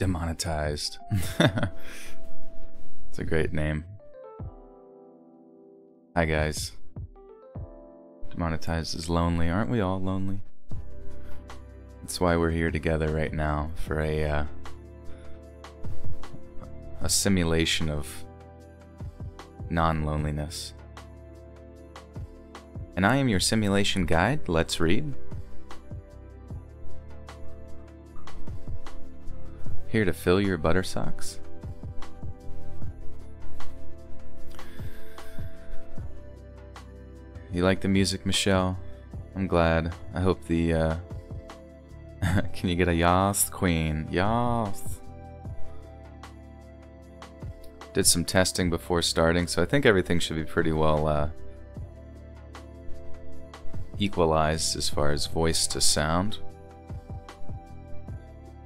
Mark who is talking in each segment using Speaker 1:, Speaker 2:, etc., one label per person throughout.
Speaker 1: Demonetized. It's a great name. Hi guys. Demonetized is lonely. Aren't we all lonely? That's why we're here together right now for a simulation of non-loneliness. And I am your simulation guide. Let's read. Here to fill your butter socks. You like the music, Michelle? I'm glad. I hope the can you get a yas, queen? Yas. Did some testing before starting, so I think everything should be pretty well equalized as far as voice to sound.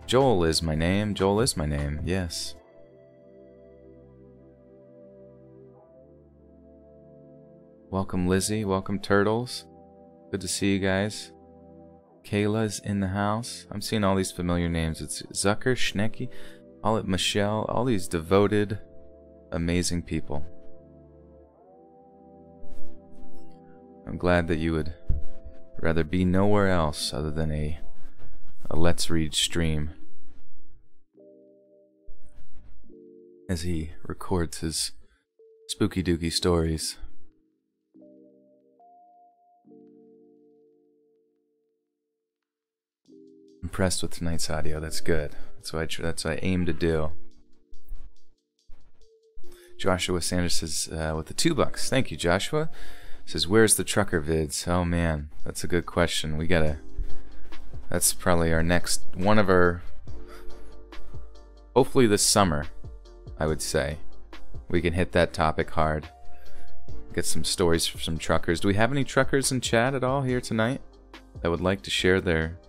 Speaker 1: Joel is my name. Joel is my name. Yes. Welcome Lizzie. Welcome Turtles. Good to see you guys. Kayla's in the house. I'm seeing all these familiar names. It's Zucker, Schnecky, Michelle, all these devoted, amazing people. I'm glad that you would rather be nowhere else other than a Let's Read stream as he records his spooky dooky stories. Impressed with tonight's audio. That's good. That's what I aim to do. Joshua Sanders says with the $2. Thank you, Joshua. Says, where's the trucker vids? Oh man, that's a good question. That's probably our next one of our. Hopefully this summer, I would say, we can hit that topic hard. Get some stories from some truckers. Do we have any truckers in chat at all here tonight that would like to share their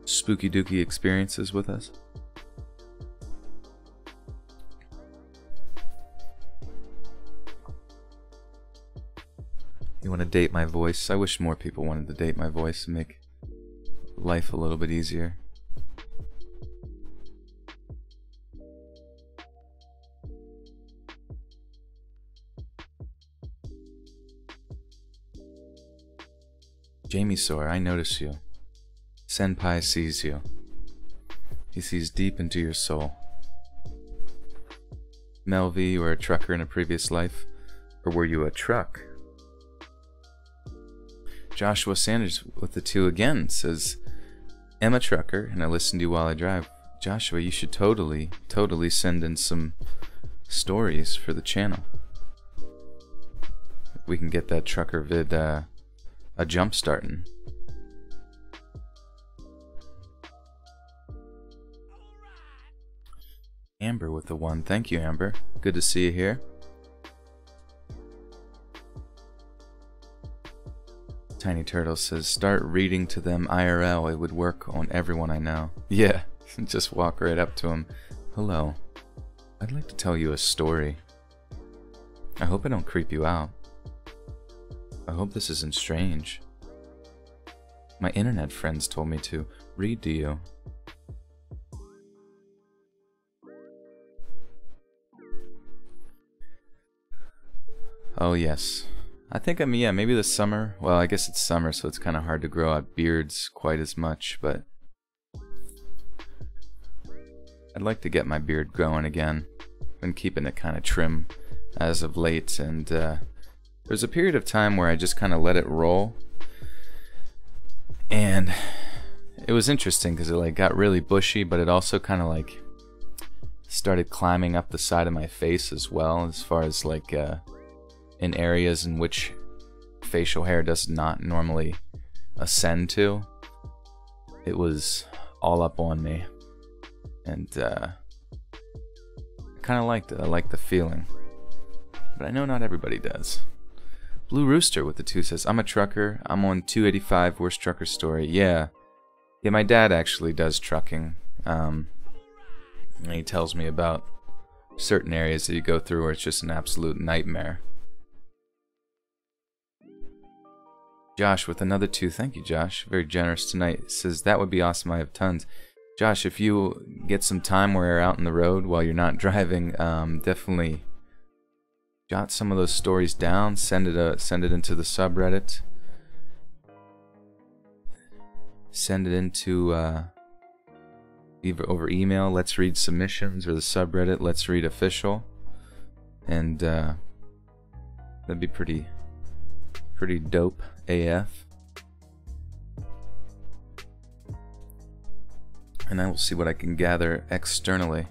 Speaker 1: spooky dooky experiences with us? You want to date my voice? I wish more people wanted to date my voice and make life a little bit easier. Jamie Sore, I notice you. Senpai sees you. He sees deep into your soul. Melvie, you were a trucker in a previous life. Or were you a truck? Joshua Sanders with the 2 again says, I'm a trucker and I listen to you while I drive. Joshua, you should totally send in some stories for the channel. We can get that trucker vid a jump starting. Amber with the 1. Thank you, Amber. Good to see you here. Tiny Turtle says, start reading to them IRL. It would work on everyone I know. Yeah, just walk right up to them. Hello. I'd like to tell you a story. I hope I don't creep you out. I hope this isn't strange. My internet friends told me to read to you. Oh yes. I think yeah, maybe this summer. Well, I guess it's summer, so it's kind of hard to grow out beards quite as much, but I'd like to get my beard growing again. Been keeping it kind of trim as of late, and there's a period of time where I just kind of let it roll, and it was interesting because it like got really bushy, but it also kind of like started climbing up the side of my face as well, as far as like in areas in which facial hair does not normally ascend to. It was all up on me, and I kind of liked it. I liked the feeling, but I know not everybody does. Blue Rooster with the 2 says, I'm a trucker. I'm on 285 Worst Trucker Story. Yeah, my dad actually does trucking, and he tells me about certain areas that you go through where it's just an absolute nightmare. Josh with another 2. Thank you, Josh. Very generous tonight. Says, that would be awesome. I have tons. Josh, if you get some time where you're out on the road while you're not driving, definitely jot some of those stories down. Send it into the subreddit. Send it into either over email, Let's Read Submissions, or the subreddit, Let's Read Official, and that'd be pretty dope AF. And I will see what I can gather externally.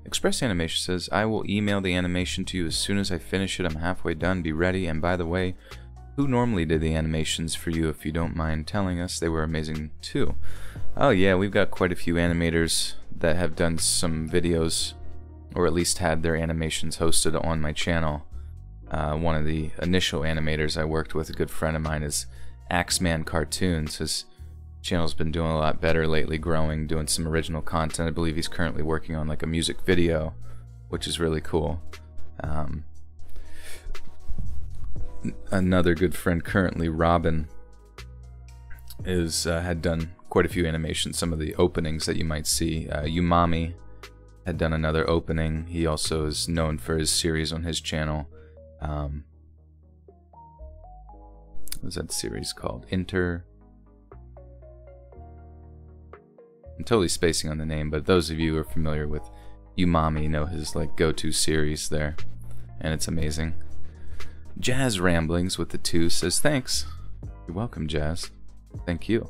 Speaker 1: Express Animation says, I will email the animation to you as soon as I finish it. I'm halfway done. Be ready. And by the way, who normally did the animations for you, if you don't mind telling us? They were amazing too. Oh yeah, we've got quite a few animators that have done some videos, or at least had their animations hosted on my channel. One of the initial animators I worked with, a good friend of mine, is Axeman Cartoons. His channel's been doing a lot better lately, growing, doing some original content. I believe he's currently working on like a music video, which is really cool. Another good friend currently, Robin, had done quite a few animations. Some of the openings that you might see. Umami had done another opening. He also is known for his series on his channel. What was that series called? I'm totally spacing on the name, but those of you who are familiar with Umami know his like go-to series there, and it's amazing. Jazz Ramblings with the 2 says thanks. You're welcome, Jazz. Thank you.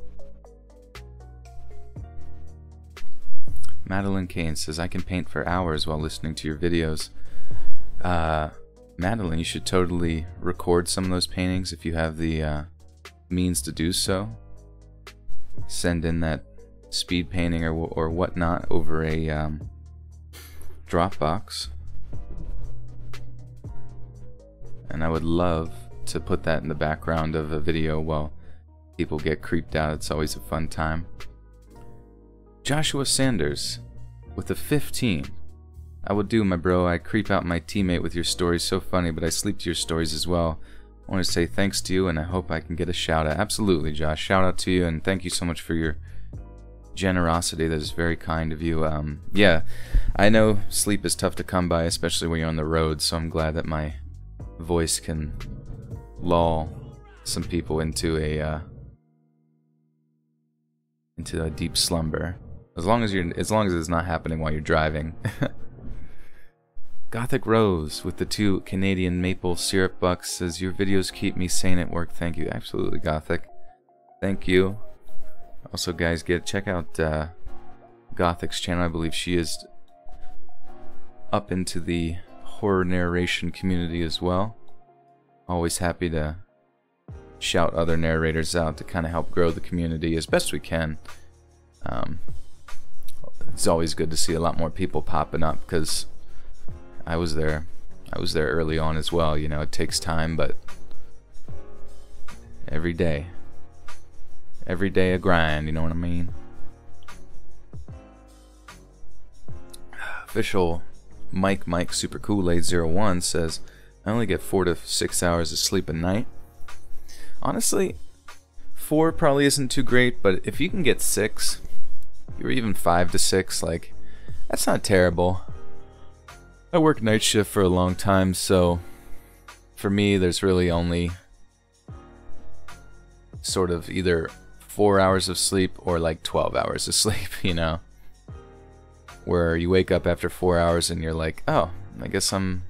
Speaker 1: Madeline Kane says, I can paint for hours while listening to your videos. Madeline, you should totally record some of those paintings if you have the means to do so. Send in that speed painting or whatnot over a Dropbox, and I would love to put that in the background of a video while people get creeped out. It's always a fun time. Joshua Sanders with a 15. I would do, my bro. I creep out my teammate with your stories. So funny, but I sleep to your stories as well. I want to say thanks to you, and I hope I can get a shout out. Absolutely, Josh. Shout out to you, and thank you so much for your generosity. That is very kind of you. Yeah, I know sleep is tough to come by, especially when you're on the road, so I'm glad that my voice can lull some people into a deep slumber. As long as it's not happening while you're driving. Gothic Rose with the 2 Canadian maple syrup bucks says, your videos keep me sane at work. Thank you. Absolutely, Gothic. Thank you. Also, guys, check out Gothic's channel. I believe she is up into the horror narration community as well. Always happy to shout other narrators out to kind of help grow the community as best we can. It's always good to see a lot more people popping up, because I was there early on as well. You know, it takes time, but every day a grind, you know what I mean? Official Mike Super Kool-Aid 01 says, I only get 4 to 6 hours of sleep a night. Honestly, 4 probably isn't too great, but if you can get 6, or even 5 to 6, like, that's not terrible. I work night shift for a long time, so for me there's really only sort of either 4 hours of sleep or like 12 hours of sleep, you know, where you wake up after 4 hours and you're like, oh, I guess I'm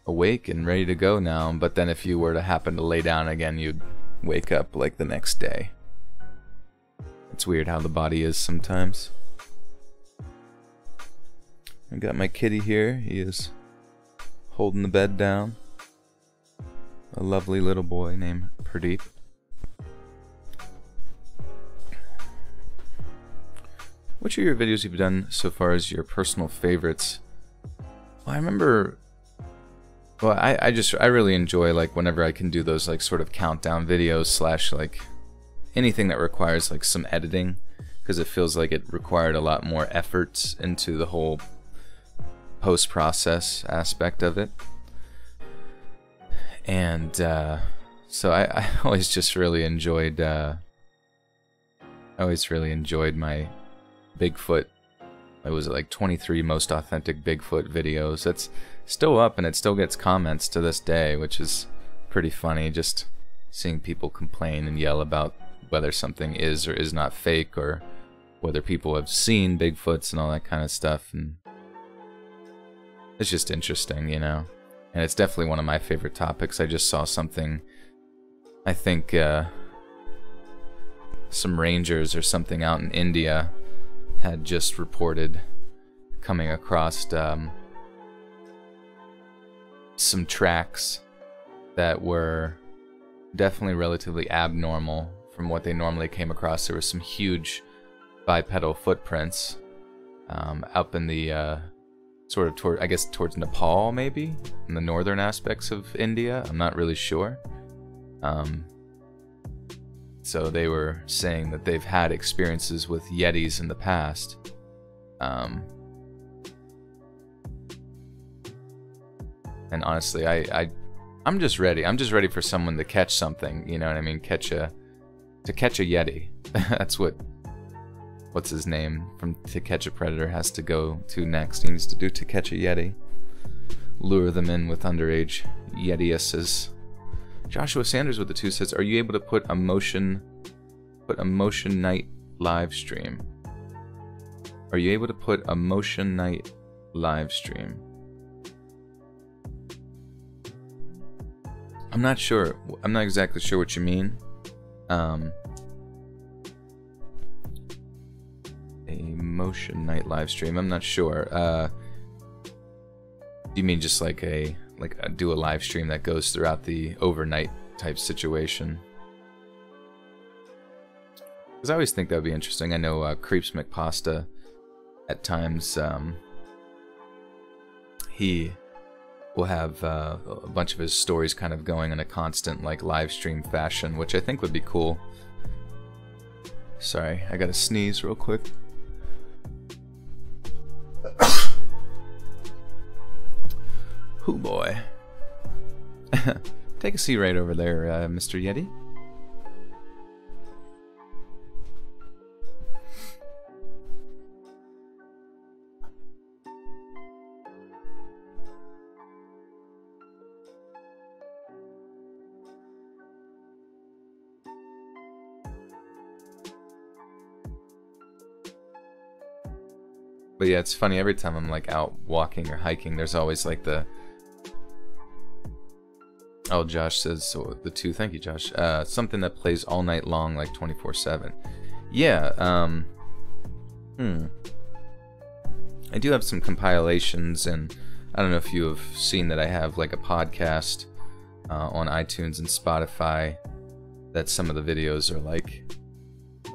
Speaker 1: awake and ready to go now. But then if you were to happen to lay down again, you'd wake up like the next day. It's weird how the body is sometimes. I got my kitty here. He is holding the bed down. A lovely little boy named Pradeep. Which of your videos you've done so far is your personal favorites? Well, I remember... Well, I really enjoy, like, whenever I can do those, like, sort of countdown videos slash, like, anything that requires, like, some editing, because it feels like it required a lot more effort into the whole post-process aspect of it. And so I always just really enjoyed my Bigfoot. It was like 23 most authentic Bigfoot videos. That's still up and it still gets comments to this day, which is pretty funny, just seeing people complain and yell about whether something is or is not fake, or whether people have seen Bigfoots and all that kind of stuff. And it's just interesting, you know. And it's definitely one of my favorite topics. I just saw something, I think some rangers or something out in India had just reported coming across some tracks that were definitely relatively abnormal from what they normally came across. There were some huge bipedal footprints up in the sort of toward, I guess, towards Nepal, maybe in the northern aspects of India. I'm not really sure. So they were saying that they've had experiences with Yetis in the past. And honestly, I'm just ready. I'm just ready for someone to catch something. You know what I mean? To catch a Yeti. That's what's his name from To Catch a Predator has to go to next. He needs to do To Catch a Yeti. Lure them in with underage Yetiuses. Joshua Sanders with the 2 says, "Are you able to put a motion night live stream? Are you able to put a motion night live stream?" I'm not sure. I'm not exactly sure what you mean. A motion night live stream. I'm not sure. You mean just like do a live stream that goes throughout the overnight type situation? Because I always think that would be interesting. I know Creeps McPasta at times he will have a bunch of his stories kind of going in a constant like live stream fashion, which I think would be cool. Sorry, I gotta sneeze real quick. Hoo boy. Take a seat right over there, Mr. Yeti. But yeah, it's funny, every time I'm like out walking or hiking, there's always like the... Oh, Josh says, so the 2, thank you, Josh. Something that plays all night long, like 24/7. Yeah, I do have some compilations, and I don't know if you have seen that I have like a podcast on iTunes and Spotify that some of the videos are like,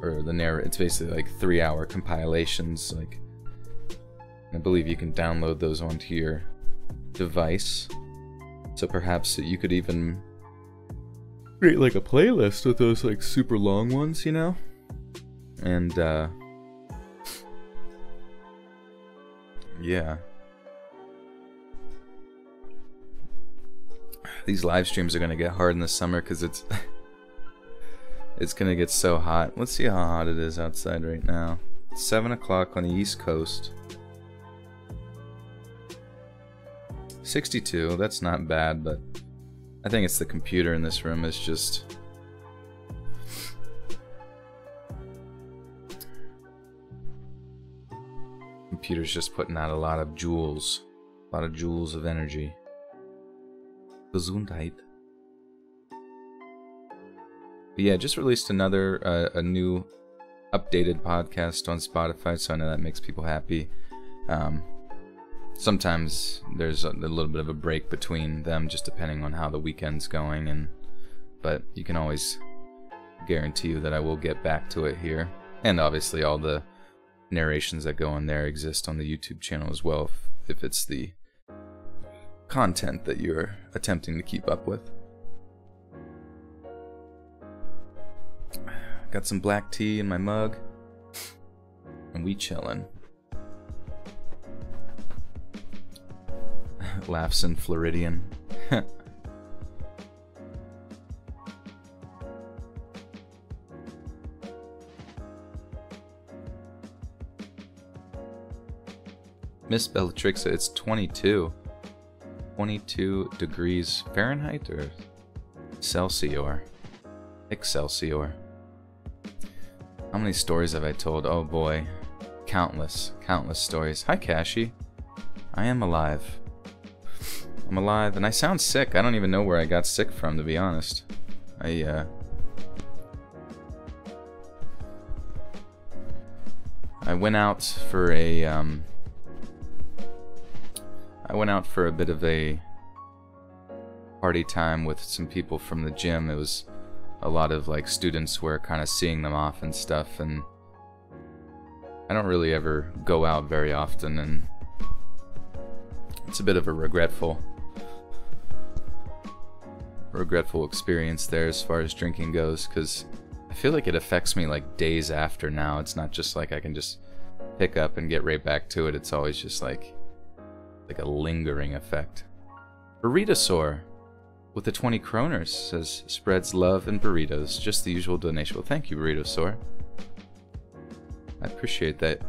Speaker 1: or it's basically like 3-hour compilations. Like, I believe you can download those onto your device. So perhaps you could even create like a playlist with those like super long ones, you know? And yeah. These live streams are gonna get hard in the summer because it's gonna get so hot. Let's see how hot it is outside right now. It's 7 o'clock on the East Coast. 62, that's not bad, but I think it's the computer in this room is just... Computer's just putting out a lot of joules of energy. Gesundheit. But yeah, just released another, a new updated podcast on Spotify, so I know that makes people happy. Sometimes there's a little bit of a break between them, just depending on how the weekend's going, but you can always guarantee you that I will get back to it here. And obviously all the narrations that go on there exist on the YouTube channel as well, if it's the content that you're attempting to keep up with. Got some black tea in my mug, and we chillin'. Laughs in Floridian. Miss Bellatrix, it's 22. 22 degrees Fahrenheit or Celsior? Excelsior. How many stories have I told? Oh boy. Countless stories. Hi, Cashy. I am alive. I'm alive, and I sound sick. I don't even know where I got sick from, to be honest. I went out for a bit of a party time with some people from the gym. It was a lot of like students were kind of seeing them off and stuff, and I don't really ever go out very often, and it's a bit of a regretful experience there as far as drinking goes, because I feel like it affects me like days after now. It's not just like I can just pick up and get right back to it. It's always just like a lingering effect. Burritosaur with the 20 kroners says, spreads love and burritos. Just the usual donation. Well, thank you, Burritosaur. I appreciate that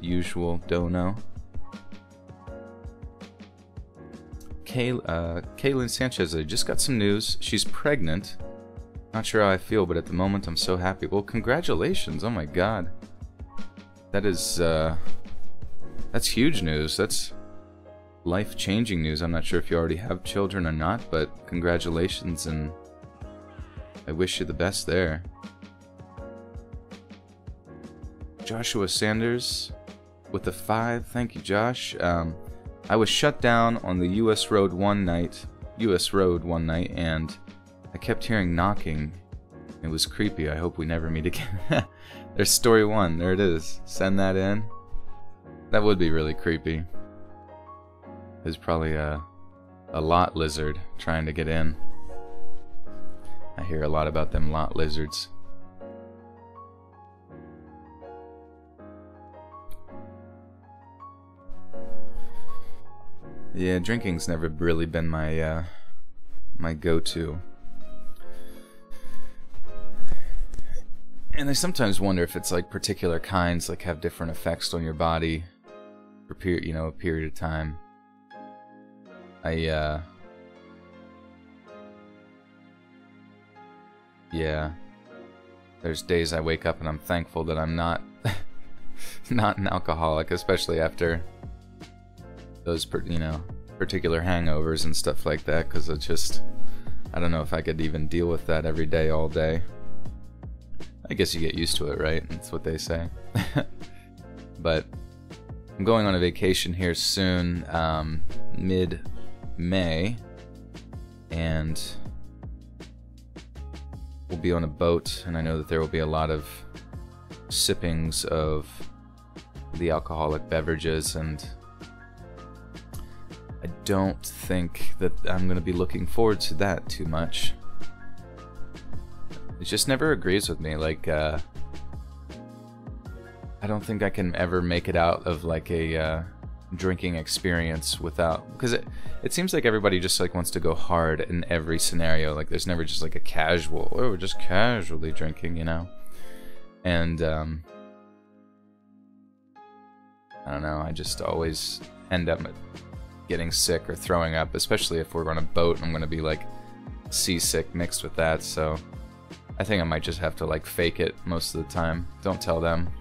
Speaker 1: usual dono. Kaylin Sanchez, I just got some news. She's pregnant. Not sure how I feel, but at the moment I'm so happy. Well, congratulations. Oh my god. That is, that's huge news. That's life-changing news. I'm not sure if you already have children or not, but congratulations, and I wish you the best there. Joshua Sanders with the 5. Thank you, Josh. I was shut down on the US Road one night, and I kept hearing knocking. It was creepy. I hope we never meet again. There's story 1. There it is. Send that in. That would be really creepy. There's probably a lot lizard trying to get in. I hear a lot about them lot lizards. Yeah, drinking's never really been my my go-to. And I sometimes wonder if it's like particular kinds like have different effects on your body for a period of time. Yeah. There's days I wake up and I'm thankful that I'm not not an alcoholic, especially after those particular hangovers and stuff like that, because it's just, I don't know if I could even deal with that every day, all day. I guess you get used to it, right? That's what they say. But I'm going on a vacation here soon, mid-May, and we'll be on a boat, and I know that there will be a lot of sippings of the alcoholic beverages, and I don't think that I'm going to be looking forward to that too much. It just never agrees with me. Like, I don't think I can ever make it out of like a drinking experience without, because it seems like everybody just like wants to go hard in every scenario. Like, there's never just like a casual, oh, we're just casually drinking, you know? And I don't know, I just always end up getting sick or throwing up, especially if we're on a boat and I'm gonna be like seasick mixed with that. So I think I might just have to like fake it most of the time. Don't tell them.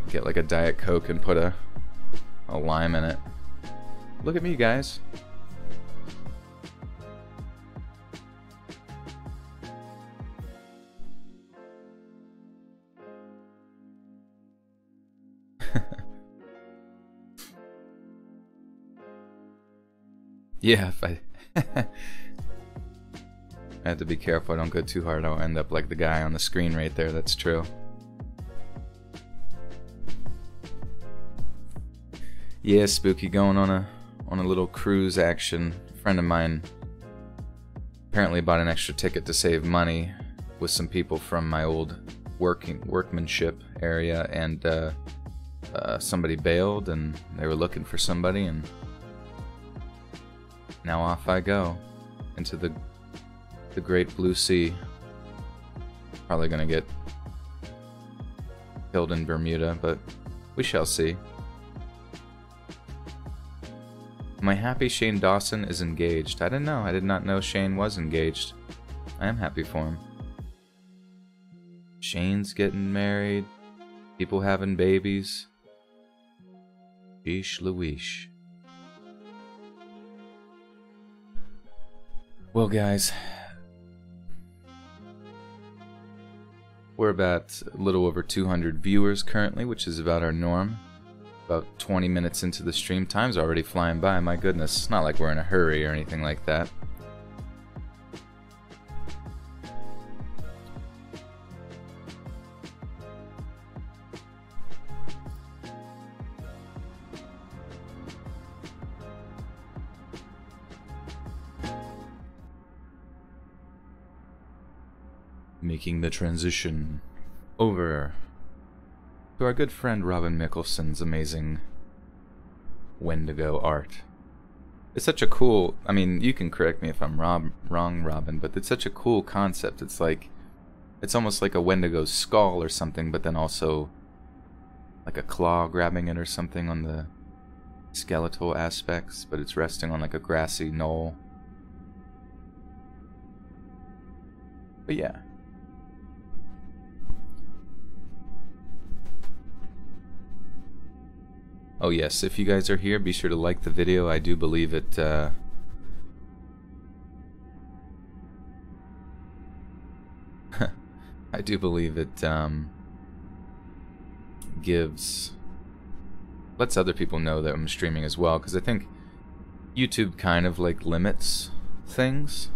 Speaker 1: Get like a Diet Coke and put a lime in it. Look at me, guys. Yeah, if I I have to be careful I don't go too hard. I'll end up like the guy on the screen right there. That's true. Yeah, Spooky, going on a little cruise action. A friend of mine apparently bought an extra ticket to save money with some people from my old workmanship area, and somebody bailed, and they were looking for somebody, and now off I go into the great blue sea. Probably gonna get killed in Bermuda, but we shall see. Am I happy Shane Dawson is engaged? I didn't know. I did not know Shane was engaged. I am happy for him. Shane's getting married. People having babies. Sheesh Louise. Well, guys, we're about a little over 200 viewers currently, which is about our norm. About 20 minutes into the stream. Time's already flying by, my goodness. It's not like we're in a hurry or anything like that. Making the transition over to our good friend Robin Mikalsen's amazing Wendigo art. It's such a cool, I mean, you can correct me if I'm wrong, Robin, but it's such a cool concept. It's like, it's almost like a Wendigo's skull or something, but then also like a claw grabbing it or something on the skeletal aspects, but it's resting on like a grassy knoll. But yeah. Oh yes, if you guys are here, be sure to like the video. I do believe it, I do believe it, lets other people know that I'm streaming as well, because I think YouTube kind of, like, limits things,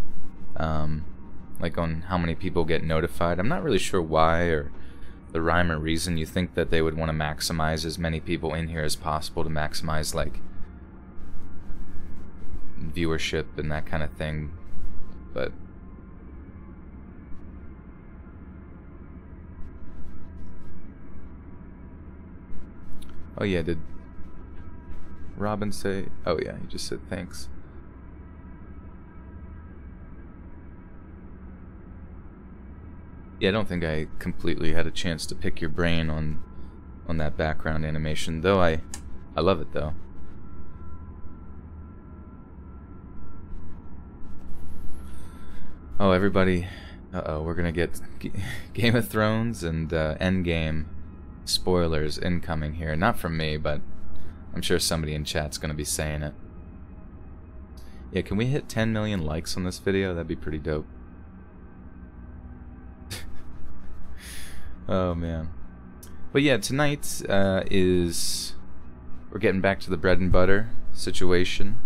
Speaker 1: like on how many people get notified. I'm not really sure why, or the rhyme or reason. You think that they would want to maximize as many people in here as possible to maximize like viewership and that kind of thing, but oh yeah, did Robin say, oh yeah, he just said thanks. Yeah, I don't think I completely had a chance to pick your brain on that background animation, though I love it though. Oh, everybody, uh-oh, we're gonna get Game of Thrones and Endgame spoilers incoming here. Not from me, but I'm sure somebody in chat's gonna be saying it. Yeah, can we hit 10 million likes on this video? That'd be pretty dope. Oh man. But yeah, tonight is, we're getting back to the bread and butter situation.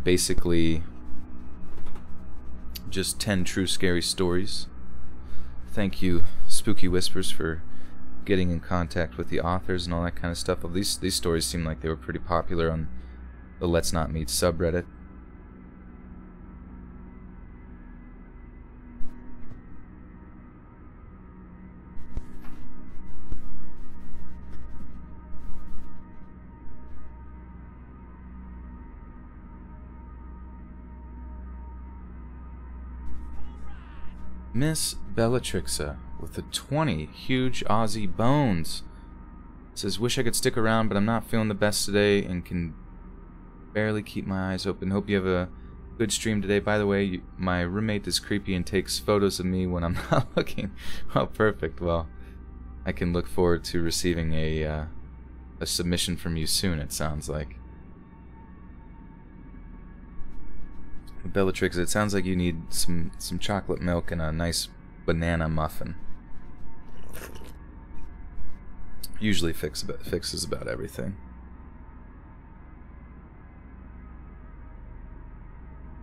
Speaker 1: Basically just 10 true scary stories. Thank you, Spooky Whispers, for getting in contact with the authors and all that kind of stuff. Well, these stories seem like they were pretty popular on the Let's Not Meet subreddit. Miss Bellatrixa with the 20 huge Aussie bones says, wish I could stick around, but I'm not feeling the best today and can barely keep my eyes open. Hope you have a good stream today. By the way, my roommate is creepy and takes photos of me when I'm not looking. Oh, perfect. Well, I can look forward to receiving a submission from you soon, it sounds like. Bellatrix, it sounds like you need some chocolate milk and a nice banana muffin. Usually fixes about everything.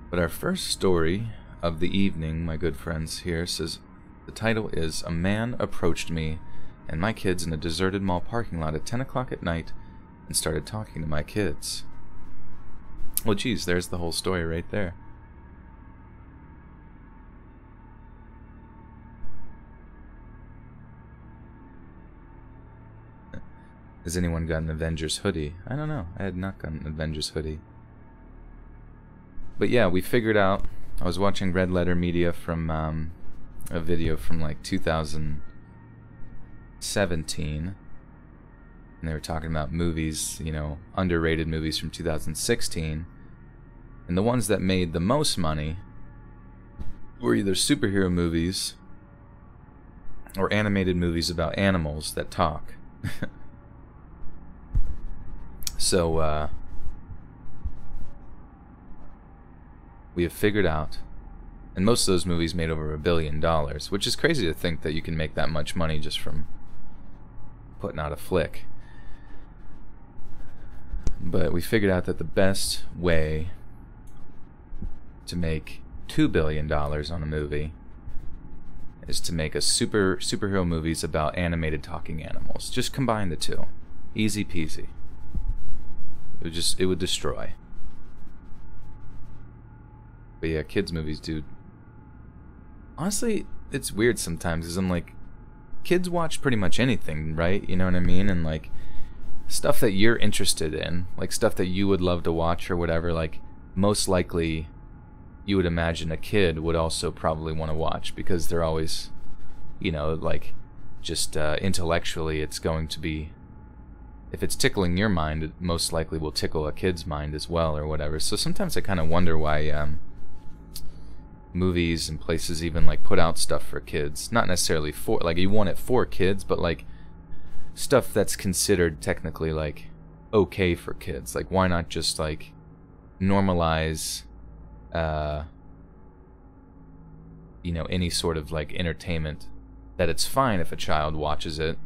Speaker 1: But our first story of the evening, my good friends here, says the title is A Man Approached Me and My Kids in a Deserted Mall Parking Lot at 10 o'clock at night and started talking to my kids. Well, geez, there's the whole story right there. Has anyone got an Avengers hoodie? I don't know. I had not got an Avengers hoodie. But yeah, we figured out, I was watching Red Letter Media from a video from like 2017. And they were talking about movies, you know, underrated movies from 2016. And the ones that made the most money were either superhero movies or animated movies about animals that talk. So, we have figured out, and most of those movies made over $1 billion, which is crazy to think that you can make that much money just from putting out a flick. But we figured out that the best way to make $2 billion on a movie is to make superhero movies about animated talking animals. Just combine the two. Easy peasy. It would destroy. But yeah, kids movies, dude. Honestly, it's weird sometimes, because I'm like, kids watch pretty much anything, right? You know what I mean? And like, stuff that you're interested in, like stuff that you would love to watch or whatever, like, most likely you would imagine a kid would also probably want to watch, because they're always, you know, like, just intellectually it's going to be, if it's tickling your mind, it most likely will tickle a kid's mind as well or whatever. So sometimes I kind of wonder why movies and places even like put out stuff for kids. Not necessarily for, like, you want it for kids, but like stuff that's considered technically like okay for kids. Like, why not just like normalize you know, any sort of like entertainment, that it's fine if a child watches it.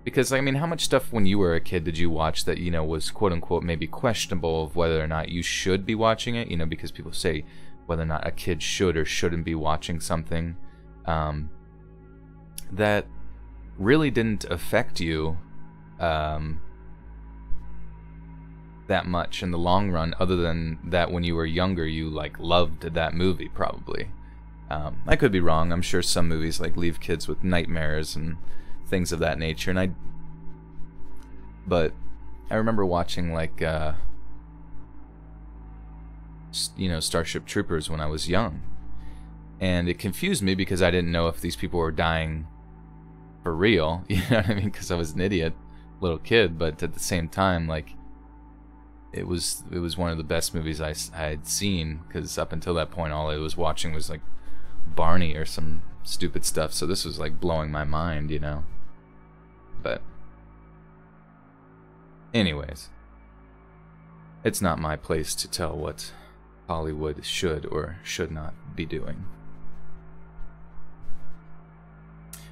Speaker 1: Because, I mean, how much stuff when you were a kid did you watch that, you know, was quote-unquote maybe questionable of whether or not you should be watching it? You know, because people say whether or not a kid should or shouldn't be watching something that really didn't affect you that much in the long run, other than that when you were younger you, like, loved that movie, probably. I could be wrong. I'm sure some movies, like, leave kids with nightmares and things of that nature, and but I remember watching, like, you know, Starship Troopers when I was young, and it confused me because I didn't know if these people were dying for real, you know what I mean, because I was an idiot little kid, but at the same time, like, it was one of the best movies I had seen, because up until that point all I was watching was like Barney or some stupid stuff, so this was like blowing my mind, you know. But anyways, it's not my place to tell what Hollywood should or should not be doing.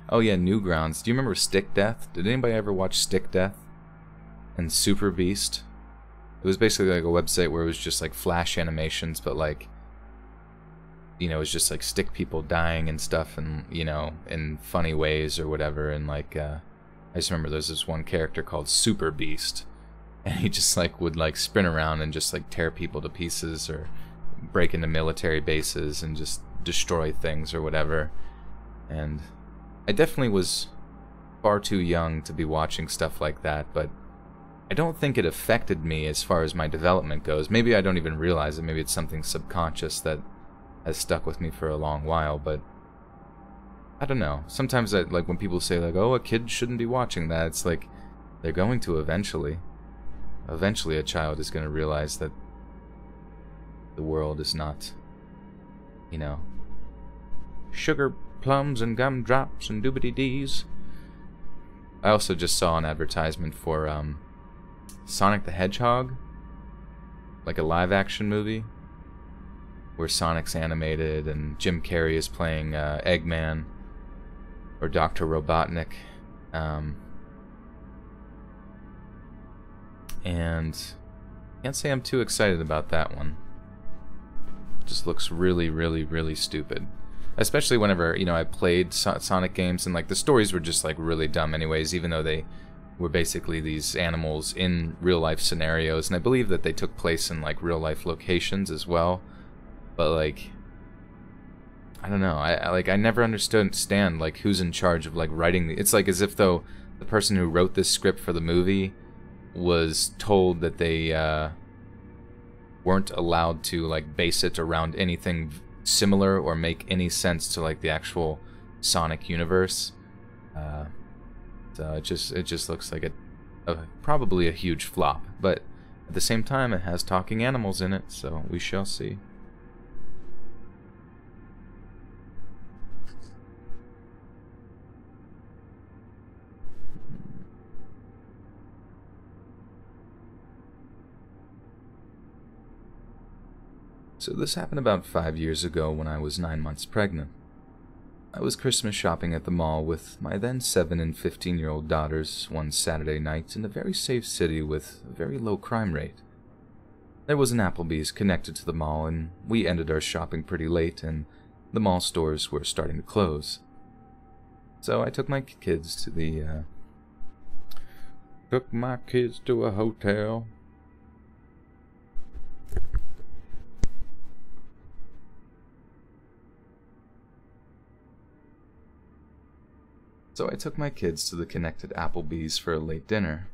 Speaker 1: Oh yeah, Newgrounds. Do you remember Stick Death? Did anybody ever watch Stick Death and Super Beast? It was basically like a website where it was just like flash animations, but like, you know, it was just like stick people dying and stuff, and, you know, in funny ways or whatever. And like, I just remember there's this one character called Super Beast, and he just like would like sprint around and just like tear people to pieces or break into military bases and just destroy things or whatever. And I definitely was far too young to be watching stuff like that, but I don't think it affected me as far as my development goes. Maybe I don't even realize it. Maybe it's something subconscious that has stuck with me for a long while, but I don't know. Sometimes like when people say like, oh, a kid shouldn't be watching that, it's like, they're going to eventually. Eventually a child is going to realize that the world is not, you know, sugar plums and gumdrops and doobity-dees. I also just saw an advertisement for Sonic the Hedgehog, like a live-action movie where Sonic's animated and Jim Carrey is playing Eggman or Dr. Robotnik, and can't say I'm too excited about that one. Just looks really, really, really stupid. Especially whenever, you know, I played Sonic games, and like the stories were just like really dumb anyways, even though they were basically these animals in real life scenarios, and I believe that they took place in like real life locations as well. But like, I don't know, I never understand like who's in charge of like writing it's like as if though the person who wrote this script for the movie was told that they weren't allowed to like base it around anything similar or make any sense to like the actual Sonic universe. So it just looks like a probably a huge flop, but at the same time it has talking animals in it, so we shall see. So this happened about 5 years ago when I was 9 months pregnant. I was Christmas shopping at the mall with my then 7 and 15-year-old daughters one Saturday night in a very safe city with a very low crime rate. There was an Applebee's connected to the mall, and we ended our shopping pretty late, and the mall stores were starting to close. So I took my kids to a hotel. So I took my kids to the connected Applebee's for a late dinner.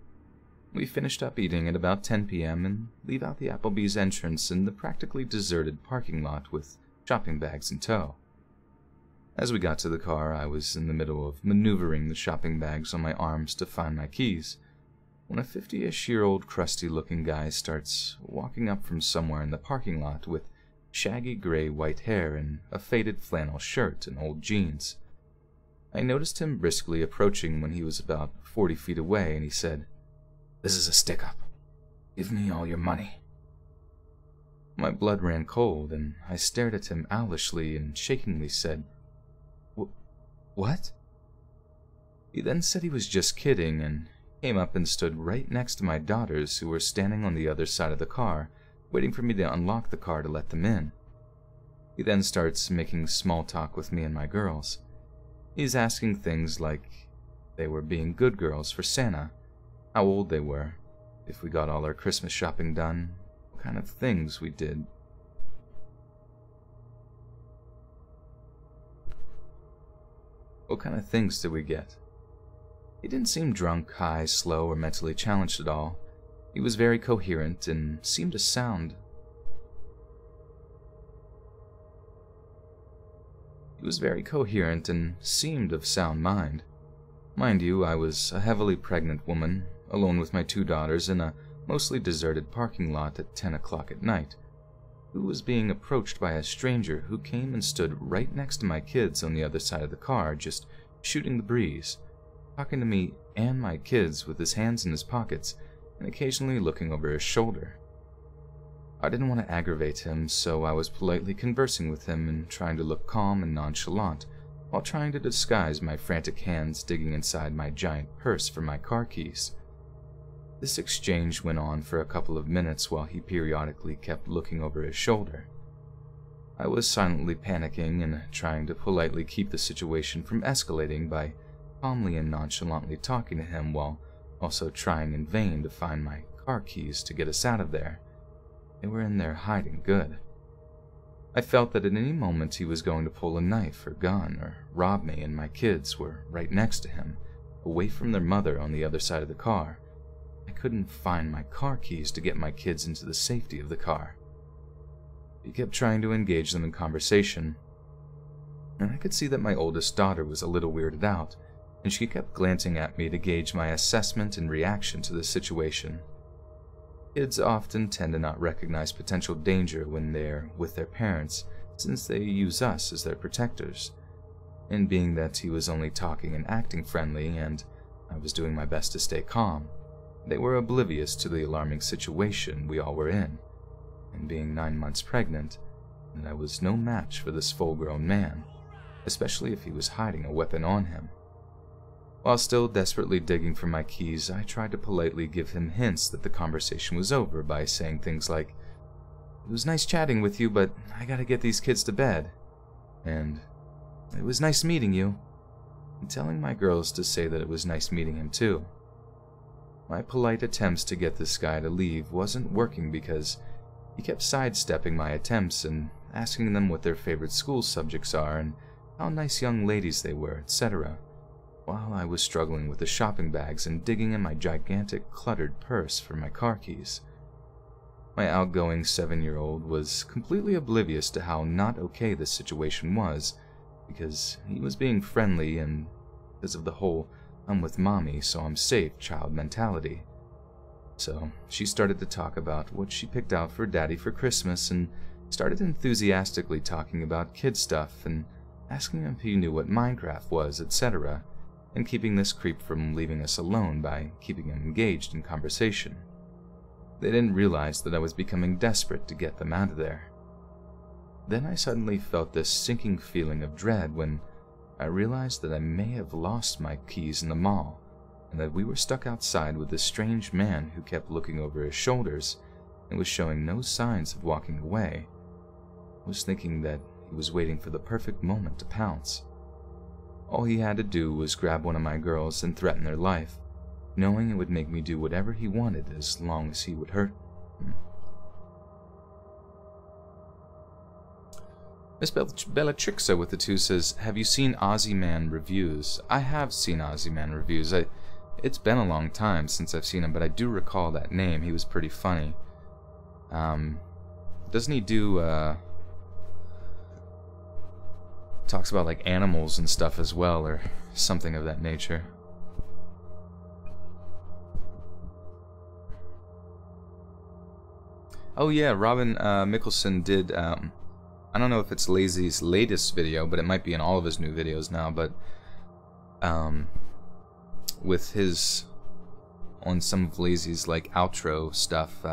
Speaker 1: We finished up eating at about 10 p.m. and leave out the Applebee's entrance in the practically deserted parking lot with shopping bags in tow. As we got to the car, I was in the middle of maneuvering the shopping bags on my arms to find my keys, when a 50-ish-year-old crusty-looking guy starts walking up from somewhere in the parking lot with shaggy gray-white hair and a faded flannel shirt and old jeans. I noticed him briskly approaching when he was about 40 feet away, and he said, "This is a stick-up. Give me all your money." My blood ran cold, and I stared at him owlishly and shakingly said, "What?" He then said he was just kidding, and came up and stood right next to my daughters, who were standing on the other side of the car, waiting for me to unlock the car to let them in. He then starts making small talk with me and my girls. He's asking things like they were being good girls for Santa, how old they were, if we got all our Christmas shopping done, what kind of things we did. What kind of things did we get? He didn't seem drunk, high, slow, or mentally challenged at all. He was very coherent and seemed to sound of sound mind. Mind you, I was a heavily pregnant woman, alone with my 2 daughters in a mostly deserted parking lot at 10 o'clock at night, who was being approached by a stranger who came and stood right next to my kids on the other side of the car, just shooting the breeze, talking to me and my kids with his hands in his pockets and occasionally looking over his shoulder. I didn't want to aggravate him, so I was politely conversing with him and trying to look calm and nonchalant, while trying to disguise my frantic hands digging inside my giant purse for my car keys. This exchange went on for a couple of minutes while he periodically kept looking over his shoulder. I was silently panicking and trying to politely keep the situation from escalating by calmly and nonchalantly talking to him while also trying in vain to find my car keys to get us out of there. They were in there hiding good. I felt that at any moment he was going to pull a knife or gun or rob me, and my kids were right next to him, away from their mother on the other side of the car. I couldn't find my car keys to get my kids into the safety of the car. He kept trying to engage them in conversation, and I could see that my oldest daughter was a little weirded out, and she kept glancing at me to gauge my assessment and reaction to the situation. Kids often tend to not recognize potential danger when they're with their parents, since they use us as their protectors. And being that he was only talking and acting friendly, and I was doing my best to stay calm, they were oblivious to the alarming situation we all were in, and being 9 months pregnant, that I was no match for this full-grown man, especially if he was hiding a weapon on him. While still desperately digging for my keys, I tried to politely give him hints that the conversation was over by saying things like, "It was nice chatting with you, but I gotta get these kids to bed," and "It was nice meeting you," and telling my girls to say that it was nice meeting him too. My polite attempts to get this guy to leave wasn't working because he kept sidestepping my attempts and asking them what their favorite school subjects are and how nice young ladies they were, etc., while I was struggling with the shopping bags and digging in my gigantic, cluttered purse for my car keys. My outgoing 7-year-old was completely oblivious to how not okay this situation was, because he was being friendly and because of the whole I'm with mommy, so I'm safe child mentality. So she started to talk about what she picked out for daddy for Christmas and started enthusiastically talking about kid stuff and asking him if he knew what Minecraft was, etc., and keeping this creep from leaving us alone by keeping him engaged in conversation. They didn't realize that I was becoming desperate to get them out of there. Then I suddenly felt this sinking feeling of dread when I realized that I may have lost my keys in the mall, and that we were stuck outside with this strange man who kept looking over his shoulders and was showing no signs of walking away. I was thinking that he was waiting for the perfect moment to pounce. All he had to do was grab one of my girls and threaten their life, knowing it would make me do whatever he wanted as long as he would hurt him. Miss Bellatrixa with the 2 says, have you seen Ozzy Man reviews? I have seen Ozzy Man reviews. It's been a long time since I've seen him, but I do recall that name. He was pretty funny. Doesn't he do, talks about like animals and stuff as well, or something of that nature? Oh yeah, Robin Mikalsen did, I don't know if it's Lazy's latest video, but it might be in all of his new videos now, but with his, on some of Lazy's like outro stuff,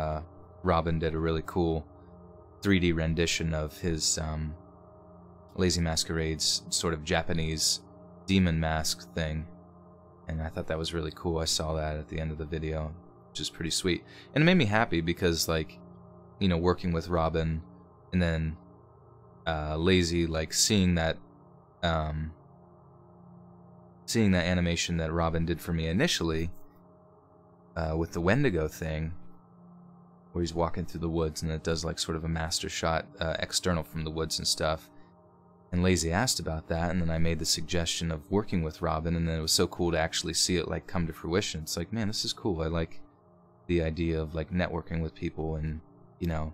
Speaker 1: Robin did a really cool 3D rendition of his Lazy Masquerade's sort of Japanese demon mask thing, and I thought that was really cool. I saw that at the end of the video, which is pretty sweet, and it made me happy because, like, you know, working with Robin and then Lazy, like seeing that animation that Robin did for me initially with the Wendigo thing, where he's walking through the woods and it does like sort of a master shot external from the woods and stuff. And Lazy asked about that, and then I made the suggestion of working with Robin, and then it was so cool to actually see it like come to fruition. It's like, man, this is cool. I like the idea of like networking with people and, you know,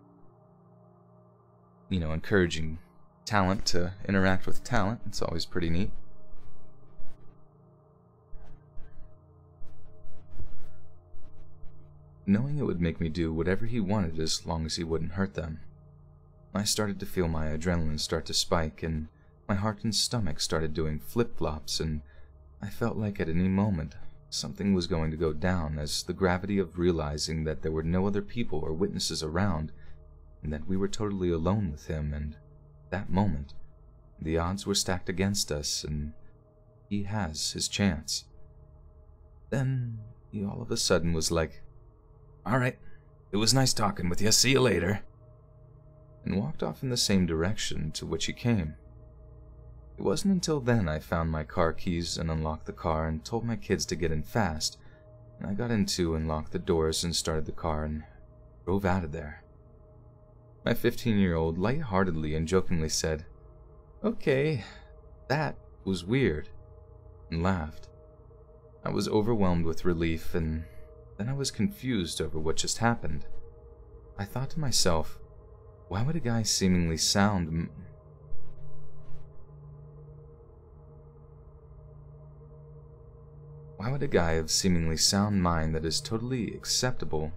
Speaker 1: encouraging talent to interact with talent. It's always pretty neat. Knowing it would make me do whatever he wanted as long as he wouldn't hurt them, I started to feel my adrenaline start to spike, and my heart and stomach started doing flip-flops, and I felt like at any moment something was going to go down, as the gravity of realizing that there were no other people or witnesses around, and that we were totally alone with him, and that moment, the odds were stacked against us, and he has his chance. Then he all of a sudden was like, "Alright, it was nice talking with you, see you later," and walked off in the same direction to which he came. It wasn't until then I found my car keys and unlocked the car and told my kids to get in fast, and I got into and locked the doors and started the car and drove out of there. My 15-year-old lightheartedly and jokingly said, "Okay, that was weird," and laughed. I was overwhelmed with relief, and then I was confused over what just happened. I thought to myself, why would a guy seemingly sound Why would a guy of seemingly sound mind that is totally acceptable...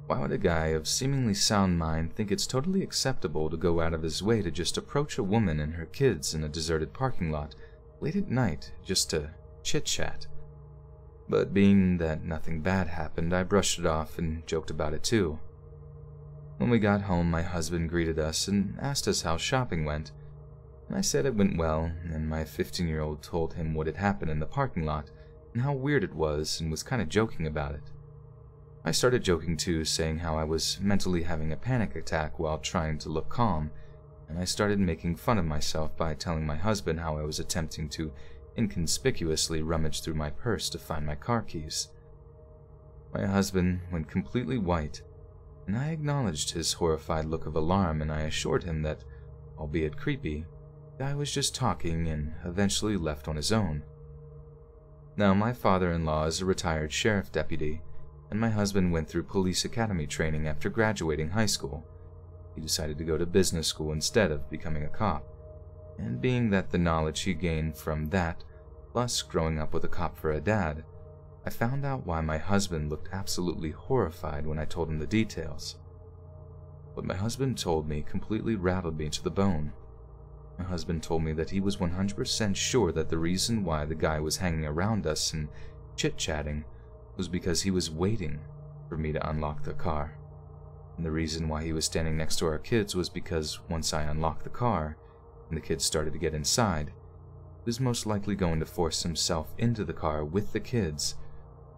Speaker 1: Why would a guy of seemingly sound mind think it's totally acceptable to go out of his way to just approach a woman and her kids in a deserted parking lot late at night just to chit-chat? But being that nothing bad happened, I brushed it off and joked about it too. When we got home, my husband greeted us and asked us how shopping went. I said it went well, and my 15-year-old told him what had happened in the parking lot and how weird it was, and was kind of joking about it. I started joking too, saying how I was mentally having a panic attack while trying to look calm, and I started making fun of myself by telling my husband how I was attempting to inconspicuously rummage through my purse to find my car keys. My husband went completely white, and I acknowledged his horrified look of alarm, and I assured him that, albeit creepy, the guy was just talking and eventually left on his own. Now, my father-in-law is a retired sheriff deputy, and my husband went through police academy training after graduating high school. He decided to go to business school instead of becoming a cop. And being that the knowledge he gained from that, plus growing up with a cop for a dad, I found out why my husband looked absolutely horrified when I told him the details. What my husband told me completely rattled me to the bone. My husband told me that he was 100% sure that the reason why the guy was hanging around us and chit-chatting was because he was waiting for me to unlock the car. And the reason why he was standing next to our kids was because once I unlocked the car and the kids started to get inside, he was most likely going to force himself into the car with the kids,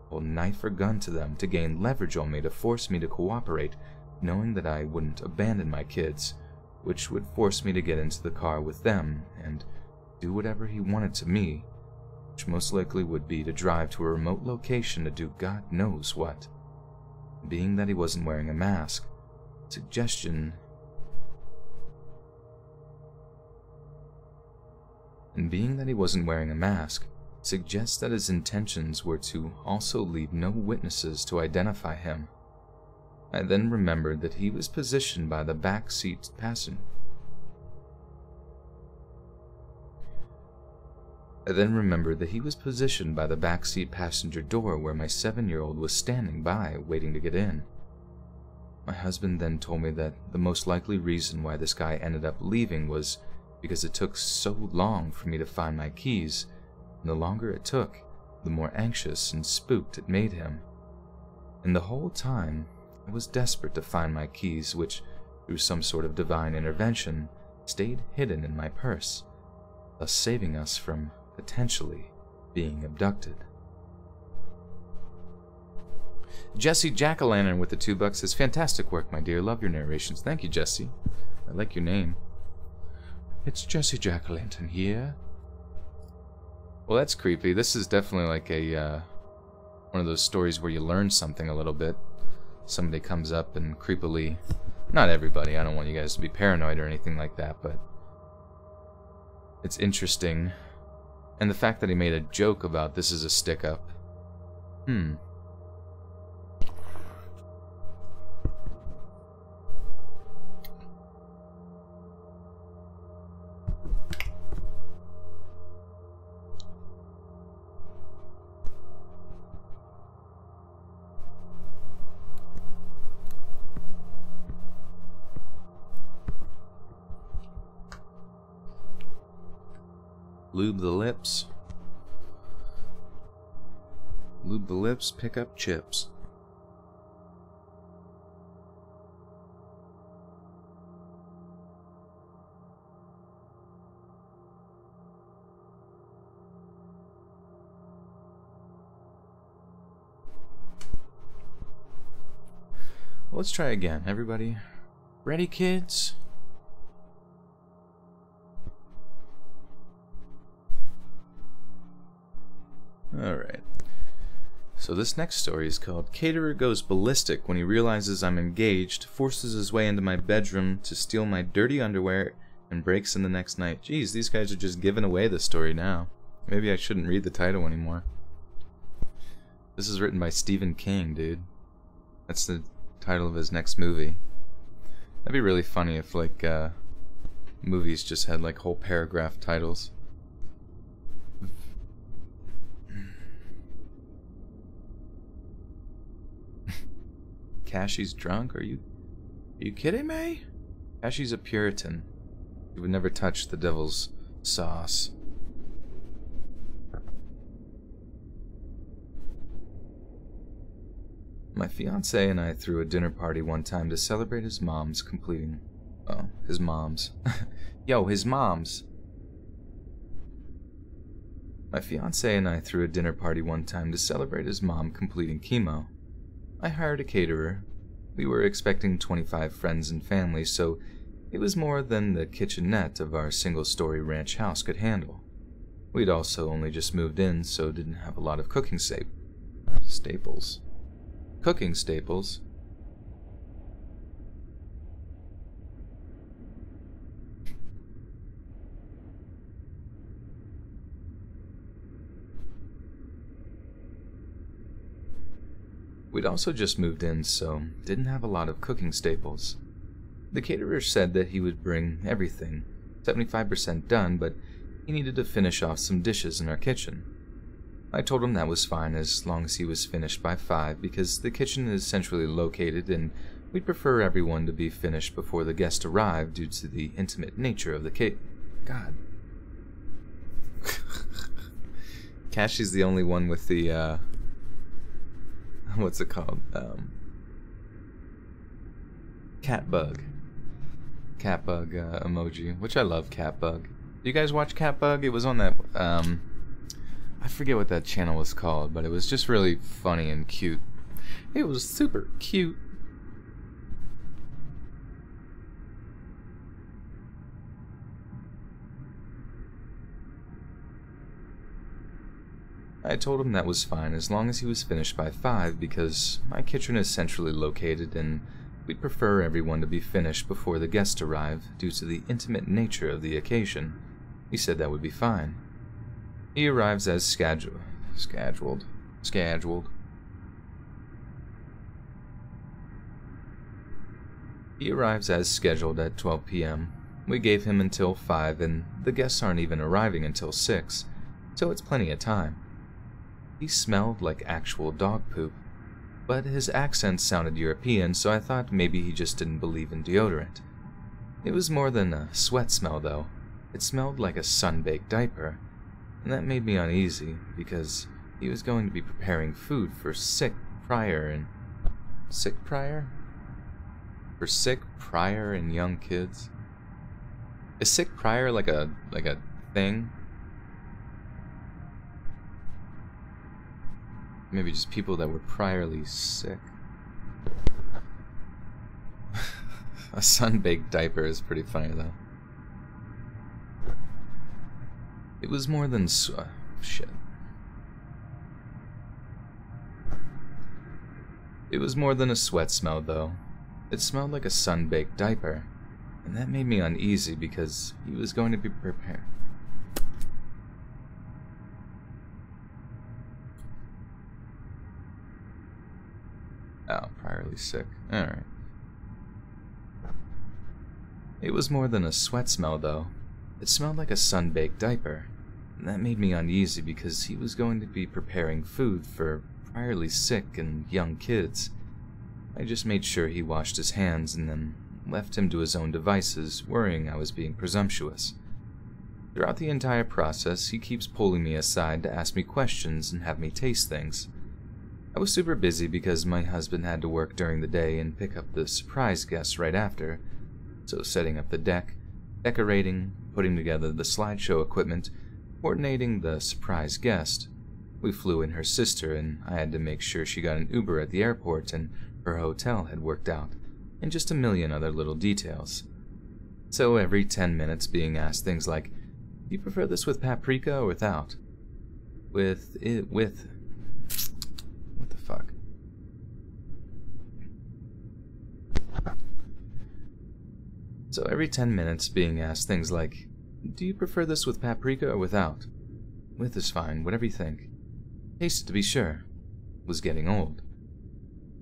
Speaker 1: hold knife or gun to them to gain leverage on me to force me to cooperate, knowing that I wouldn't abandon my kids, which would force me to get into the car with them and do whatever he wanted to me, which most likely would be to drive to a remote location to do God knows what. Being that he wasn't wearing a mask, suggested suggests that his intentions were to also leave no witnesses to identify him. I then remembered that he was positioned by the back seat passenger. passenger door where my 7-year-old was standing by, waiting to get in. My husband then told me that the most likely reason why this guy ended up leaving was because it took so long for me to find my keys, and the longer it took, the more anxious and spooked it made him. And the whole time, I was desperate to find my keys, which, through some sort of divine intervention, stayed hidden in my purse, thus saving us from potentially being abducted. Jesse Jack-o'-lantern with the $2 says, fantastic work, my dear. Love your narrations. Thank you, Jesse. I like your name. It's Jesse Jack-o'-lantern here. Well, that's creepy. This is definitely like a one of those stories where you learn something a little bit. Somebody comes up and creepily... Not everybody, I don't want you guys to be paranoid or anything like that, but... It's interesting. And the fact that he made a joke about this is a stick-up. Lube the lips. Lube the lips, pick up chips. Let's try again, everybody. Ready, kids? Alright. So this next story is called Caterer Goes Ballistic When He Realizes I'm Engaged, Forces His Way into My Bedroom to Steal My Dirty Underwear, and Breaks in the Next Night. Jeez, these guys are just giving away the story now. Maybe I shouldn't read the title anymore. This is written by Stephen King, dude. That's the title of his next movie. That'd be really funny if, like, movies just had, like, whole paragraph titles. Cashie's drunk? Are you kidding me? Cashie's a Puritan. He would never touch the devil's sauce. My fiance and I threw a dinner party one time to celebrate his mom's completing... Oh, his mom's. Yo, his mom's. My fiance and I threw a dinner party one time to celebrate his mom completing chemo. I hired a caterer. We were expecting 25 friends and family, so it was more than the kitchenette of our single-story ranch house could handle. We'd also only just moved in, so didn't have a lot of cooking staples. Cooking staples. We'd also just moved in, so didn't have a lot of cooking staples. The caterer said that he would bring everything 75% done, but he needed to finish off some dishes in our kitchen. I told him that was fine as long as he was finished by 5 because the kitchen is centrally located and we'd prefer everyone to be finished before the guest arrived due to the intimate nature of the cake. God. Cashy's the only one with the, what's it called? Cat bug emoji, which I love. Cat bug. Do you guys watch Cat Bug? It was on that, I forget what that channel was called, but it was just really funny and cute. It was super cute. I told him that was fine as long as he was finished by 5 because my kitchen is centrally located and we'd prefer everyone to be finished before the guests arrive due to the intimate nature of the occasion. He said that would be fine. He arrives as scheduled. He arrives as scheduled at 12 p.m. We gave him until 5 and the guests aren't even arriving until 6, so it's plenty of time. He smelled like actual dog poop, but his accent sounded European, so I thought maybe he just didn't believe in deodorant. It was more than a sweat smell, though. It smelled like a sun-baked diaper, and that made me uneasy because he was going to be preparing food for sick prior and young kids. Is sick prior like a thing? Maybe just people that were priorly sick. A sun-baked diaper is pretty funny, though. It was more than shit. It was more than a sweat smell, though. It smelled like a sun-baked diaper, and that made me uneasy because he was going to be prepared. Oh, priorly sick. Alright. It was more than a sweat smell, though. It smelled like a sun-baked diaper, and that made me uneasy because he was going to be preparing food for priorly sick and young kids. I just made sure he washed his hands and then left him to his own devices, worrying I was being presumptuous. Throughout the entire process, he keeps pulling me aside to ask me questions and have me taste things. I was super busy because my husband had to work during the day and pick up the surprise guests right after, so setting up the deck, decorating, putting together the slideshow equipment, coordinating the surprise guest. We flew in her sister and I had to make sure she got an Uber at the airport and her hotel had worked out, and just a million other little details. So every 10 minutes being asked things like, do you prefer this with paprika or without? What the fuck? So every 10 minutes being asked things like, do you prefer this with paprika or without? With is fine, whatever you think. Taste it to be sure. Was getting old.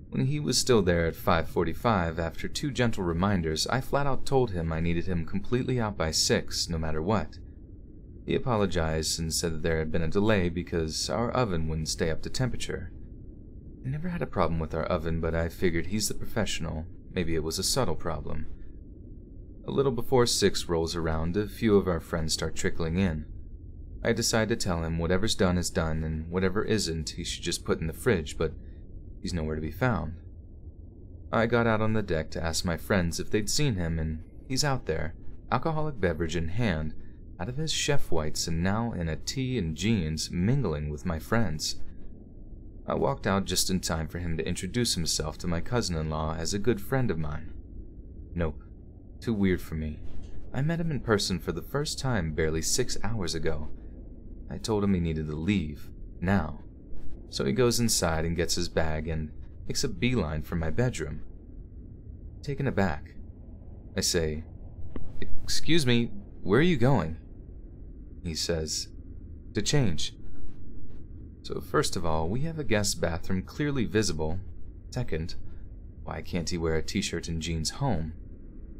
Speaker 1: When he was still there at 5:45, after 2 gentle reminders, I flat out told him I needed him completely out by 6, no matter what. He apologized and said that there had been a delay because our oven wouldn't stay up to temperature. I never had a problem with our oven, but I figured he's the professional. Maybe it was a subtle problem. A little before 6 rolls around, a few of our friends start trickling in. I decide to tell him whatever's done is done, and whatever isn't, he should just put in the fridge, but he's nowhere to be found. I got out on the deck to ask my friends if they'd seen him, and he's out there, alcoholic beverage in hand, out of his chef whites and now in a tee and jeans, mingling with my friends. I walked out just in time for him to introduce himself to my cousin-in-law as a good friend of mine. Nope. Too weird for me. I met him in person for the first time barely 6 hours ago. I told him he needed to leave, now. So he goes inside and gets his bag and makes a beeline for my bedroom. Taken aback, I say, "Excuse me, where are you going?" He says, "To change." So first of all, we have a guest bathroom clearly visible. Second, why can't he wear a t-shirt and jeans home?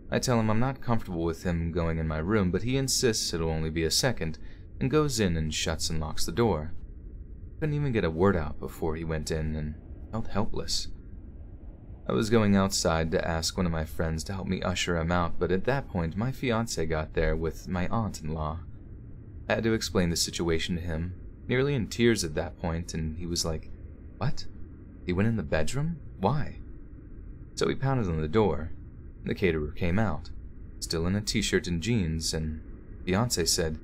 Speaker 1: I tell him I'm not comfortable with him going in my room, but he insists it'll only be a second, and goes in and shuts and locks the door. Couldn't even get a word out before he went in and felt helpless. I was going outside to ask one of my friends to help me usher him out, but at that point my fiancé got there with my aunt-in-law. I had to explain the situation to him, nearly in tears at that point, and he was like, "What? He went in the bedroom? Why?" So he pounded on the door. The caterer came out, still in a t-shirt and jeans, and fiancé said,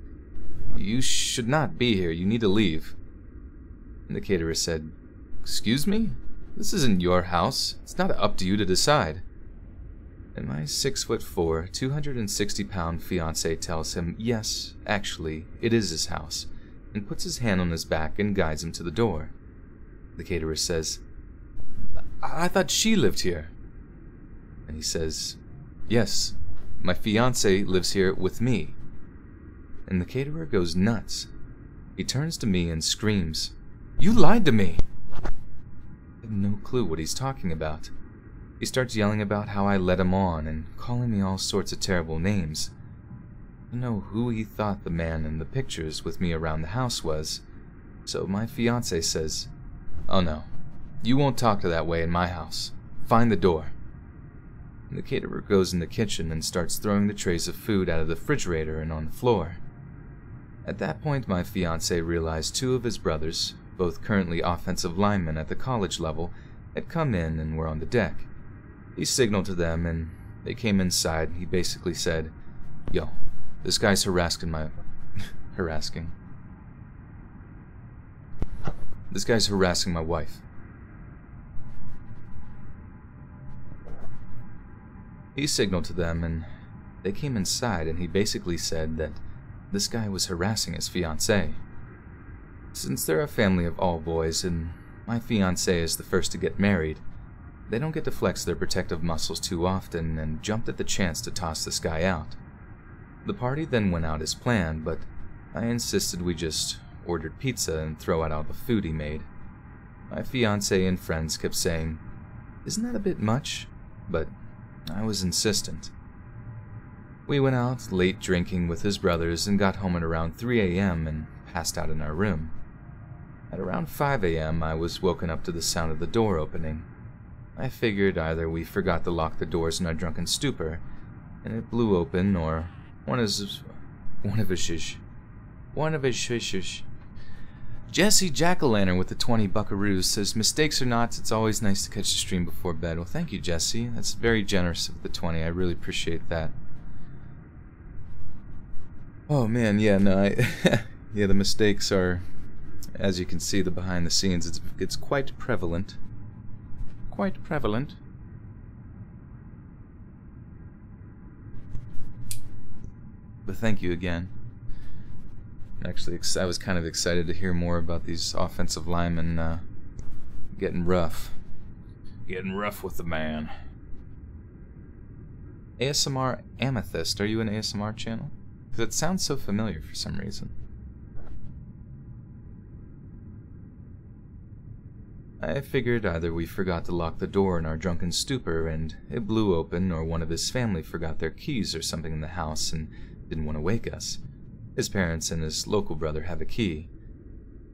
Speaker 1: "You should not be here, you need to leave." And the caterer said, "Excuse me? This isn't your house. It's not up to you to decide." And my 6'4", 260-pound fiancé tells him, yes, actually, it is his house, and puts his hand on his back and guides him to the door. The caterer says, "I thought she lived here." And he says, "Yes, my fiancé lives here with me." And the caterer goes nuts. He turns to me and screams, "You lied to me!" I have no clue what he's talking about. He starts yelling about how I led him on and calling me all sorts of terrible names. I don't know who he thought the man in the pictures with me around the house was, so my fiancé says, "Oh no, you won't talk to that way in my house. Find the door." And the caterer goes in the kitchen and starts throwing the trays of food out of the refrigerator and on the floor. At that point, my fiancé realized two of his brothers, both currently offensive linemen at the college level, had come in and were on the deck. He signaled to them and they came inside. He basically said, "Yo, this guy's harassing my wife." He signaled to them and they came inside, and he basically said that this guy was harassing his fiancée. Since they're a family of all boys and my fiancé is the first to get married, they don't get to flex their protective muscles too often and jumped at the chance to toss this guy out. The party then went out as planned, but I insisted we just ordered pizza and throw out all the food he made. My fiancé and friends kept saying, "Isn't that a bit much?" But I was insistent. We went out late drinking with his brothers and got home at around 3 a.m. and passed out in our room. At around 5 a.m. I was woken up to the sound of the door opening. I figured either we forgot to lock the doors in our drunken stupor and it blew open, or one of his Jesse Jack-o'-lantern with the 20 buckaroos says, "Mistakes or not, it's always nice to catch the stream before bed." Well, thank you, Jesse. That's very generous of the 20. I really appreciate that. Oh man, yeah, no, yeah, the mistakes are, as you can see, the behind the scenes, it's quite prevalent. Quite prevalent. But thank you again. Actually, I was kind of excited to hear more about these offensive linemen getting rough. Getting rough with the man. ASMR Amethyst, are you an ASMR channel? Because it sounds so familiar for some reason. I figured either we forgot to lock the door in our drunken stupor and it blew open, or one of his family forgot their keys or something in the house and didn't want to wake us. His parents and his local brother have a key,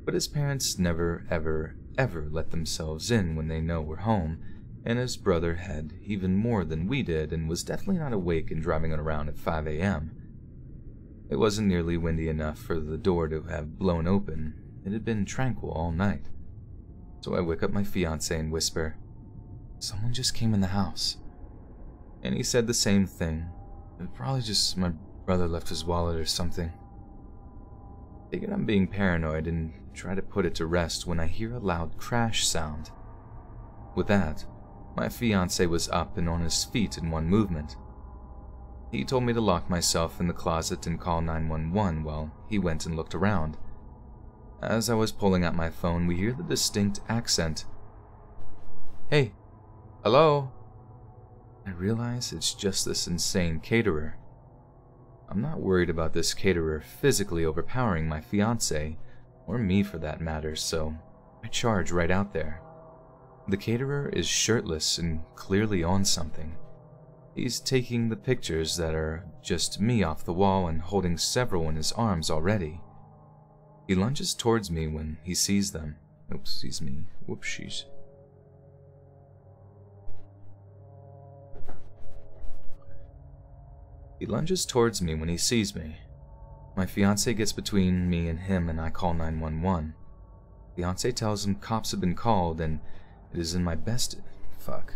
Speaker 1: but his parents never, ever, ever let themselves in when they know we're home, and his brother had even more than we did and was definitely not awake and driving around at 5 a.m. It wasn't nearly windy enough for the door to have blown open. It had been tranquil all night. So I wake up my fiancé and whisper, "Someone just came in the house." And he said the same thing. "It probably just my brother left his wallet or something." Figured I'm being paranoid and try to put it to rest when I hear a loud crash sound. With that, my fiancé was up and on his feet in one movement. He told me to lock myself in the closet and call 911 while he went and looked around. As I was pulling out my phone, we hear the distinct accent. "Hey, hello?" I realize it's just this insane caterer. I'm not worried about this caterer physically overpowering my fiancé, or me for that matter, so I charge right out there. The caterer is shirtless and clearly on something. He's taking the pictures that are just me off the wall and holding several in his arms already. He lunges towards me when he sees them. Oops, sees me. Whoopsies. He lunges towards me when he sees me. My fiancé gets between me and him and I call 911. Fiancé tells him cops have been called and it is in my best... Fuck.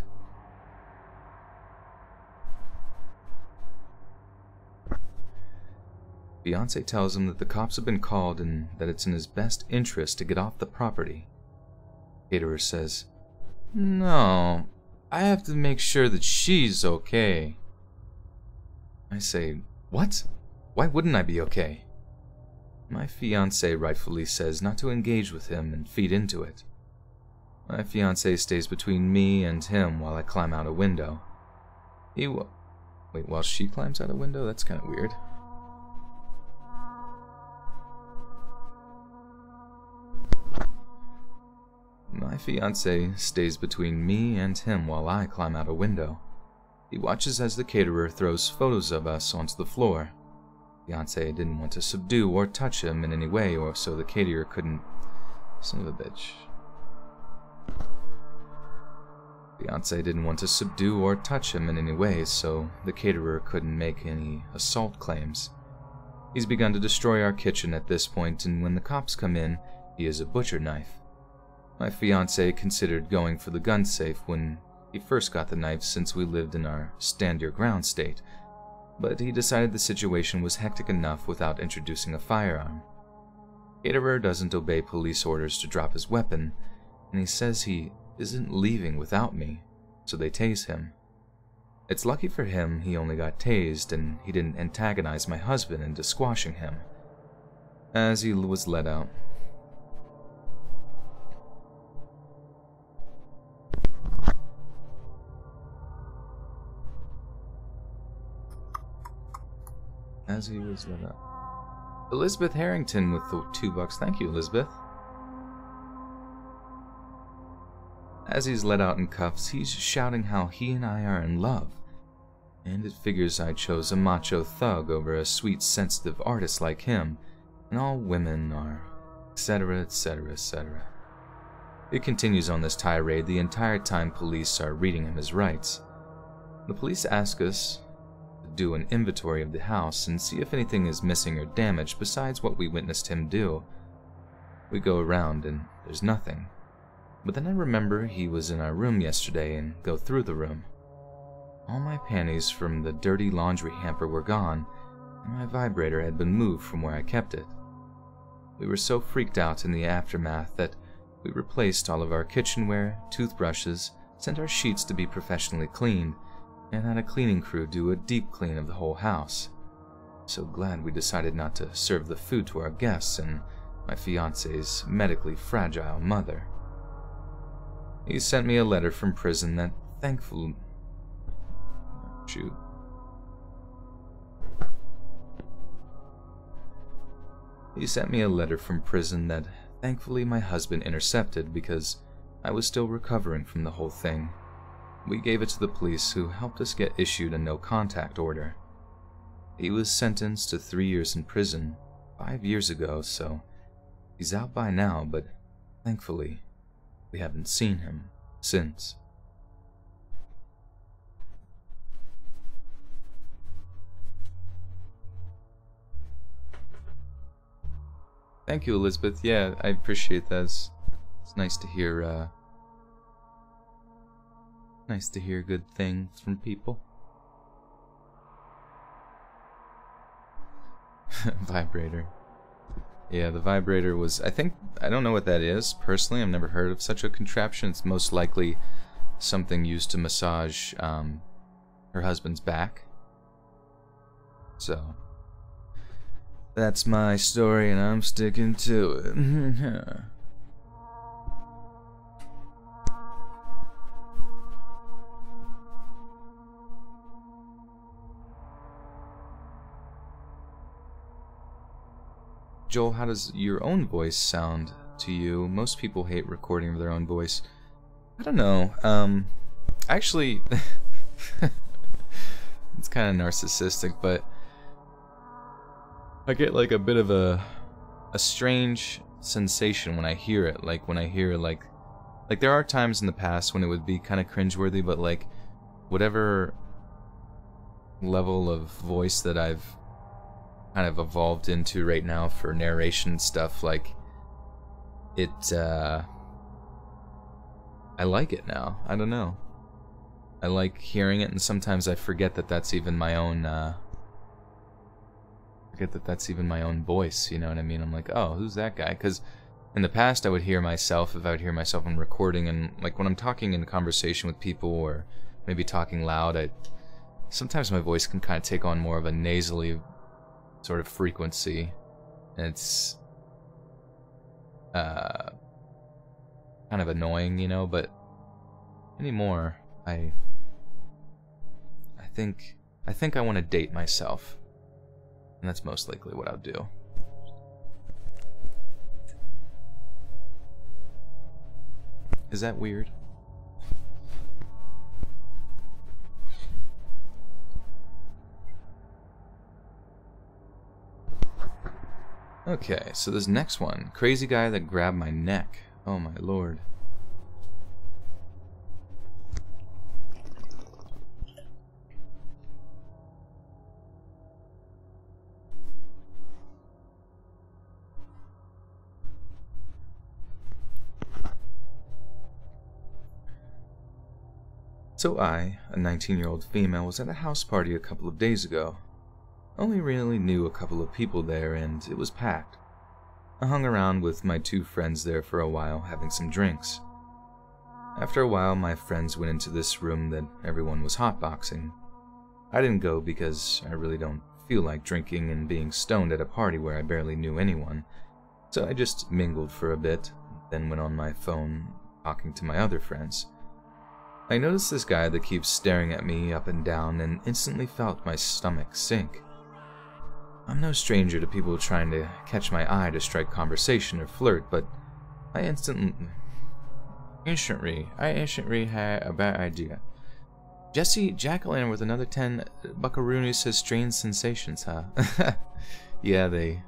Speaker 1: Fiancé tells him that the cops have been called and that it's in his best interest to get off the property. Caterer says, "No, I have to make sure that she's okay." I say, "What? Why wouldn't I be okay?" My fiancé rightfully says not to engage with him and feed into it. My fiancé stays between me and him while I climb out a window. Wait, while she climbs out a window? That's kind of weird. My fiancé stays between me and him while I climb out a window. He watches as the caterer throws photos of us onto the floor. Fiancé didn't want to subdue or touch him in any way, or so the caterer couldn't... Son of a bitch. Fiancé didn't want to subdue or touch him in any way, so the caterer couldn't make any assault claims. He's begun to destroy our kitchen at this point, and when the cops come in, he has a butcher knife. My fiancé considered going for the gun safe when he first got the knife since we lived in our stand-your-ground state, but he decided the situation was hectic enough without introducing a firearm. Caterer doesn't obey police orders to drop his weapon, and he says he isn't leaving without me, so they tase him. It's lucky for him he only got tased and he didn't antagonize my husband into squashing him. As he was let out, Elizabeth Harrington with the $2. Thank you, Elizabeth. As he's let out in cuffs, he's shouting how he and I are in love. And it figures I chose a macho thug over a sweet, sensitive artist like him, and all women are, etc., etc., etc. It continues on this tirade the entire time police are reading him his rights. The police ask us do an inventory of the house and see if anything is missing or damaged besides what we witnessed him do. We go around and there's nothing. But then I remember he was in our room yesterday and go through the room. All my panties from the dirty laundry hamper were gone, and my vibrator had been moved from where I kept it. We were so freaked out in the aftermath that we replaced all of our kitchenware, toothbrushes, sent our sheets to be professionally cleaned, and had a cleaning crew do a deep clean of the whole house. So glad we decided not to serve the food to our guests and my fiancé's medically fragile mother. He sent me a letter from prison that thankfully... Shoot. He sent me a letter from prison that thankfully my husband intercepted because I was still recovering from the whole thing. We gave it to the police, who helped us get issued a no-contact order. He was sentenced to 3 years in prison 5 years ago, so he's out by now, but thankfully, we haven't seen him since. Thank you, Elizabeth. Yeah, I appreciate that. It's nice to hear, nice to hear good things from people. Vibrator. Yeah, the vibrator was, I don't know what that is. Personally, I've never heard of such a contraption. It's most likely something used to massage her husband's back. So, that's my story and I'm sticking to it. Joel, how does your own voice sound to you? Most people hate recording their own voice. I don't know. Actually, It's kind of narcissistic, but I get like a bit of a strange sensation when I hear it. Like when I hear like there are times in the past when it would be kind of cringeworthy, but like whatever level of voice that I've kind of evolved into right now for narration stuff, like it I like it now. I don't know. I like hearing it, and sometimes I forget that that's even my own voice, you know what I mean? I'm like, oh, who's that guy? Because in the past I would hear myself, if I would hear myself in recording, and like when I'm talking in conversation with people or maybe talking loud, sometimes my voice can kind of take on more of a nasally sort of frequency, and it's kind of annoying, you know. But anymore, I think I want to date myself, and that's most likely what I'll do. Is that weird? Okay, so this next one. Crazy guy that grabbed my neck. Oh my lord. So I, a 19-year-old female, was at a house party a couple of days ago. Only really knew a couple of people there, and it was packed. I hung around with my two friends there for a while, having some drinks. After a while, my friends went into this room that everyone was hotboxing. I didn't go because I really don't feel like drinking and being stoned at a party where I barely knew anyone, so I just mingled for a bit, then went on my phone, talking to my other friends. I noticed this guy that keeps staring at me up and down, and instantly felt my stomach sink. I'm no stranger to people trying to catch my eye to strike conversation or flirt, but I instantly had a bad idea. Jesse Jacqueline with another 10 buckaroonies says strange sensations, huh? Yeah, they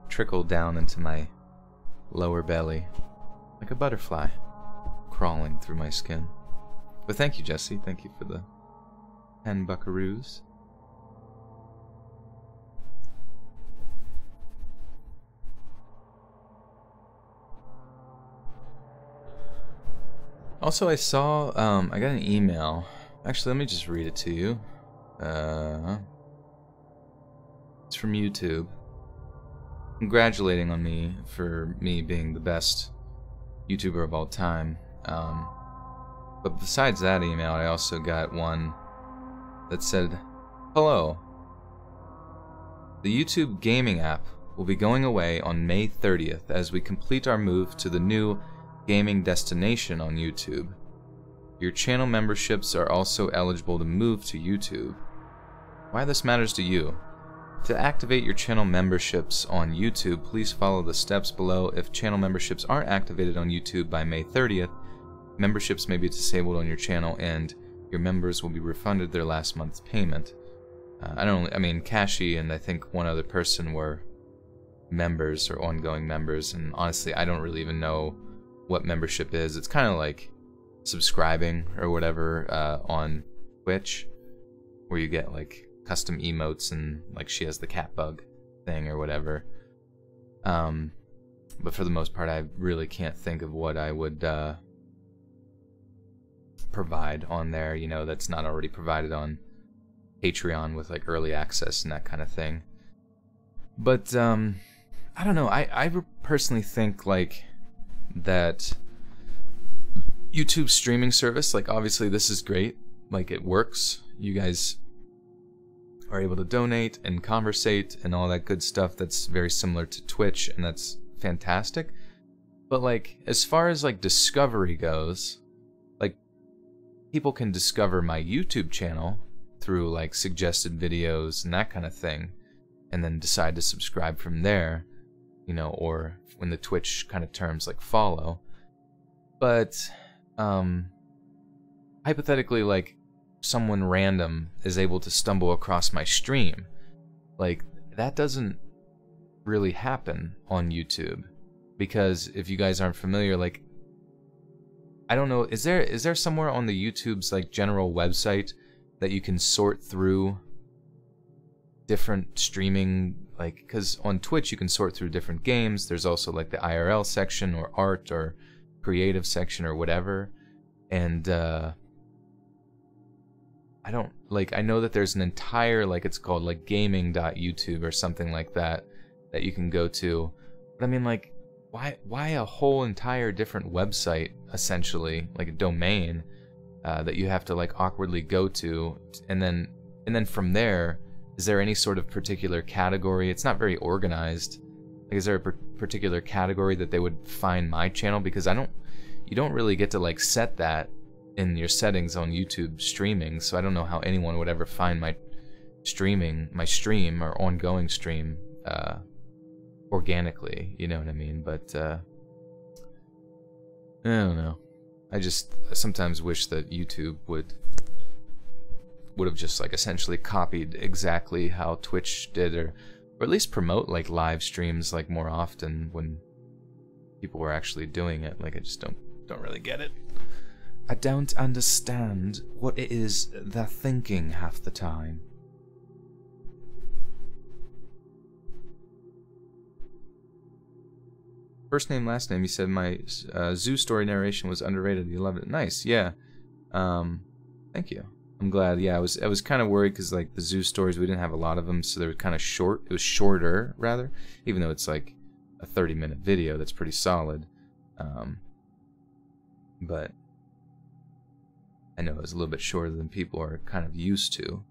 Speaker 1: trickle down into my lower belly, like a butterfly, crawling through my skin. But thank you, Jesse. Thank you for the 10 buckaroos. Also, I saw, I got an email. Actually, let me just read it to you. It's from YouTube, congratulating on me for me being the best YouTuber of all time. But besides that email, I also got one that said, "Hello. The YouTube gaming app will be going away on May 30th as we complete our move to the new gaming destination on YouTube. Your channel memberships are also eligible to move to YouTube. Why this matters to you. To activate your channel memberships on YouTube, please follow the steps below. If channel memberships aren't activated on YouTube by May 30th, memberships may be disabled on your channel and your members will be refunded their last month's payment." I mean, Kashi and I think one other person were members or ongoing members, and honestly, I don't really even know what membership is. It's kind of like subscribing or whatever on Twitch, where you get like custom emotes and like she has the cat bug thing or whatever. But for the most part, I really can't think of what I would provide on there, you know, that's not already provided on Patreon with like early access and that kind of thing. But I don't know, I personally think like that YouTube streaming service, like obviously this is great, like it works, you guys are able to donate and conversate and all that good stuff that's very similar to Twitch, and that's fantastic. But like as far as like discovery goes, like people can discover my YouTube channel through like suggested videos and that kind of thing, and then decide to subscribe from there, you know, or when the Twitch kind of terms like follow. But hypothetically, like someone random is able to stumble across my stream. Like, that doesn't really happen on YouTube, because if you guys aren't familiar, like, I don't know, is there somewhere on the YouTube's like general website that you can sort through different streaming, like, because on Twitch you can sort through different games. There's also like the IRL section or art or creative section or whatever, and I don't, like, I know that there's an entire, like, it's called like gaming.youtube or something like that you can go to, but I mean, like, why a whole entire different website, essentially, like a domain, that you have to like awkwardly go to, and then from there, is there any sort of particular category? It's not very organized. Like, is there a particular category that they would find my channel? Because you don't really get to like set that in your settings on YouTube streaming, so I don't know how anyone would ever find my stream or ongoing stream organically, you know what I mean? But I don't know. I just sometimes wish that YouTube would have just like essentially copied exactly how Twitch did, or at least promote like live streams like more often when people were actually doing it. Like, I just don't really get it. I don't understand what it is they're thinking half the time. First name, last name. You said my zoo story narration was underrated. You loved it. Nice, yeah. Thank you. I'm glad. Yeah, I was kind of worried because like the zoo stories, we didn't have a lot of them, so they were kind of short. It was shorter rather, even though it's like a 30-minute video. That's pretty solid. But I know it was a little bit shorter than people are kind of used to.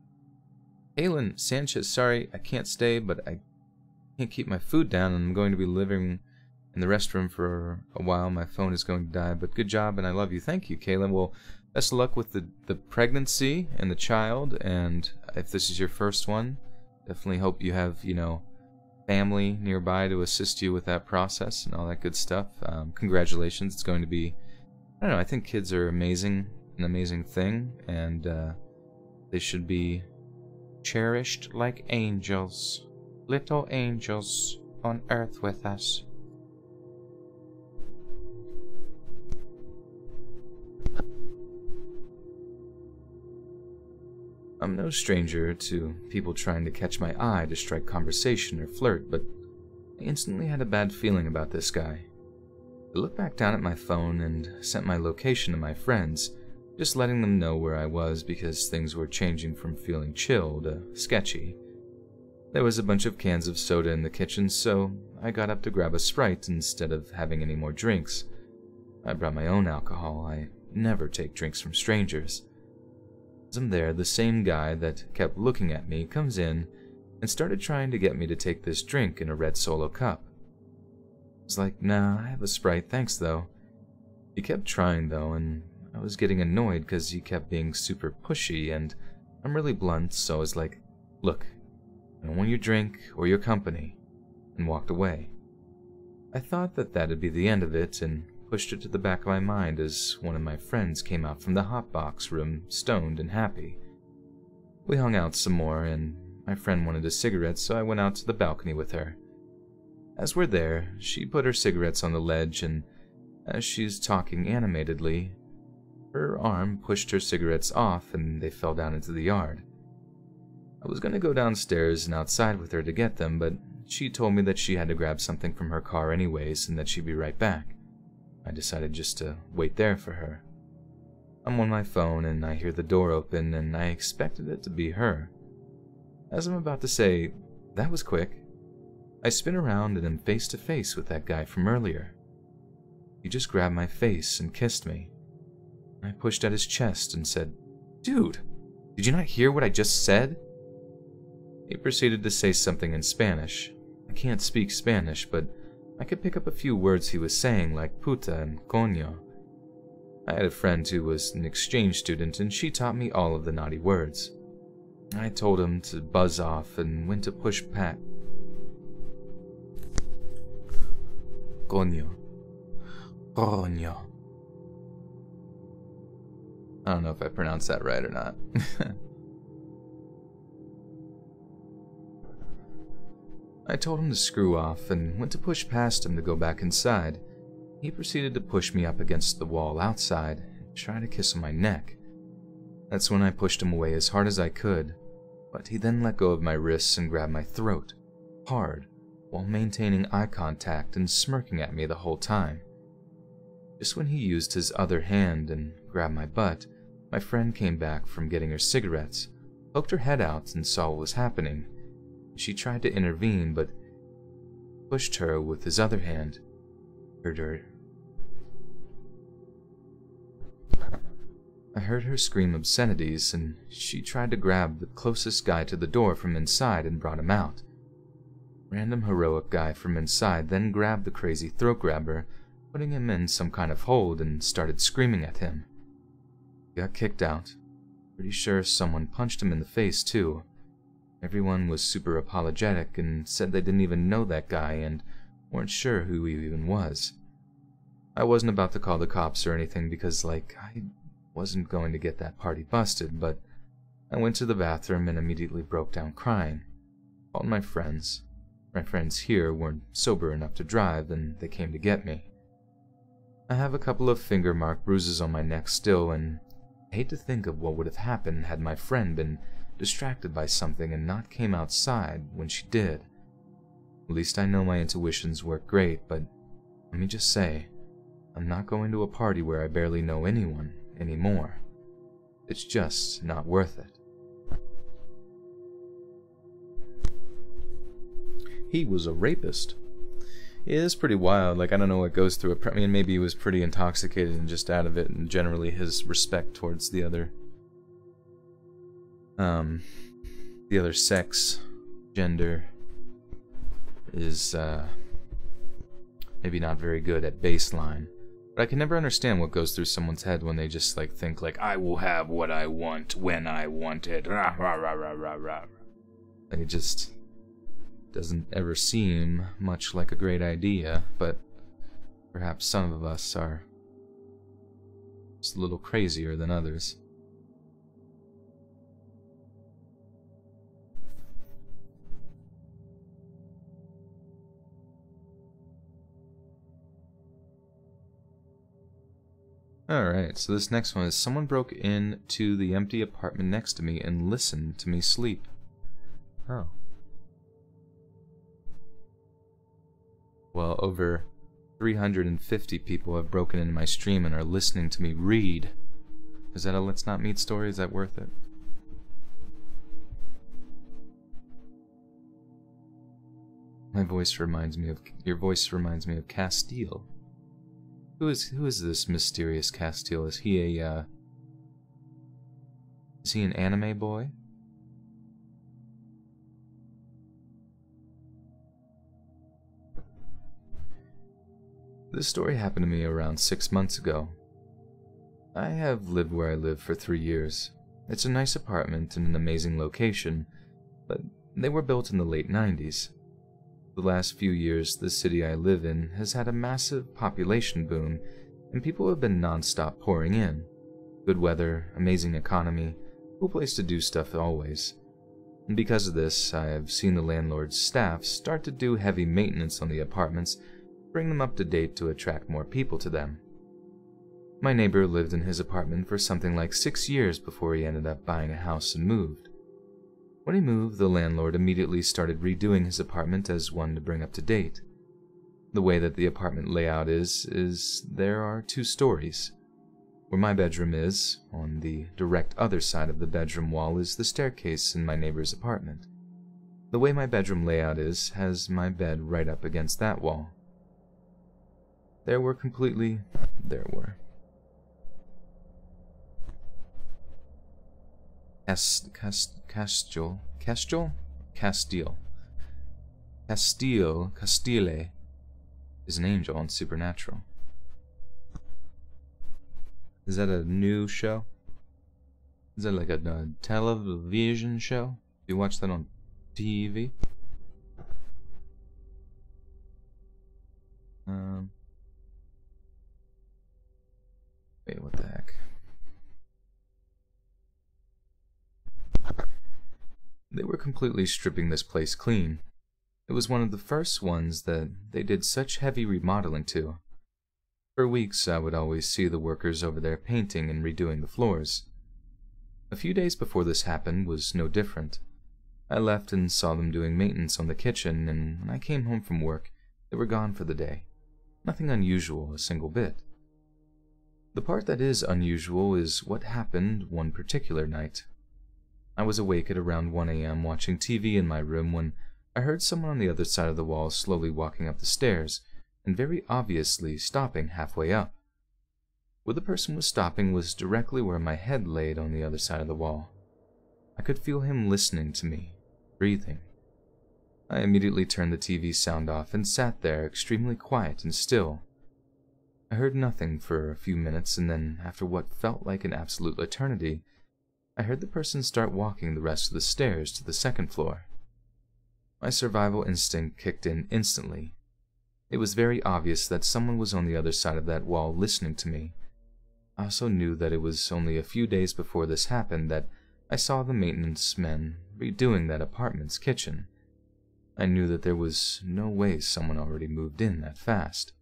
Speaker 1: Aylin Sanchez, sorry I can't stay, but I can't keep my food down, and I'm going to be living in the restroom for a while. My phone is going to die, but good job, and I love you. Thank you, Kaylin. Well, best of luck with the pregnancy and the child, and if this is your first one, definitely hope you have, you know, family nearby to assist you with that process and all that good stuff. Congratulations. It's going to be, I don't know, I think kids are amazing, an amazing thing, and they should be cherished like angels, little angels on earth with us. I'm no stranger to people trying to catch my eye to strike conversation or flirt, but I instantly had a bad feeling about this guy. I looked back down at my phone and sent my location to my friends, just letting them know where I was because things were changing from feeling chill to sketchy. There was a bunch of cans of soda in the kitchen, so I got up to grab a Sprite instead of having any more drinks. I brought my own alcohol. I never take drinks from strangers. As I'm there, the same guy that kept looking at me comes in and started trying to get me to take this drink in a red Solo cup. I was like, nah, I have a Sprite, thanks though. He kept trying though, and I was getting annoyed because he kept being super pushy, and I'm really blunt, so I was like, look, I don't want your drink or your company, and walked away. I thought that that'd be the end of it, and pushed it to the back of my mind as one of my friends came out from the hotbox room, stoned and happy. We hung out some more, and my friend wanted a cigarette, so I went out to the balcony with her. As we're there, she put her cigarettes on the ledge, and as she's talking animatedly, her arm pushed her cigarettes off and they fell down into the yard. I was going to go downstairs and outside with her to get them, but she told me that she had to grab something from her car anyways and that she'd be right back. I decided just to wait there for her. I'm on my phone and I hear the door open, and I expected it to be her. As I'm about to say, that was quick, I spin around and am face to face with that guy from earlier. He just grabbed my face and kissed me. I pushed at his chest and said, "Dude, did you not hear what I just said?" He proceeded to say something in Spanish. I can't speak Spanish, but I could pick up a few words he was saying, like puta and coño. I had a friend who was an exchange student, and she taught me all of the naughty words. I told him to buzz off and went to push back. Coño. Coño. I don't know if I pronounced that right or not. I told him to screw off and went to push past him to go back inside. He proceeded to push me up against the wall outside and try to kiss on my neck. That's when I pushed him away as hard as I could, but he then let go of my wrists and grabbed my throat, hard, while maintaining eye contact and smirking at me the whole time. Just when he used his other hand and grabbed my butt, my friend came back from getting her cigarettes, poked her head out and saw what was happening. She tried to intervene, but pushed her with his other hand. I heard her scream obscenities, and she tried to grab the closest guy to the door from inside and brought him out. Random heroic guy from inside then grabbed the crazy throat grabber, putting him in some kind of hold, and started screaming at him. He got kicked out. Pretty sure someone punched him in the face too. Everyone was super apologetic and said they didn't even know that guy and weren't sure who he even was. I wasn't about to call the cops or anything because, I wasn't going to get that party busted, but I went to the bathroom and immediately broke down crying. Called my friends. My friends here weren't sober enough to drive, and they came to get me. I have a couple of finger mark bruises on my neck still, and I hate to think of what would have happened had my friend been distracted by something and not came outside when she did. At least I know my intuitions work great, but let me just say, I'm not going to a party where I barely know anyone anymore. It's just not worth it. He was a rapist. It is pretty wild. I don't know what goes through it. I mean, maybe he was pretty intoxicated and just out of it, and generally his respect towards the other sex, gender, is maybe not very good at baseline. But I can never understand what goes through someone's head when they just think I will have what I want when I want it. Rah, rah, rah, rah, rah, rah. It just doesn't ever seem much like a great idea, but perhaps some of us are just a little crazier than others. Alright, so this next one is someone broke into the empty apartment next to me and listened to me sleep. Oh. Well, over 350 people have broken into my stream and are listening to me read. Is that a Let's Not Meet story? Is that worth it? Your voice reminds me of Castile. Who is this mysterious Castile? Is he an anime boy? This story happened to me around 6 months ago. I have lived where I live for 3 years. It's a nice apartment in an amazing location, but they were built in the late 90s. The last few years, the city I live in has had a massive population boom, and people have been non-stop pouring in. Good weather, amazing economy, cool place to do stuff always. And because of this, I have seen the landlord's staff start to do heavy maintenance on the apartments, bring them up to date to attract more people to them. My neighbor lived in his apartment for something like 6 years before he ended up buying a house and moved. When he moved, the landlord immediately started redoing his apartment as one to bring up to date. The way that the apartment layout is there are 2 stories. Where my bedroom is, on the direct other side of the bedroom wall, is the staircase in my neighbor's apartment. The way my bedroom layout has my bed right up against that wall. There were. Castile is an angel on Supernatural. Is that a new show? Is that like a television show? Do you watch that on TV? Wait, what the heck? They were completely stripping this place clean. It was one of the first ones that they did such heavy remodeling to. For weeks, I would always see the workers over there painting and redoing the floors. A few days before this happened was no different. I left and saw them doing maintenance on the kitchen, and when I came home from work, they were gone for the day. Nothing unusual, a single bit. The part that is unusual is what happened one particular night. I was awake at around 1 a.m. watching TV in my room when I heard someone on the other side of the wall slowly walking up the stairs and very obviously stopping halfway up. Where the person was stopping was directly where my head laid on the other side of the wall. I could feel him listening to me, breathing. I immediately turned the TV sound off and sat there extremely quiet and still. I heard nothing for a few minutes, and then, after what felt like an absolute eternity, I heard the person start walking the rest of the stairs to the second floor. My survival instinct kicked in instantly. It was very obvious that someone was on the other side of that wall listening to me. I also knew that it was only a few days before this happened that I saw the maintenance men redoing that apartment's kitchen. I knew that there was no way someone already moved in that fast.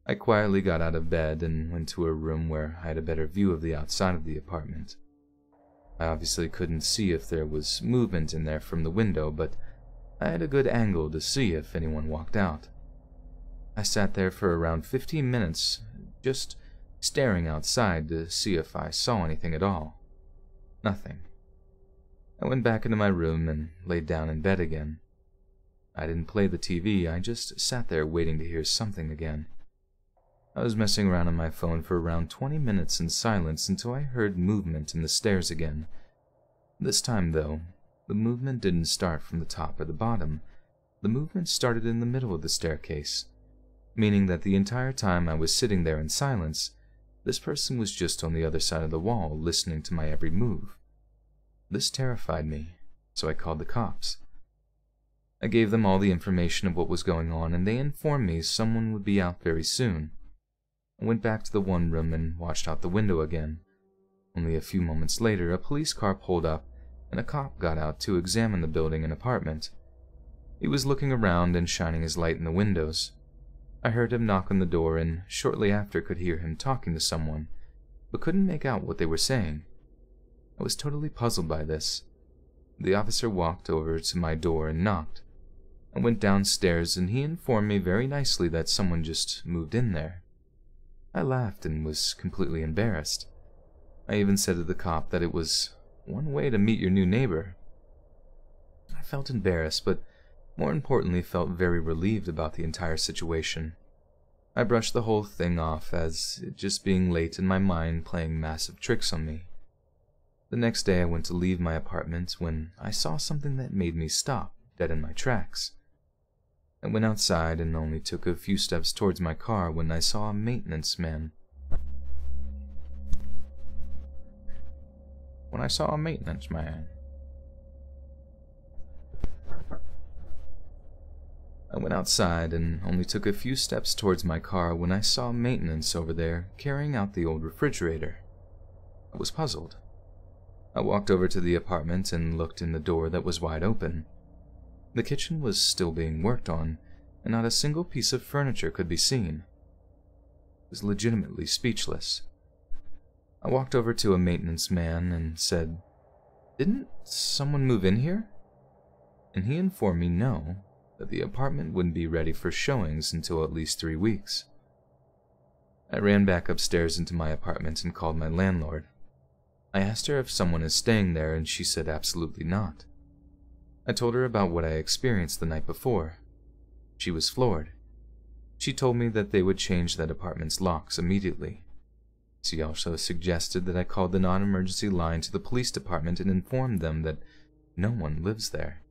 Speaker 1: I quietly got out of bed and went to a room where I had a better view of the outside of the apartment. I obviously couldn't see if there was movement in there from the window, but I had a good angle to see if anyone walked out. I sat there for around 15 minutes, just staring outside to see if I saw anything at all. Nothing. I went back into my room and laid down in bed again. I didn't play the TV, I just sat there waiting to hear something again. I was messing around on my phone for around 20 minutes in silence until I heard movement in the stairs again. This time, though, the movement didn't start from the top or the bottom. The movement started in the middle of the staircase, meaning that the entire time I was sitting there in silence, this person was just on the other side of the wall listening to my every move. This terrified me, so I called the cops. I gave them all the information of what was going on, and they informed me someone would be out very soon. I went back to the one room and watched out the window again. Only a few moments later, a police car pulled up, and a cop got out to examine the building and apartment. He was looking around and shining his light in the windows. I heard him knock on the door, and shortly after could hear him talking to someone, but couldn't make out what they were saying. I was totally puzzled by this. The officer walked over to my door and knocked. I went downstairs, and he informed me very nicely that someone just moved in there. I laughed and was completely embarrassed. I even said to the cop that it was one way to meet your new neighbor. I felt embarrassed, but more importantly felt very relieved about the entire situation. I brushed the whole thing off as it just being late and my mind playing massive tricks on me. The next day I went to leave my apartment when I saw something that made me stop dead in my tracks. I went outside and only took a few steps towards my car when I saw a maintenance man. I went outside and only took a few steps towards my car when I saw maintenance over there carrying out the old refrigerator. I was puzzled. I walked over to the apartment and looked in the door that was wide open. The kitchen was still being worked on, and not a single piece of furniture could be seen. I was legitimately speechless. I walked over to a maintenance man and said, "Didn't someone move in here?" And he informed me no, that the apartment wouldn't be ready for showings until at least 3 weeks. I ran back upstairs into my apartment and called my landlord. I asked her if someone is staying there, and she said absolutely not. I told her about what I experienced the night before. She was floored. She told me that they would change that apartment's locks immediately. She also suggested that I call the non-emergency line to the police department and inform them that no one lives there.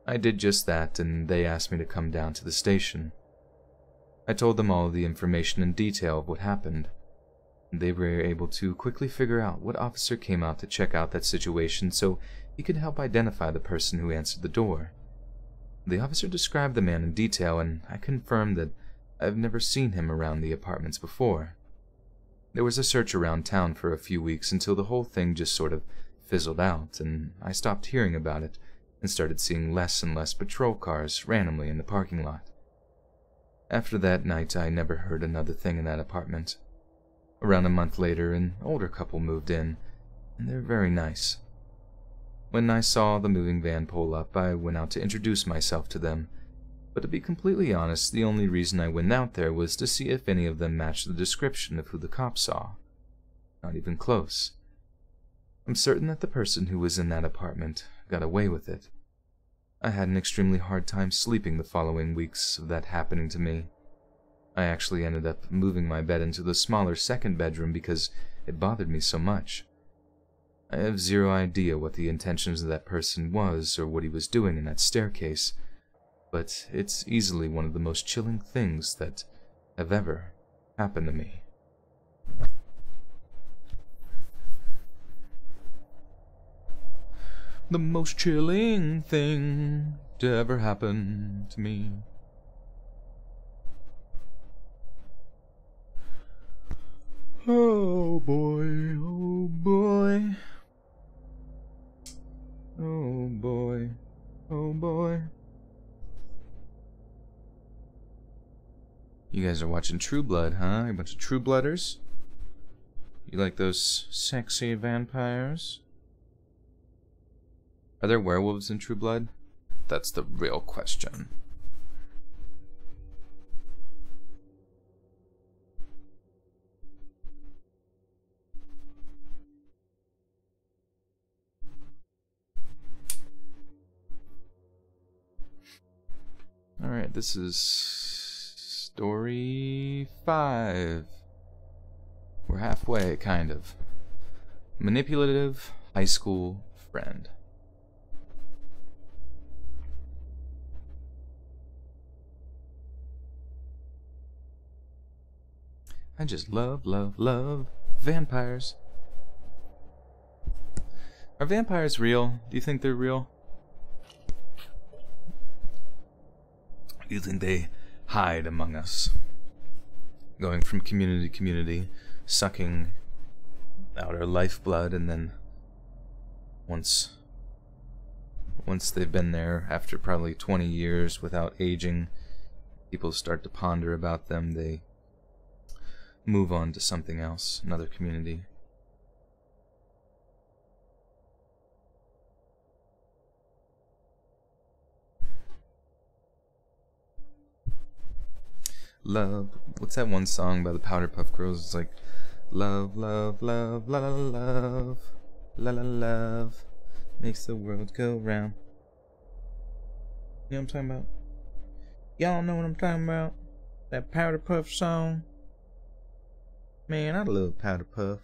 Speaker 1: I did just that, and they asked me to come down to the station. I told them all of the information in detail of what happened. They were able to quickly figure out what officer came out to check out that situation so he could help identify the person who answered the door. The officer described the man in detail, and I confirmed that I've never seen him around the apartments before. There was a search around town for a few weeks until the whole thing just sort of
Speaker 2: fizzled out, and I stopped hearing about it and started seeing less and less patrol cars randomly in the parking lot. After that night, I never heard another thing in that apartment. Around a month later, an older couple moved in, and they're very nice. When I saw the moving van pull up, I went out to introduce myself to them, but to be completely honest, the only reason I went out there was to see if any of them matched the description of who the cops saw. Not even close. I'm certain that the person who was in that apartment got away with it. I had an extremely hard time sleeping the following weeks of that happening to me. I actually ended up moving my bed into the smaller second bedroom because it bothered me so much. I have zero idea what the intentions of that person was or what he was doing in that staircase, but it's easily one of the most chilling things that have ever happened to me. The most chilling thing to ever happen to me. Oh boy, oh boy. Oh boy, oh boy. You guys are watching True Blood, huh? A bunch of True Blooders? You like those sexy vampires? Are there werewolves in True Blood? That's the real question. Alright, this is story 5. We're halfway, kind of. Manipulative high school friend. I just love vampires. Are vampires real? Do you think they're real? Do you think they hide among us? Going from community to community, sucking out our lifeblood, and then once they've been there, after probably 20 years without aging, people start to ponder about them, they move on to something else, another community. Love. What's that one song by the Powderpuff Girls? It's like, love, love, love, la la love, la la love, makes the world go round. You know what I'm talking about? Y'all know what I'm talking about? That Powderpuff song? Man, I love Powderpuff.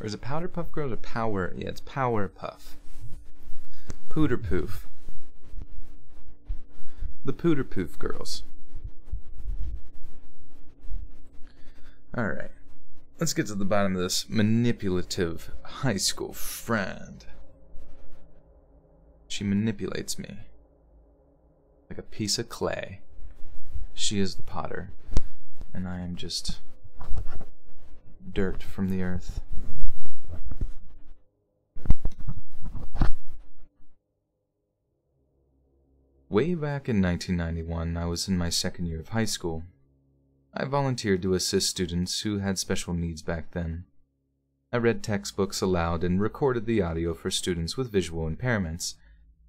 Speaker 2: Or is it Powderpuff Girls or Power? Yeah, it's Powerpuff. Pooterpoof. The Pooterpoof Girls. Alright. Let's get to the bottom of this manipulative high school friend. She manipulates me. Like a piece of clay. She is the potter. And I am just dirt from the earth. Way back in 1991, I was in my second year of high school. I volunteered to assist students who had special needs back then. I read textbooks aloud and recorded the audio for students with visual impairments,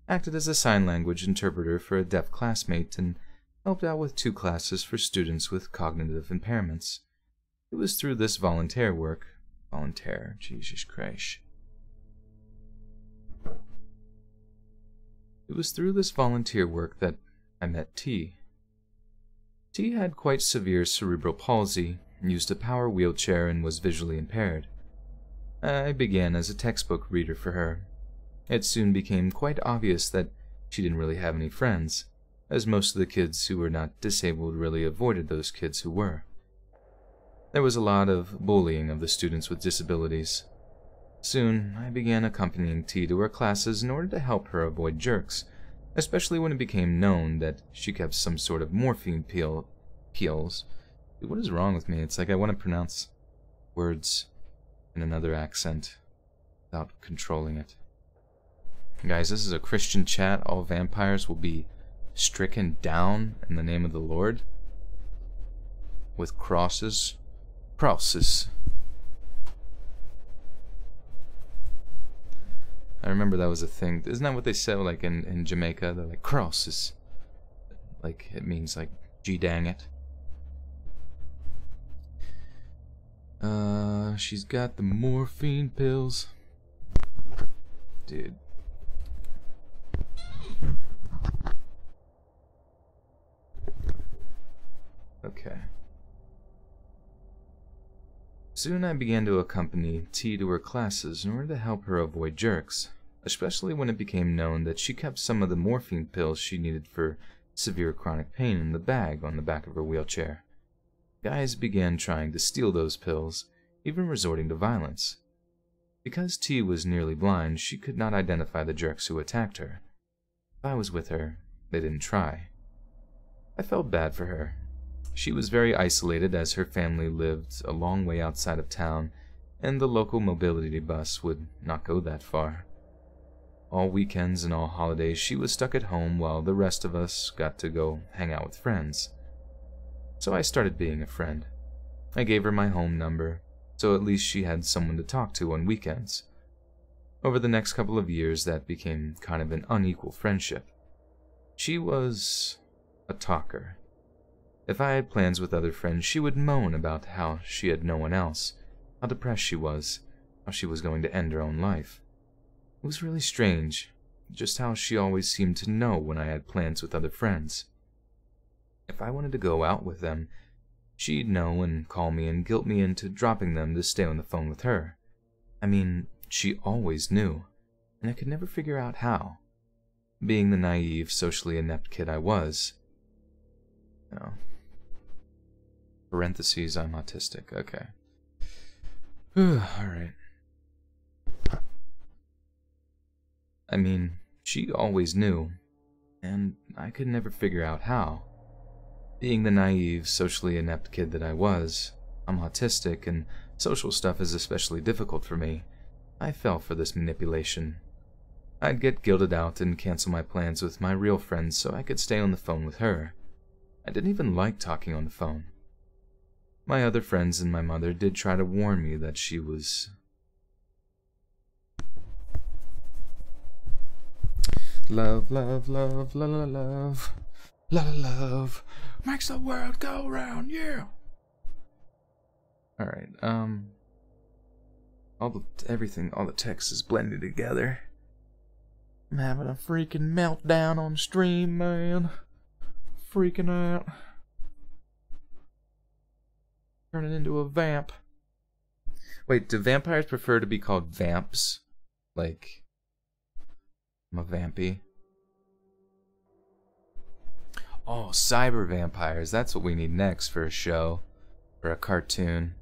Speaker 2: acted as a sign language interpreter for a deaf classmate, and helped out with 2 classes for students with cognitive impairments. It was through this Jesus Christ. It was through this volunteer work that I met T. T had quite severe cerebral palsy, used a power wheelchair, and was visually impaired. I began as a textbook reader for her. It soon became quite obvious that she didn't really have any friends, as most of the kids who were not disabled really avoided those kids who were. There was a lot of bullying of the students with disabilities. Soon, I began accompanying T to her classes in order to help her avoid jerks, especially when it became known that she kept some sort of morphine pills. Dude, what is wrong with me? It's like I want to pronounce words in another accent without controlling it. Guys, this is a Christian chat. All vampires will be stricken down in the name of the Lord with crosses. Crosses. I remember that was a thing. Isn't that what they said, like, in Jamaica? They're like, crosses. Like, it means, like, gee dang it. She's got the morphine pills. Dude. Okay. Soon I began to accompany T to her classes in order to help her avoid jerks, especially when it became known that she kept some of the morphine pills she needed for severe chronic pain in the bag on the back of her wheelchair. Guys began trying to steal those pills, even resorting to violence. Because T was nearly blind, she could not identify the jerks who attacked her. If I was with her, they didn't try. I felt bad for her. She was very isolated as her family lived a long way outside of town, and the local mobility bus would not go that far. All weekends and all holidays she was stuck at home while the rest of us got to go hang out with friends. So I started being a friend. I gave her my home number, so at least she had someone to talk to on weekends. Over the next couple of years that became kind of an unequal friendship. She was a talker. If I had plans with other friends, she would moan about how she had no one else, how depressed she was, how she was going to end her own life. It was really strange, just how she always seemed to know when I had plans with other friends. If I wanted to go out with them, she'd know and call me and guilt me into dropping them to stay on the phone with her. I mean, she always knew, and I could never figure out how. Being the naive, socially inept kid I was. No. Parentheses, I'm autistic. Okay. Alright. I mean, she always knew, and I could never figure out how. Being the naive, socially inept kid that I was, I'm autistic, and social stuff is especially difficult for me. I fell for this manipulation. I'd get guilted out and cancel my plans with my real friends so I could stay on the phone with her. I didn't even like talking on the phone. My other friends and my mother did try to warn me that she was... Love, love, love, la la love, la la love, makes the world go round, yeah. Alright, all the text is blended together. I'm having a freaking meltdown on stream, man. Freaking out. Turning into a vamp. Wait, do vampires prefer to be called vamps? Like, I'm a vampy. Oh, cyber vampires. That's what we need next for a show. Or a cartoon.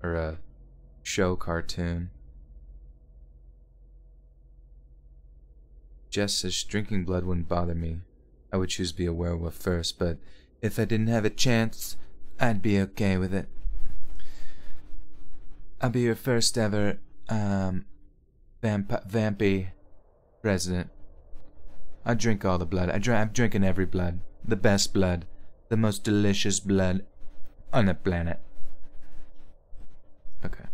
Speaker 2: Or a show cartoon. Jess says drinking blood wouldn't bother me. I would choose to be a werewolf first, but if I didn't have a chance, I'd be okay with it. I'll be your first ever, vampy president. I drink all the blood. I'm drinking every blood. The best blood. The most delicious blood on the planet. Okay.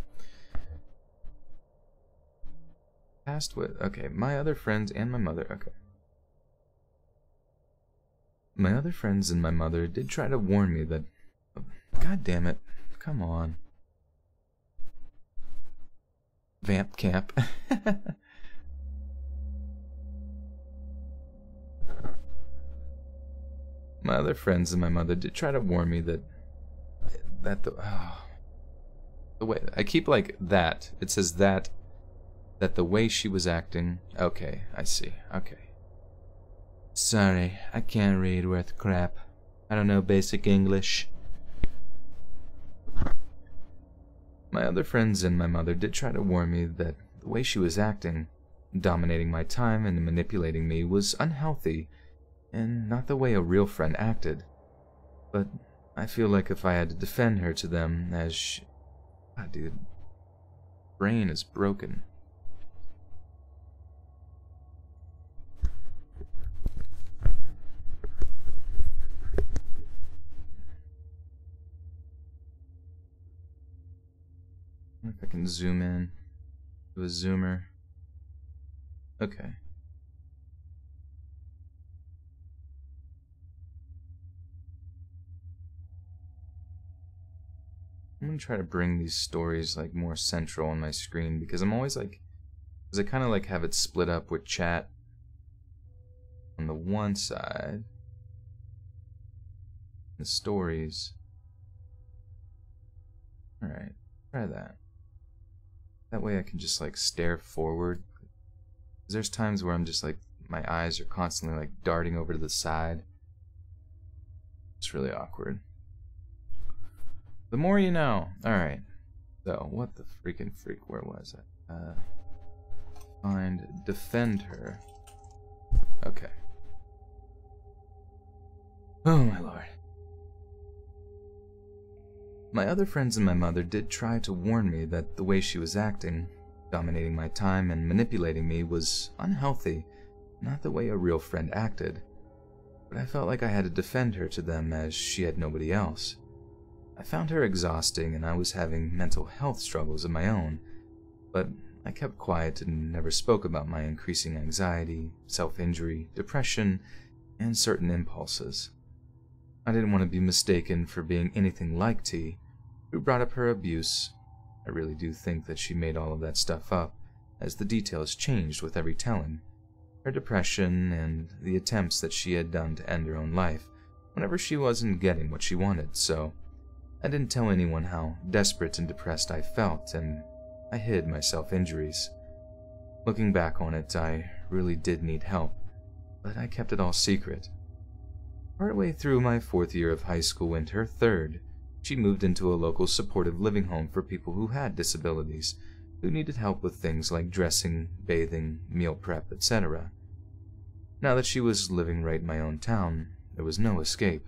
Speaker 2: Past with... Okay, my other friends and my mother. Okay. My other friends and my mother did try to warn me that... God damn it. Come on. Vamp camp. My other friends and my mother did try to warn me that the way I keep like that. It says that the way she was acting. Okay, I see. Okay. Sorry, I can't read worth crap. I don't know basic English. My other friends and my mother did try to warn me that the way she was acting, dominating my time and manipulating me, was unhealthy and not the way a real friend acted. But I feel like if I had to defend her to them as God, dude. brain is broken. I wonder if I can zoom in. Do a zoomer. Okay. I'm gonna try to bring these stories like more central on my screen because I'm always like, because I kind of like have it split up with chat on the one side, the stories. All right, try that. That way I can just like stare forward. Because there's times where I'm just like, my eyes are constantly like darting over to the side. It's really awkward. The more you know. Alright. So, what the freaking freak? Where was it? Find, defend her. Okay. Oh my lord. My other friends and my mother did try to warn me that the way she was acting, dominating my time and manipulating me, was unhealthy, not the way a real friend acted. But I felt like I had to defend her to them as she had nobody else. I found her exhausting and I was having mental health struggles of my own, but I kept quiet and never spoke about my increasing anxiety, self-injury, depression, and certain impulses. I didn't want to be mistaken for being anything like T, who brought up her abuse. I really do think that she made all of that stuff up, as the details changed with every telling. Her depression and the attempts that she had done to end her own life whenever she wasn't getting what she wanted, so I didn't tell anyone how desperate and depressed I felt, and I hid my self-injuries. Looking back on it, I really did need help, but I kept it all secret. Partway through my 4th year of high school and her 3rd, she moved into a local supportive living home for people who had disabilities, who needed help with things like dressing, bathing, meal prep, etc. Now that she was living right in my own town, there was no escape.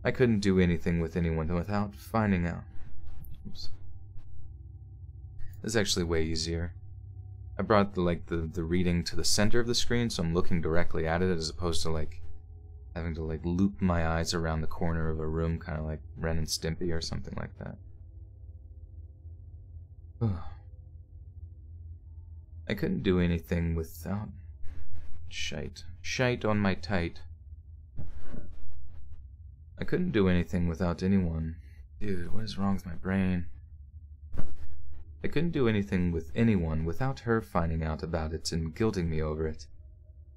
Speaker 2: I couldn't do anything with anyone without finding out. Oops. This is actually way easier. I brought the reading to the center of the screen, so I'm looking directly at it as opposed to like having to like loop my eyes around the corner of a room, kind of like Ren and Stimpy or something like that. I couldn't do anything without shite on my tight. I couldn't do anything without anyone. Dude, what is wrong with my brain? I couldn't do anything with anyone without her finding out about it and guilting me over it.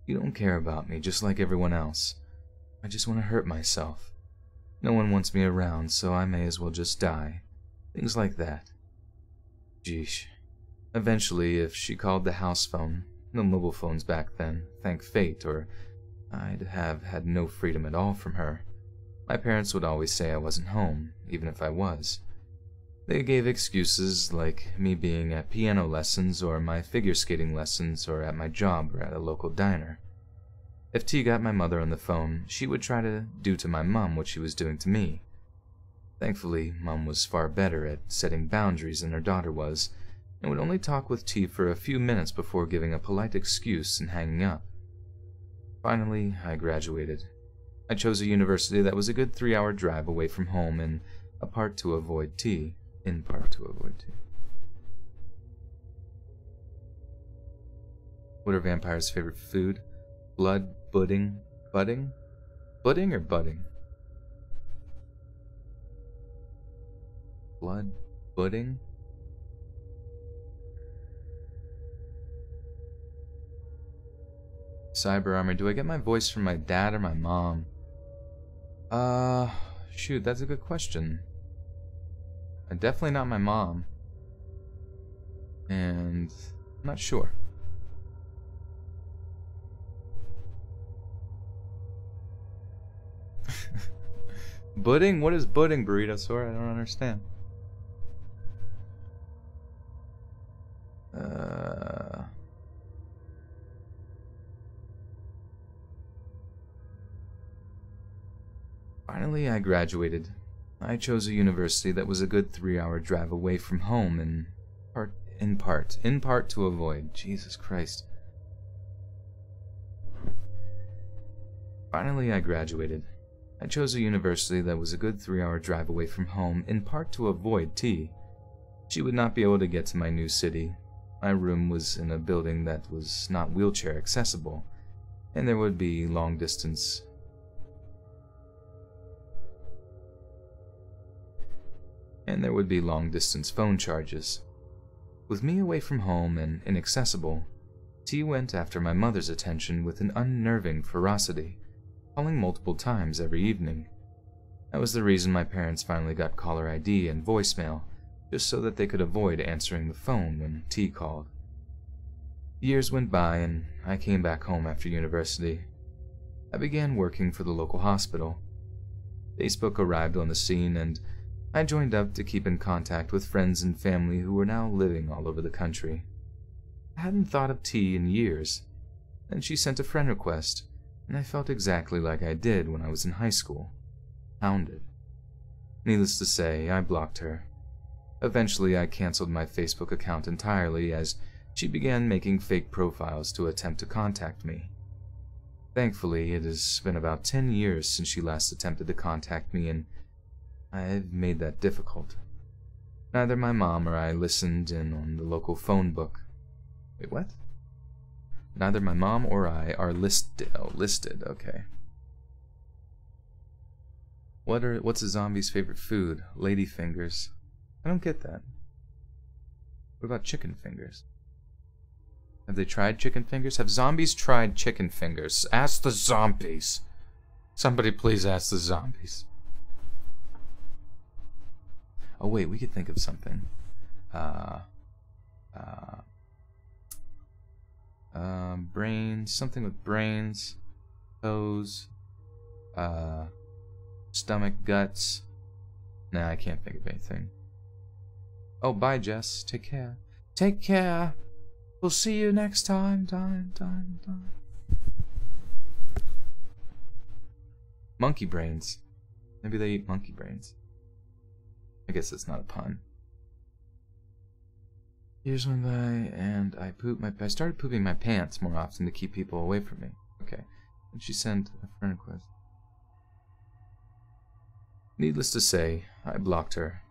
Speaker 2: You don't care about me, just like everyone else. I just want to hurt myself. No one wants me around, so I may as well just die. Things like that. Jeesh. Eventually, if she called the house phone, no mobile phones back then, thank fate, or I'd have had no freedom at all from her. My parents would always say I wasn't home, even if I was. They gave excuses like me being at piano lessons or my figure skating lessons or at my job or at a local diner. If T got my mother on the phone, she would try to do to my mom what she was doing to me. Thankfully, Mom was far better at setting boundaries than her daughter was, and would only talk with T for a few minutes before giving a polite excuse and hanging up. Finally, I graduated. I chose a university that was a good 3-hour drive away from home in part to avoid T. What are vampires' favorite food? Blood, budding? Budding or budding? Blood, budding? Cyber armor. Do I get my voice from my dad or my mom? Shoot, that's a good question. Definitely not my mom. And I'm not sure. Budding? What is budding, Burrito Sora? I don't understand. Finally, I graduated. I chose a university that was a good 3-hour drive away from home in In part to avoid. Jesus Christ. Finally, I graduated. I chose a university that was a good 3-hour drive away from home, in part to avoid T. She would not be able to get to my new city. My room was in a building that was not wheelchair accessible, and there would be long distance phone charges. With me away from home and inaccessible, T went after my mother's attention with an unnerving ferocity, calling multiple times every evening. That was the reason my parents finally got caller ID and voicemail, just so that they could avoid answering the phone when T called. Years went by and I came back home after university. I began working for the local hospital. Facebook arrived on the scene and I joined up to keep in contact with friends and family who were now living all over the country. I hadn't thought of T in years. Then she sent a friend request, and I felt exactly like I did when I was in high school. Hounded. Needless to say, I blocked her. Eventually, I canceled my Facebook account entirely as she began making fake profiles to attempt to contact me. Thankfully, it has been about 10 years since she last attempted to contact me, and I've made that difficult. Neither my mom or I listened in on the local phone book. Wait, what? Neither my mom or I are listed. Oh, listed, okay. What's a zombie's favorite food? Lady fingers. I don't get that. What about chicken fingers? Have they tried chicken fingers? Have zombies tried chicken fingers? Ask the zombies. Somebody please ask the zombies. Oh wait, we could think of something. Brains, something with brains, toes, stomach, guts. Nah, I can't think of anything. Oh, bye, Jess. Take care. Take care. We'll see you next time. Monkey brains. Maybe they eat monkey brains. I guess that's not a pun. Years went by, and I started pooping my pants more often to keep people away from me. Okay. And she sent a friend request. Needless to say, I blocked her.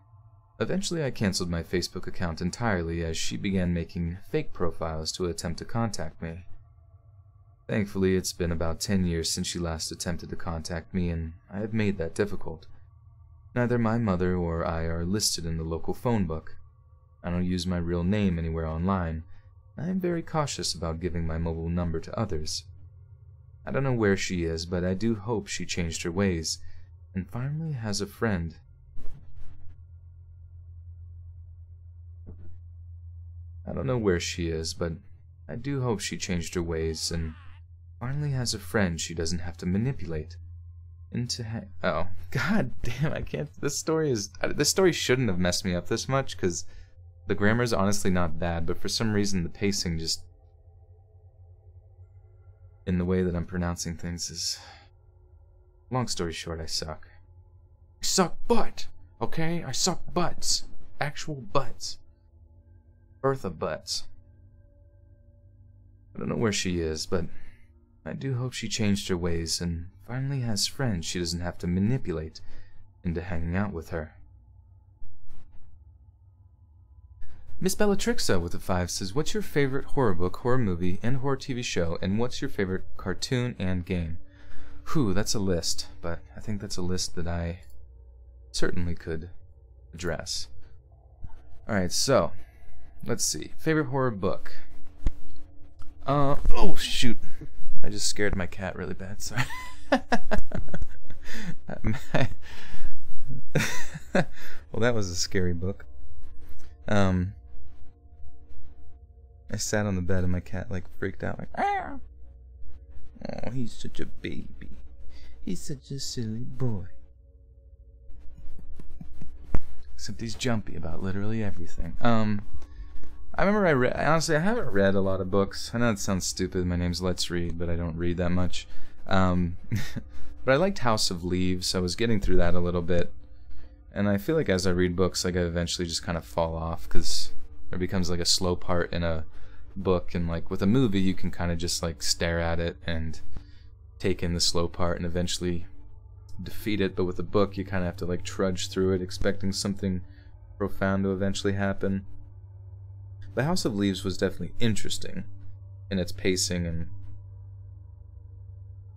Speaker 2: Eventually, I canceled my Facebook account entirely as she began making fake profiles to attempt to contact me. Thankfully, it's been about 10 years since she last attempted to contact me, and I have made that difficult. Neither my mother or I are listed in the local phone book. I don't use my real name anywhere online. I am very cautious about giving my mobile number to others. I don't know where she is, but I do hope she changed her ways and finally has a friend. I don't know where she is, but I do hope she changed her ways and finally has a friend she doesn't have to manipulate into oh, god damn, I can't. This story shouldn't have messed me up this much, because the grammar is honestly not bad, but for some reason the pacing just in the way that I'm pronouncing things is... Long story short, I suck. I suck butt, okay? I suck butts. Actual butts. Bertha butts. I don't know where she is, but I do hope she changed her ways and finally has friends she doesn't have to manipulate into hanging out with her. Miss Bellatrixa with a 5 says, what's your favorite horror book, horror movie, and horror TV show, and what's your favorite cartoon and game? Whew, that's a list, but I think that's a list that I certainly could address. Alright, so, let's see. Favorite horror book. Oh shoot. I just scared my cat really bad, sorry. Well, that was a scary book. I sat on the bed and my cat like freaked out, like, ah! Oh, he's such a baby. He's such a silly boy. Except he's jumpy about literally everything. I remember honestly, I haven't read a lot of books. I know it sounds stupid, my name's Let's Read, but I don't read that much. But I liked House of Leaves. I was getting through that a little bit. And I feel like as I read books, like I eventually just kind of fall off, because or becomes like a slow part in a book. And like with a movie, you can kind of just like stare at it and take in the slow part and eventually defeat it. But with a book, you kind of have to like trudge through it, expecting something profound to eventually happen. The House of Leaves was definitely interesting in its pacing and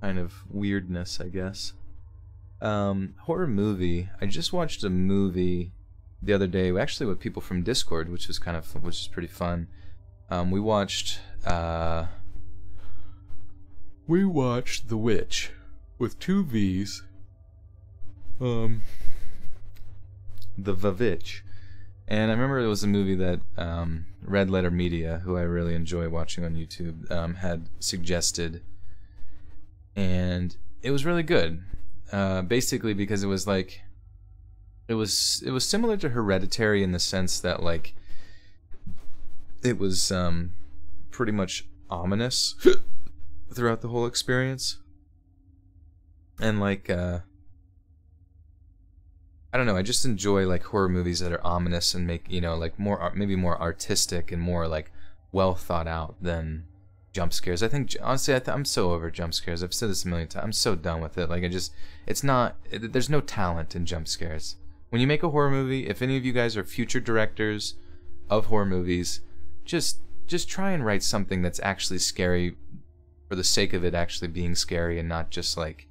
Speaker 2: kind of weirdness, I guess. Horror movie. I just watched a movie the other day, actually with people from Discord, which is pretty fun. We watched The Witch with 2 V's. The Vavitch. And I remember it was a movie that Red Letter Media, who I really enjoy watching on YouTube, had suggested, and it was really good. Basically, because it was like it was similar to Hereditary in the sense that like it was pretty much ominous throughout the whole experience, and like I don't know, I just enjoy like horror movies that are ominous and make, you know, like more, maybe more artistic and more like well thought out than jump scares. I think honestly, I'm so over jump scares. I've said this a million times. I'm so done with it. Like there's no talent in jump scares. When you make a horror movie, if any of you guys are future directors of horror movies, just try and write something that's actually scary for the sake of it actually being scary, and not just like,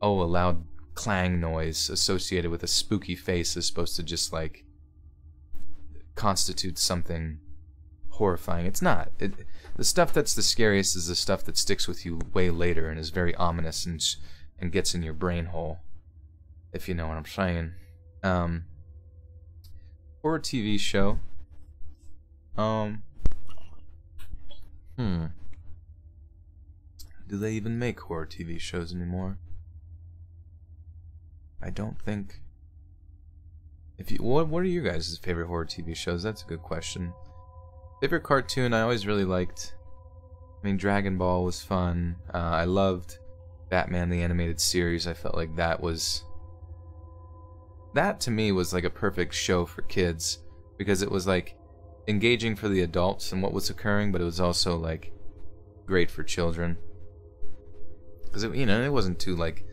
Speaker 2: oh, a loud clang noise associated with a spooky face is supposed to just like constitute something horrifying. It's not. The stuff that's the scariest is the stuff that sticks with you way later and is very ominous and gets in your brain hole, if you know what I'm saying. Horror TV show. Do they even make horror TV shows anymore? I don't think. What are your guys' favorite horror TV shows? That's a good question. Favorite cartoon, I always really liked. I mean, Dragon Ball was fun. I loved Batman the Animated Series. I felt like that to me was like a perfect show for kids, because it was like engaging for the adults and what was occurring, but it was also like great for children, because it wasn't too like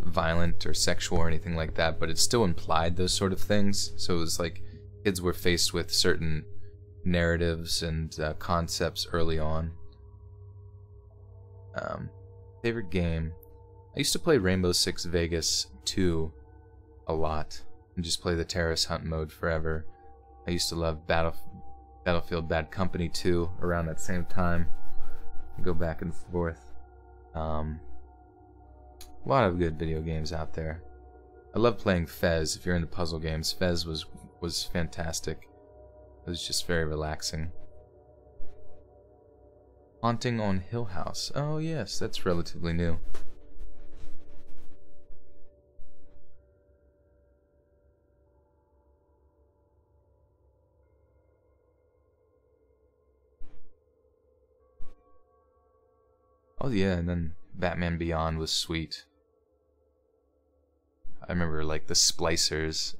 Speaker 2: violent or sexual or anything like that, but it still implied those sort of things. So it was like kids were faced with certain narratives and concepts early on. Favorite game, I used to play Rainbow Six Vegas 2 a lot and just play the terrorist hunt mode forever. I used to love Battlefield Bad Company 2 around that same time. Go back and forth. A lot of good video games out there. I love playing Fez. If you're into puzzle games, Fez was fantastic. It was just very relaxing. Haunting on Hill House. Oh yes, that's relatively new. Oh yeah, and then Batman Beyond was sweet. I remember like the splicers.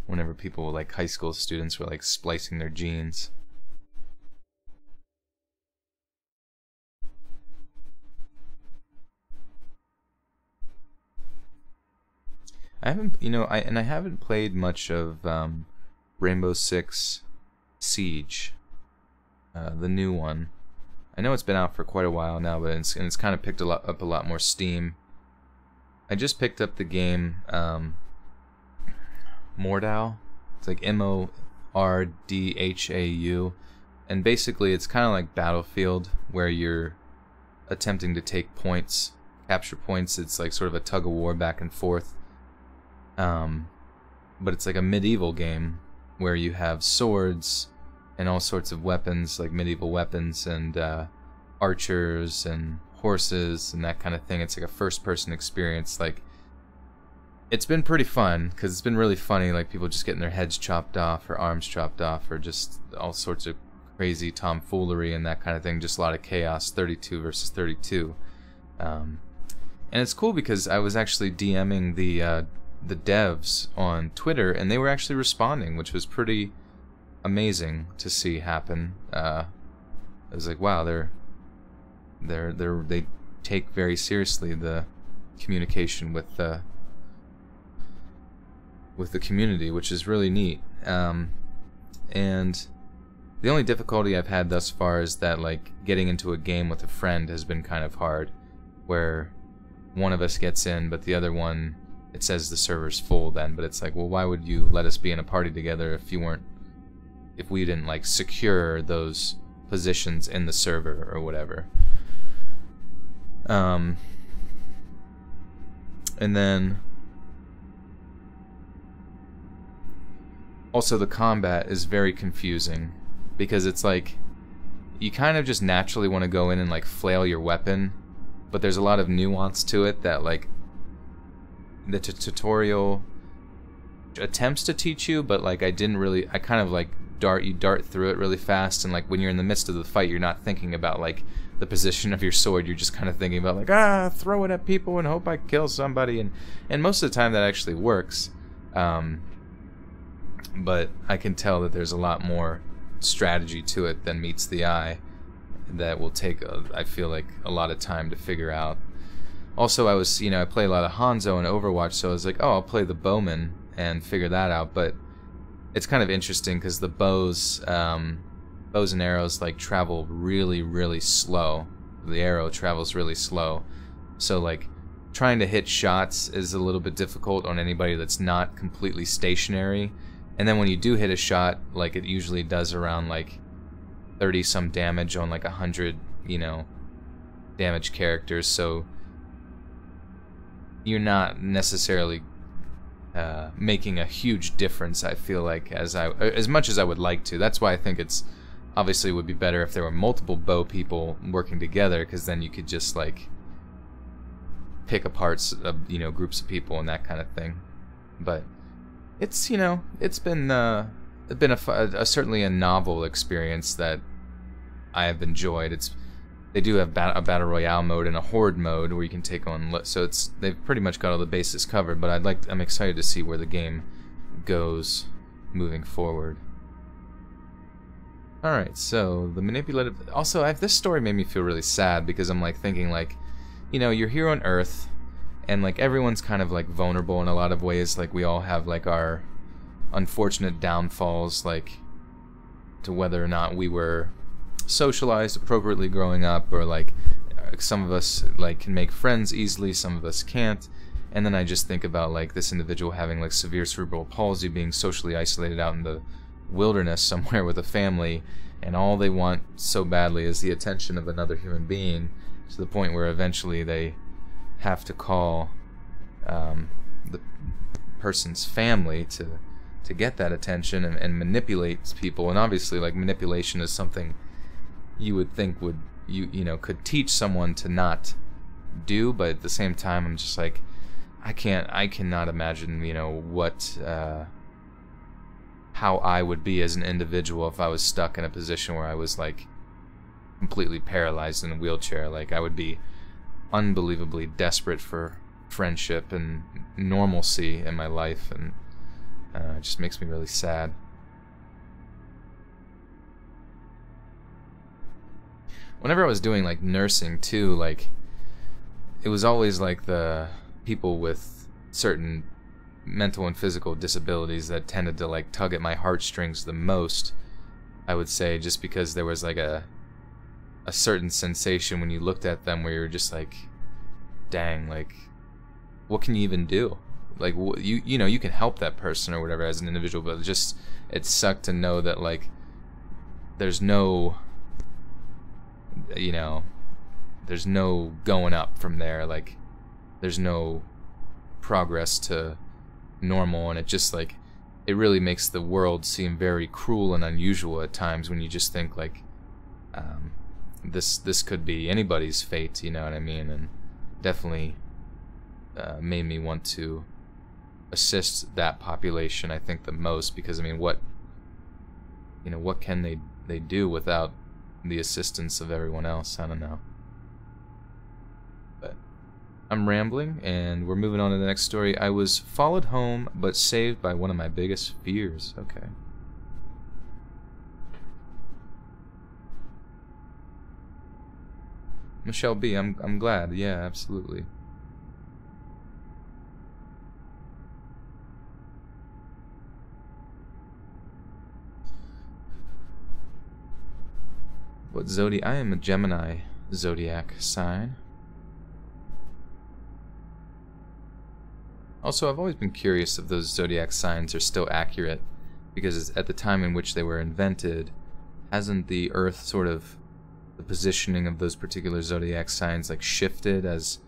Speaker 2: Whenever people, like high school students, were like splicing their jeans. I haven't, I haven't played much of Rainbow Six Siege, the new one. I know it's been out for quite a while now, but it's kind of picked up a lot more steam. I just picked up the game Mordhau. It's like Mordhau, and basically it's kind of like Battlefield, where you're attempting to take points, capture points. It's like sort of a tug of war back and forth. But it's like a medieval game where you have swords and all sorts of weapons, like medieval weapons, and archers and horses and that kind of thing. It's like a first-person experience. Like, it's been pretty fun, because it's been really funny, like people just getting their heads chopped off or arms chopped off, or just all sorts of crazy tomfoolery and that kind of thing. Just a lot of chaos, 32 versus 32. And it's cool because I was actually DMing the devs on Twitter, and they were actually responding, which was pretty amazing to see happen. It was like, wow, they take very seriously the communication with the community, which is really neat. And the only difficulty I've had thus far is that, like, getting into a game with a friend has been kind of hard, where one of us gets in, but the other one, it says the server's full then, but it's like, well, why would you let us be in a party together if we didn't, like, secure those positions in the server or whatever. And then also the combat is very confusing, because it's like you kind of just naturally want to go in and like flail your weapon, but there's a lot of nuance to it that like the tutorial attempts to teach you, but like I kind of like dart through it really fast, and like when you're in the midst of the fight, you're not thinking about like the position of your sword, you're just kind of thinking about like, throw it at people and hope I kill somebody, and most of the time that actually works, but I can tell that there's a lot more strategy to it than meets the eye that will take I feel like a lot of time to figure out. Also, I play a lot of Hanzo in Overwatch, so I was like, I'll play the bowman and figure that out, but it's kind of interesting because the bows and arrows like travel really, really slow. The arrow travels really slow, so like trying to hit shots is a little bit difficult on anybody that's not completely stationary. And then when you do hit a shot, like it usually does around like 30 some damage on like 100, damage characters, so you're not necessarily making a huge difference, I feel like, as much as I would like to. That's why I think it's obviously would be better if there were multiple bow people working together, because then you could just like pick apart groups of people and that kind of thing. But it's been certainly a novel experience that I have enjoyed. They do have a battle royale mode and a horde mode where you can take on, so they've pretty much got all the bases covered, but I'm excited to see where the game goes moving forward. Alright, so the manipulative, also this story made me feel really sad, because I'm like thinking like, you're here on Earth and like everyone's kind of like vulnerable in a lot of ways, like we all have like our unfortunate downfalls, like to whether or not we were socialized appropriately growing up, or like some of us like can make friends easily, some of us can't. And then I just think about like this individual having like severe cerebral palsy, being socially isolated out in the wilderness somewhere with a family, and all they want so badly is the attention of another human being, to the point where eventually they have to call the person's family to get that attention, and manipulate people. And obviously like manipulation is something you would think could teach someone to not do, but at the same time I'm just like, I cannot imagine how I would be as an individual if I was stuck in a position where I was like completely paralyzed in a wheelchair. Like I would be unbelievably desperate for friendship and normalcy in my life, and it just makes me really sad. Whenever I was doing like nursing too, like it was always like the people with certain mental and physical disabilities that tended to like tug at my heartstrings the most, I would say, just because there was like a certain sensation when you looked at them where you're just like, dang, like what can you even do? Like you can help that person or whatever as an individual, but it sucked to know that like there's no going up from there, like there's no progress to normal, and it just like it really makes the world seem very cruel and unusual at times when you just think like this could be anybody's fate, you know what I mean? And definitely made me want to assist that population, I think, the most, because I mean what can they do without the assistance of everyone else? I don't know. But I'm rambling, and we're moving on to the next story. I was followed home, but saved by one of my biggest fears. Okay. Michelle B, I'm glad. Yeah, absolutely. What zodiac? I am a Gemini zodiac sign. Also, I've always been curious if those zodiac signs are still accurate, because at the time in which they were invented, hasn't the Earth sort of, the positioning of those particular zodiac signs like shifted as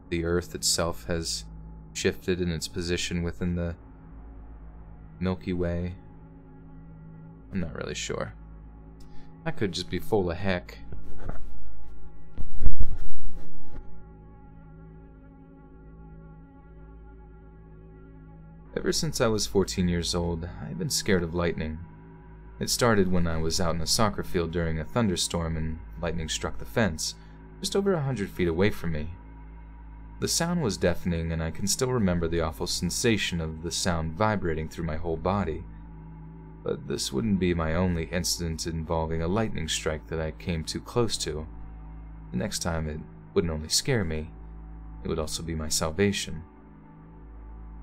Speaker 2: the Earth itself has shifted in its position within the Milky Way? I'm not really sure. I could just be full of heck. Ever since I was 14 years old, I've been scared of lightning. It started when I was out in a soccer field during a thunderstorm and lightning struck the fence, just over 100 feet away from me. The sound was deafening, and I can still remember the awful sensation of the sound vibrating through my whole body. But this wouldn't be my only incident involving a lightning strike that I came too close to. The next time it wouldn't only scare me, it would also be my salvation.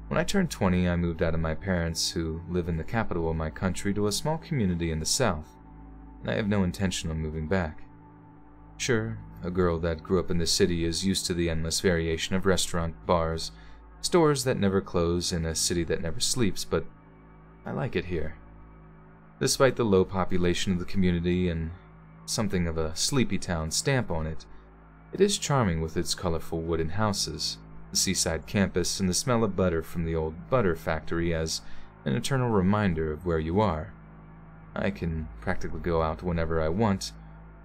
Speaker 2: When I turned 20, I moved out of my parents, who live in the capital of my country, to a small community in the south, and I have no intention of moving back. Sure, a girl that grew up in the city is used to the endless variation of restaurant, bars, stores that never close, in a city that never sleeps, but I like it here. Despite the low population of the community and something of a sleepy town stamp on it, it is charming with its colorful wooden houses, the seaside campus, and the smell of butter from the old butter factory as an eternal reminder of where you are. I can practically go out whenever I want,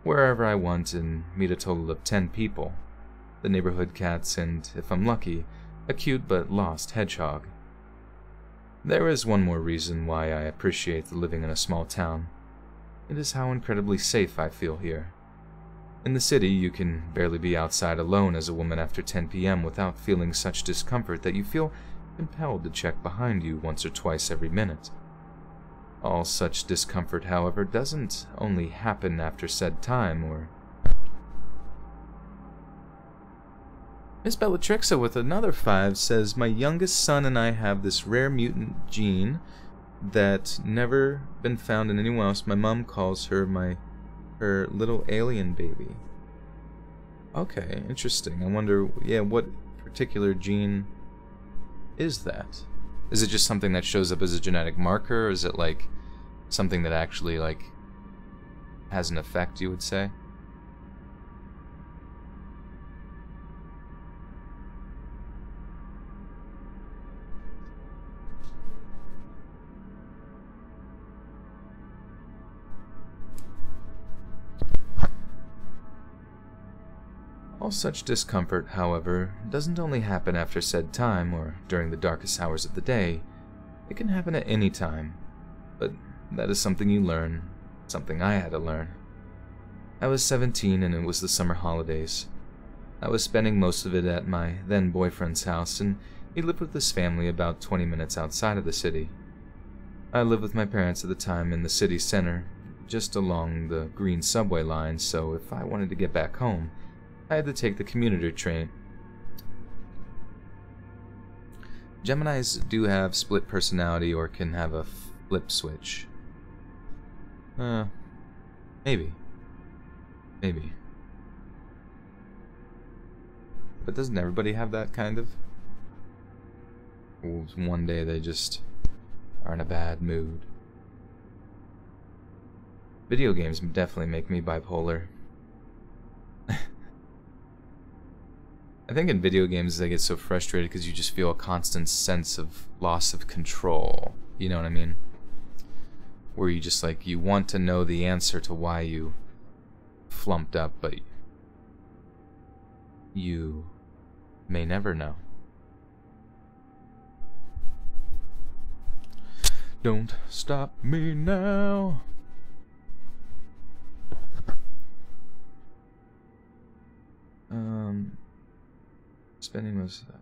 Speaker 2: wherever I want, and meet a total of 10 people. The neighborhood cats and, if I'm lucky, a cute but lost hedgehog. There is one more reason why I appreciate living in a small town. It is how incredibly safe I feel here. In the city, you can barely be outside alone as a woman after 10 p.m. without feeling such discomfort that you feel compelled to check behind you once or twice every minute. All such discomfort, however, doesn't only happen after said time, or... Miss Bellatrixa with another 5 says, my youngest son and I have this rare mutant gene that never been found in anyone else. My mom calls her her little alien baby. Okay, interesting. I wonder, yeah, what particular gene is that? Is it just something that shows up as a genetic marker, or is it like something that actually like has an effect, you would say? All such discomfort, however, doesn't only happen after said time or during the darkest hours of the day. It can happen at any time, but that is something you learn, something I had to learn. I was 17 and it was the summer holidays. I was spending most of it at my then boyfriend's house, and he lived with his family about 20 minutes outside of the city. I lived with my parents at the time in the city center, just along the green subway line, so if I wanted to get back home, I had to take the commuter train. Geminis do have split personality or can have a flip switch. Maybe. Maybe. But doesn't everybody have that kind of? One day they just are in a bad mood. Video games definitely make me bipolar. I think in video games I get so frustrated because you just feel a constant sense of loss of control. You know what I mean? Where you just like, you want to know the answer to why you flumped up, but you may never know. Don't stop me now. Spending most of that.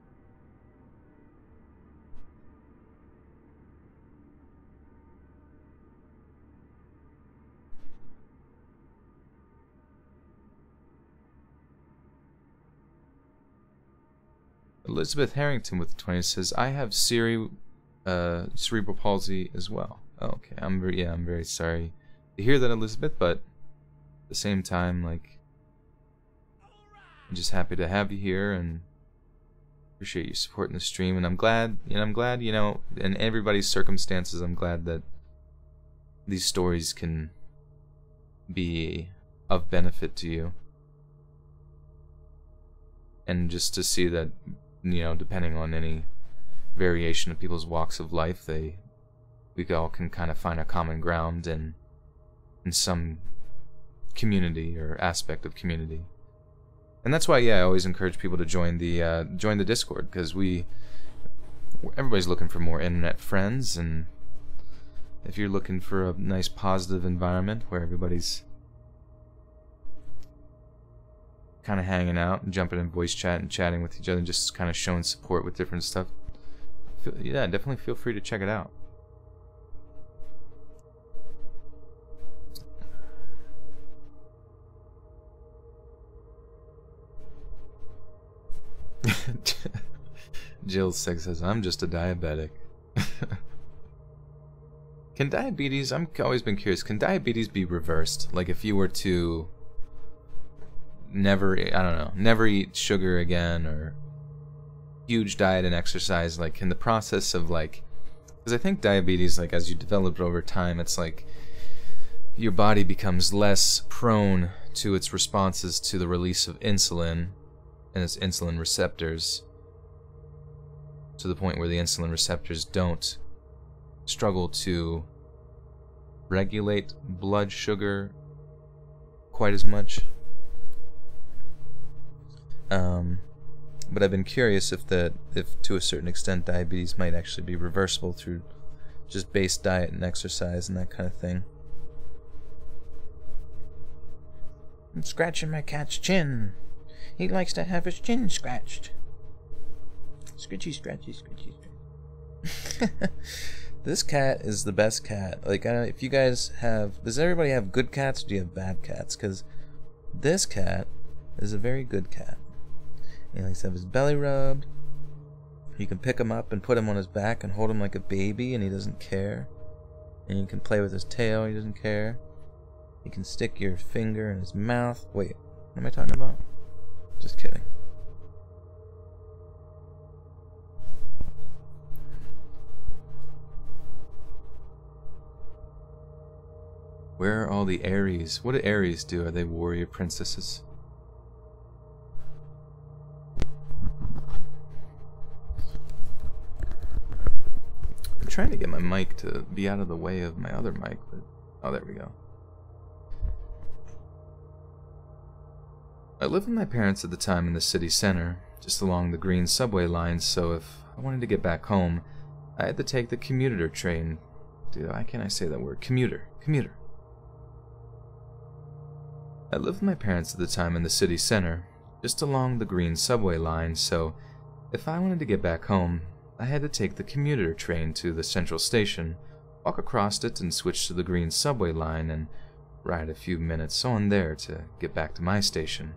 Speaker 2: Elizabeth Harrington with the 20 says, I have cerebral palsy as well. Oh, okay, I'm very sorry to hear that, Elizabeth, but at the same time, like, I'm just happy to have you here and appreciate your support in the stream. And I'm glad, you know, in everybody's circumstances, I'm glad that these stories can be of benefit to you. And just to see that, you know, depending on any variation of people's walks of life, we all can kind of find a common ground in some community or aspect of community. And that's why, I always encourage people to join the Discord, because everybody's looking for more internet friends, and if you're looking for a nice positive environment where everybody's kind of hanging out and jumping in voice chat and chatting with each other and just kind of showing support with different stuff, definitely feel free to check it out. Jill says, I'm just a diabetic. Can diabetes, I've always been curious, can diabetes be reversed? Like if you were to never eat sugar again, or huge diet and exercise, like can the process of like, because I think diabetes, like as you develop it over time, it's like your body becomes less prone to its responses to the release of insulin and its insulin receptors, to the point where the insulin receptors don't struggle to regulate blood sugar quite as much. But I've been curious if to a certain extent diabetes might actually be reversible through just base diet and exercise and that kind of thing. I'm scratching my cat's chin. He likes to have his chin scratched. Scritchy, scratchy, scratchy, scratchy. This cat is the best cat. Like, if you guys have... Does everybody have good cats, or do you have bad cats? Because this cat is a very good cat. He likes to have his belly rubbed. You can pick him up and put him on his back and hold him like a baby, and he doesn't care. And you can play with his tail, he doesn't care. You can stick your finger in his mouth. Wait, what am I talking about? Just kidding. Where are all the Aries? What do Aries do? Are they warrior princesses? I'm trying to get my mic to be out of the way of my other mic, but... Oh, there we go. I lived with my parents at the time in the city center, just along the green subway lines, so if I wanted to get back home, I had to take the commuter train. Dude, why can't I say that word? Commuter. I lived with my parents at the time in the city center, just along the green subway line, so if I wanted to get back home, I had to take the commuter train to the central station, walk across it and switch to the green subway line and ride a few minutes on there to get back to my station.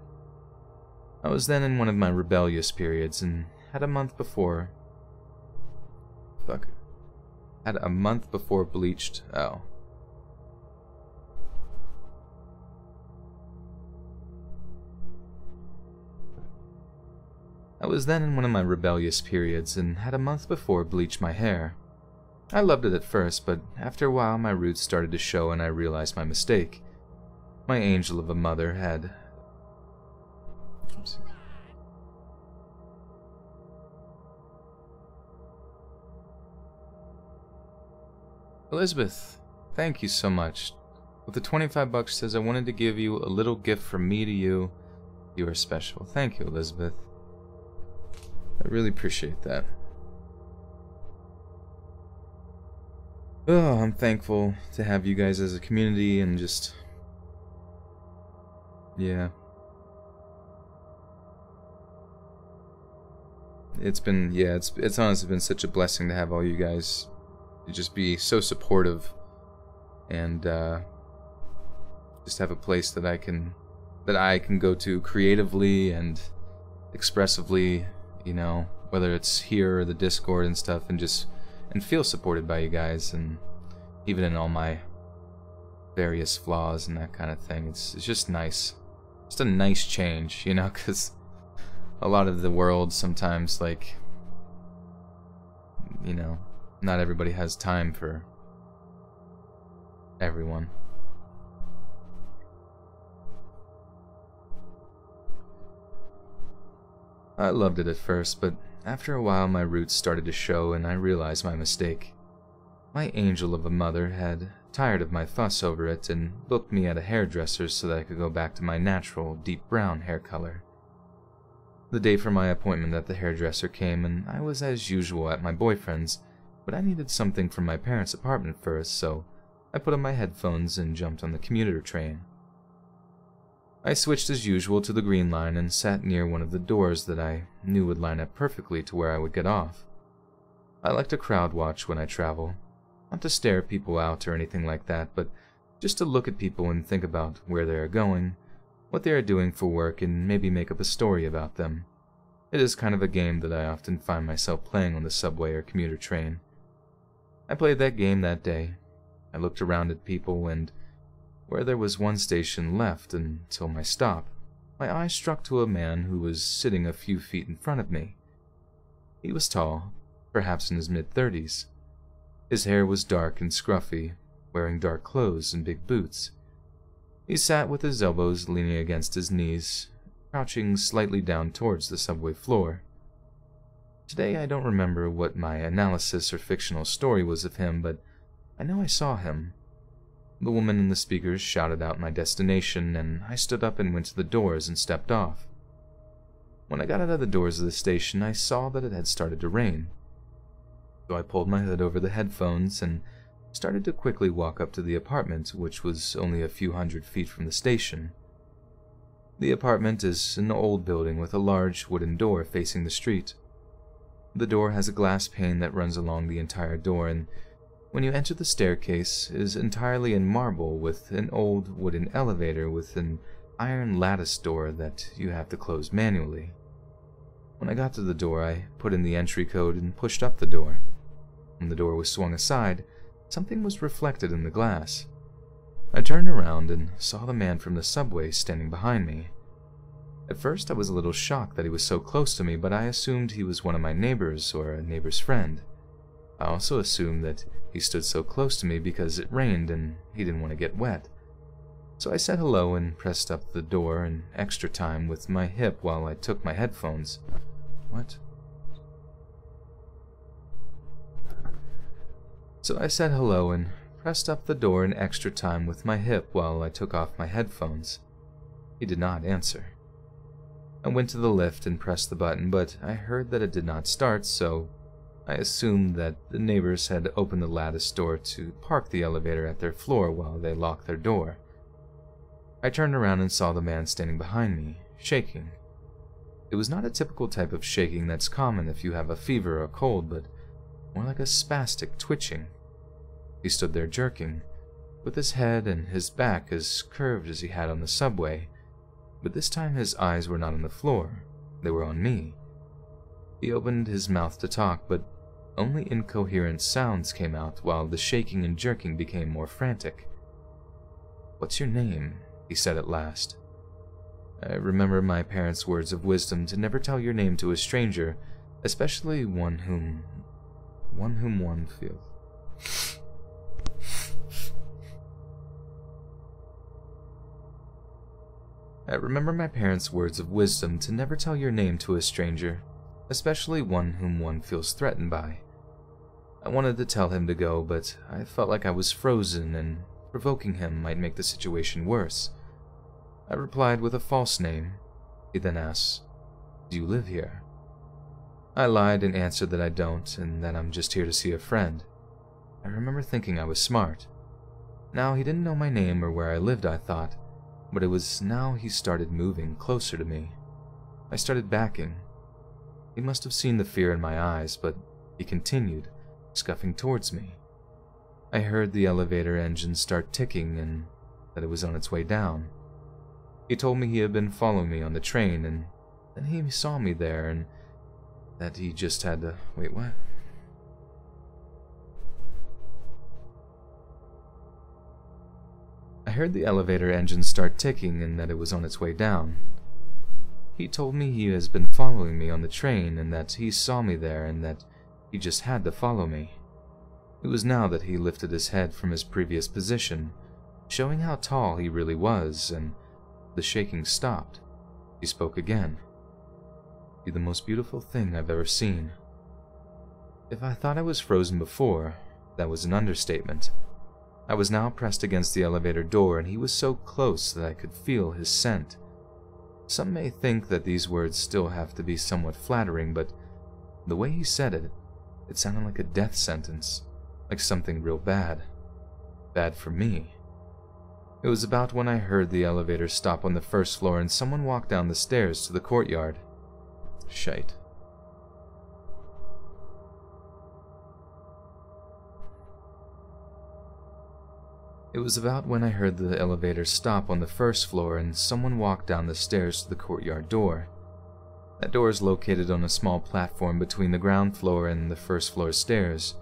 Speaker 2: I was then in one of my rebellious periods and had a month before bleached. Oh. I was then in one of my rebellious periods and had a month before bleached my hair. I loved it at first, but after a while my roots started to show and I realized my mistake. My angel of a mother had... Oops. Elizabeth, thank you so much. With the 25 bucks says, I wanted to give you a little gift from me to you. You are special. Thank you, Elizabeth. I really appreciate that. Oh, I'm thankful to have you guys as a community and just... Yeah. It's honestly been such a blessing to have all you guys just be so supportive and just have a place that I can go to creatively and expressively, you know, whether it's here or the Discord and stuff, and feel supported by you guys, and even in all my various flaws and that kind of thing. It's just nice. Just a nice change, you know, because a lot of the world sometimes, like, you know, not everybody has time for everyone. I loved it at first, but after a while my roots started to show and I realized my mistake. My angel of a mother had tired of my fuss over it and booked me at a hairdresser's so that I could go back to my natural, deep brown hair color. The day for my appointment at the hairdresser came and I was as usual at my boyfriend's, but I needed something from my parents' apartment first, so I put on my headphones and jumped on the commuter train. I switched as usual to the green line and sat near one of the doors that I knew would line up perfectly to where I would get off. I like to crowd watch when I travel, not to stare people out or anything like that, but just to look at people and think about where they are going, what they are doing for work, and maybe make up a story about them. It is kind of a game that I often find myself playing on the subway or commuter train. I played that game that day. I looked around at people, and where there was one station left until my stop, my eye struck to a man who was sitting a few feet in front of me. He was tall, perhaps in his mid-30s. His hair was dark and scruffy, wearing dark clothes and big boots. He sat with his elbows leaning against his knees, crouching slightly down towards the subway floor. Today I don't remember what my analysis or fictional story was of him, but I know I saw him. The woman in the speakers shouted out my destination, and I stood up and went to the doors and stepped off. When I got out of the doors of the station, I saw that it had started to rain. So I pulled my hood over the headphones and started to quickly walk up to the apartment, which was only a few hundred feet from the station. The apartment is an old building with a large wooden door facing the street. The door has a glass pane that runs along the entire door, and when you enter the staircase, it is entirely in marble with an old wooden elevator with an iron lattice door that you have to close manually. When I got to the door, I put in the entry code and pushed up the door. When the door was swung aside, something was reflected in the glass. I turned around and saw the man from the subway standing behind me. At first I was a little shocked that he was so close to me, but I assumed he was one of my neighbors or a neighbor's friend. I also assumed that he stood so close to me because it rained and he didn't want to get wet. So I said hello and pressed up the door an extra time with my hip while I took my headphones. What? So I said hello and pressed up the door an extra time with my hip while I took off my headphones. He did not answer. I went to the lift and pressed the button, but I heard that it did not start, so I assumed that the neighbors had opened the lattice door to park the elevator at their floor while they locked their door. I turned around and saw the man standing behind me, shaking. It was not a typical type of shaking that's common if you have a fever or a cold, but more like a spastic twitching. He stood there jerking, with his head and his back as curved as he had on the subway, but this time his eyes were not on the floor, they were on me. He opened his mouth to talk, but only incoherent sounds came out while the shaking and jerking became more frantic. "What's your name?" he said at last. I remember my parents' words of wisdom to never tell your name to a stranger, especially one whom one feels. I remember my parents' words of wisdom to never tell your name to a stranger, especially one whom one feels threatened by. I wanted to tell him to go, but I felt like I was frozen and provoking him might make the situation worse. I replied with a false name. He then asked, "Do you live here?" I lied and answered that I don't and that I'm just here to see a friend. I remember thinking I was smart. Now he didn't know my name or where I lived, I thought, but it was now he started moving closer to me. I started backing. He must have seen the fear in my eyes, but he continued, scuffing towards me. I heard the elevator engine start ticking and that it was on its way down. He told me he had been following me on the train, and then he saw me there, and That he just had to... Wait, what? I heard the elevator engine start ticking and that it was on its way down. He told me he has been following me on the train and that he saw me there and that he just had to follow me. It was now that he lifted his head from his previous position, showing how tall he really was, and the shaking stopped. He spoke again. "You're the most beautiful thing I've ever seen." If I thought I was frozen before, that was an understatement. I was now pressed against the elevator door, and he was so close that I could feel his scent. Some may think that these words still have to be somewhat flattering, but the way he said it, it sounded like a death sentence, like something real bad. Bad for me. It was about when I heard the elevator stop on the first floor and someone walked down the stairs to the courtyard. Shite. It was about when I heard the elevator stop on the first floor and someone walked down the stairs to the courtyard door. That door is located on a small platform between the ground floor and the first floor stairs.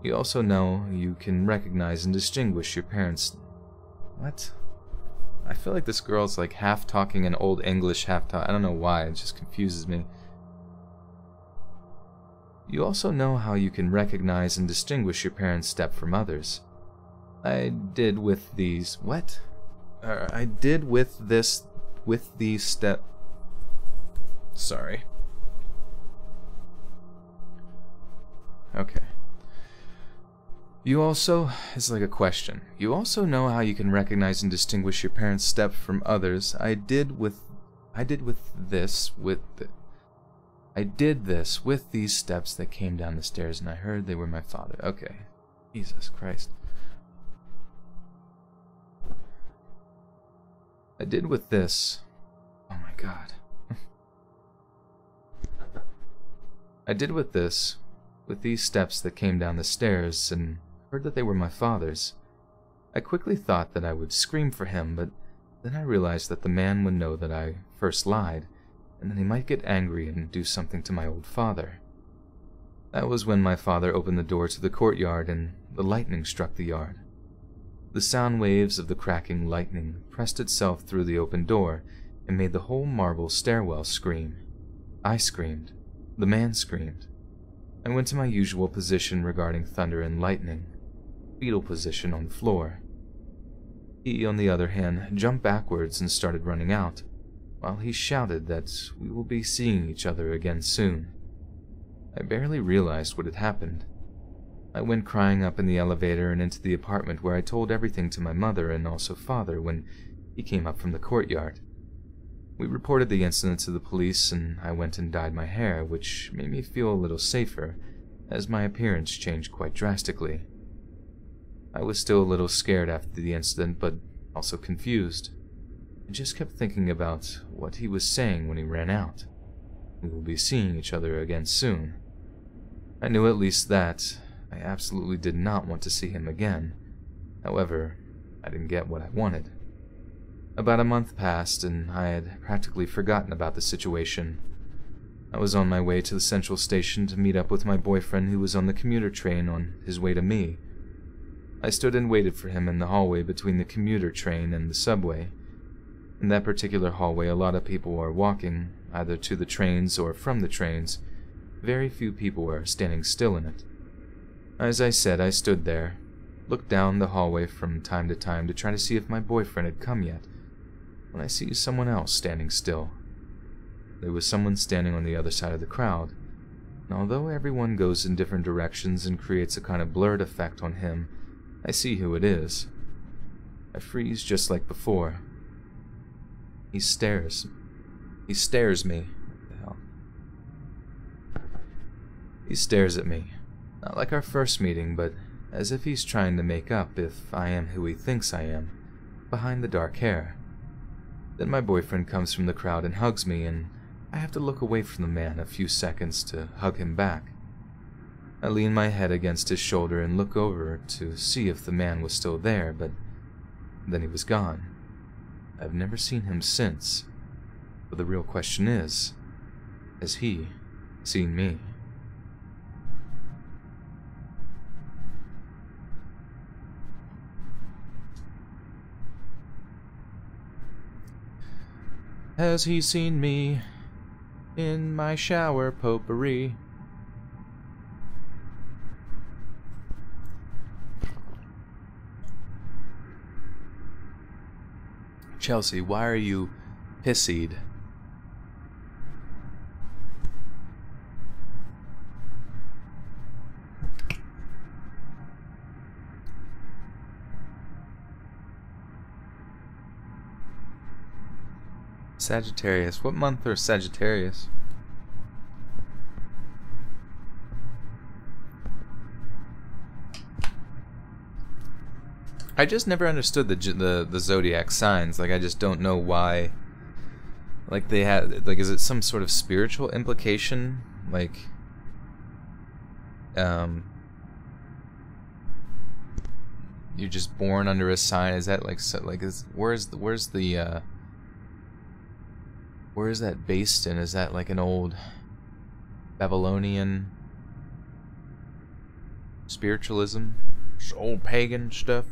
Speaker 2: You also know you can recognize and distinguish your parents. What? I feel like this girl's like half talking in Old English, half talk. I don't know why, it just confuses me. You also know how you can recognize and distinguish your parents' step from others. I did with these. What? I did with this. With these step. Sorry. Okay. You also, it's like a question. You also know how you can recognize and distinguish your parents' step from others. I did this with these steps that came down the stairs, and I heard they were my father. Okay. Jesus Christ. I did with this. Oh my God. I did with this, with these steps that came down the stairs, and heard that they were my father's. I quickly thought that I would scream for him, but then I realized that the man would know that I first lied, and then he might get angry and do something to my old father. That was when my father opened the door to the courtyard and the lightning struck the yard. The sound waves of the cracking lightning pressed itself through the open door and made the whole marble stairwell scream. I screamed. The man screamed. I went to my usual position regarding thunder and lightning, fetal position on the floor. He, on the other hand, jumped backwards and started running out, while he shouted that we will be seeing each other again soon. I barely realized what had happened. I went crying up in the elevator and into the apartment where I told everything to my mother and also father when he came up from the courtyard. We reported the incident to the police and I went and dyed my hair, which made me feel a little safer, as my appearance changed quite drastically. I was still a little scared after the incident, but also confused. I just kept thinking about what he was saying when he ran out. We will be seeing each other again soon. I knew at least that. I absolutely did not want to see him again. However, I didn't get what I wanted. About a month passed, and I had practically forgotten about the situation. I was on my way to the central station to meet up with my boyfriend who was on the commuter train on his way to me. I stood and waited for him in the hallway between the commuter train and the subway. In that particular hallway, a lot of people are walking, either to the trains or from the trains. Very few people are standing still in it. As I said, I stood there, looked down the hallway from time to time to try to see if my boyfriend had come yet, when I see someone else standing still. There was someone standing on the other side of the crowd, and although everyone goes in different directions and creates a kind of blurred effect on him, I see who it is. I freeze just like before. He stares. He stares me. What the hell? He stares at me. Not like our first meeting, but as if he's trying to make up if I am who he thinks I am, behind the dark hair. Then my boyfriend comes from the crowd and hugs me, and I have to look away from the man a few seconds to hug him back. I lean my head against his shoulder and look over to see if the man was still there, but then he was gone. I've never seen him since. But the real question is he seen me.
Speaker 1: Has he seen me in my shower potpourri? Chelsea, why are you pissied? Sagittarius. What month are Sagittarius? I just never understood the zodiac signs. Like, I just don't know why. Like, they had, like, is it some sort of spiritual implication? Like, you're just born under a sign. Is that like, so, like, where's that based in? Is that like an old Babylonian spiritualism? Just old pagan stuff?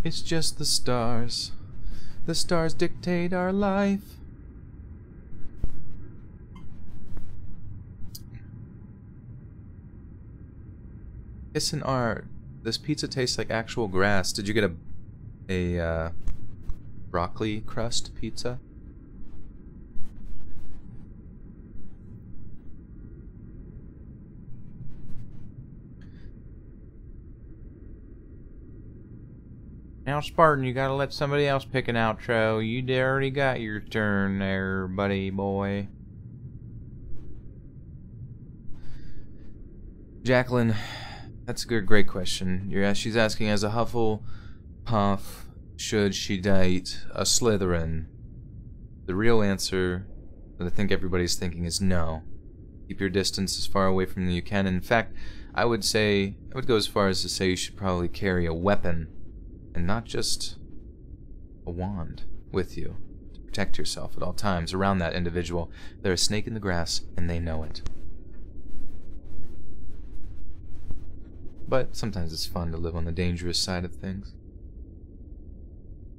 Speaker 1: It's just the stars. The stars dictate our life. Listen, Art. This pizza tastes like actual grass. Did you get a broccoli crust pizza? Now, Spartan, you gotta let somebody else pick an outro. You already got your turn there, buddy boy. Jacqueline, that's a great question. She's asking, as a Hufflepuff, should she date a Slytherin? The real answer that I think everybody's thinking is no. Keep your distance as far away from them as you can. In fact, I would go as far as to say you should probably carry a weapon. And not just a wand with you to protect yourself at all times around that individual. They're a snake in the grass, and they know it. But sometimes it's fun to live on the dangerous side of things.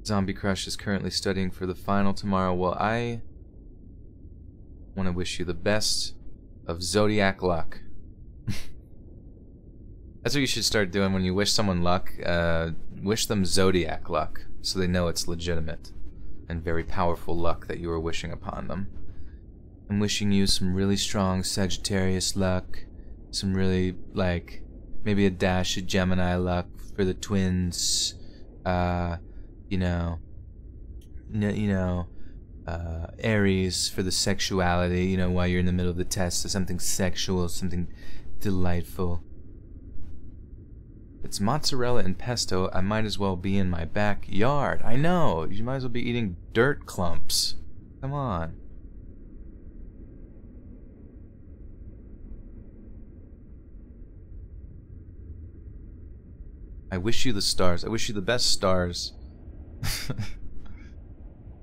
Speaker 1: Zombie Crush is currently studying for the final tomorrow. Well, I want to wish you the best of zodiac luck. That's what you should start doing when you wish someone luck. Wish them zodiac luck, so they know it's legitimate and very powerful luck that you are wishing upon them. I'm wishing you some really strong Sagittarius luck, some really, like, maybe a dash of Gemini luck for the twins. Aries for the sexuality. While you're in the middle of the test, something sexual, something delightful. It's mozzarella and pesto. I might as well be in my backyard. I know. You might as well be eating dirt clumps. Come on. I wish you the stars. I wish you the best stars.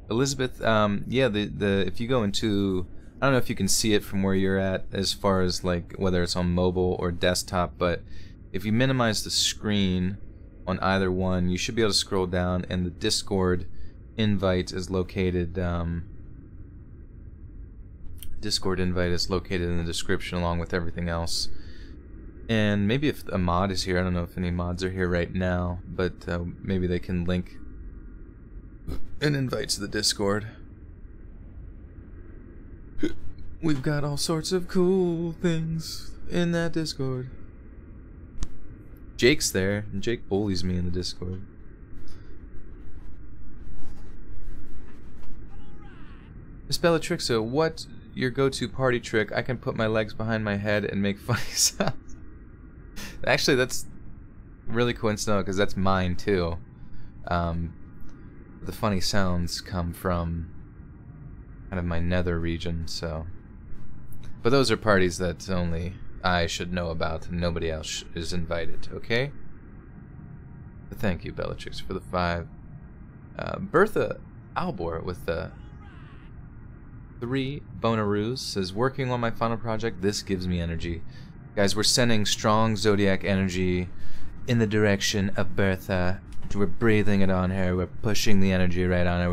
Speaker 1: Elizabeth, yeah, if you go into, I don't know if you can see it from where you're at as far as like whether it's on mobile or desktop, but if you minimize the screen on either one, you should be able to scroll down, and the Discord invite is located. Discord invite is located in the description along with everything else. And maybe if a mod is here, I don't know if any mods are here right now, but maybe they can link an invite to the Discord. We've got all sorts of cool things in that Discord. Jake's there, and Jake bullies me in the Discord. Miss Bellatrixo, what's your go-to party trick? I can put my legs behind my head and make funny sounds. Actually, that's really coincidental, because that's mine too. The funny sounds come from
Speaker 2: out of my nether region, so... But those are parties that only I should know about and nobody else is invited, okay? But thank you, Bellatrix, for the 5. Bertha Albor with the 3 Bonaroos says, working on my final project, this gives me energy. Guys, we're sending strong zodiac energy in the direction of Bertha. We're breathing it on her. We're pushing the energy right on her.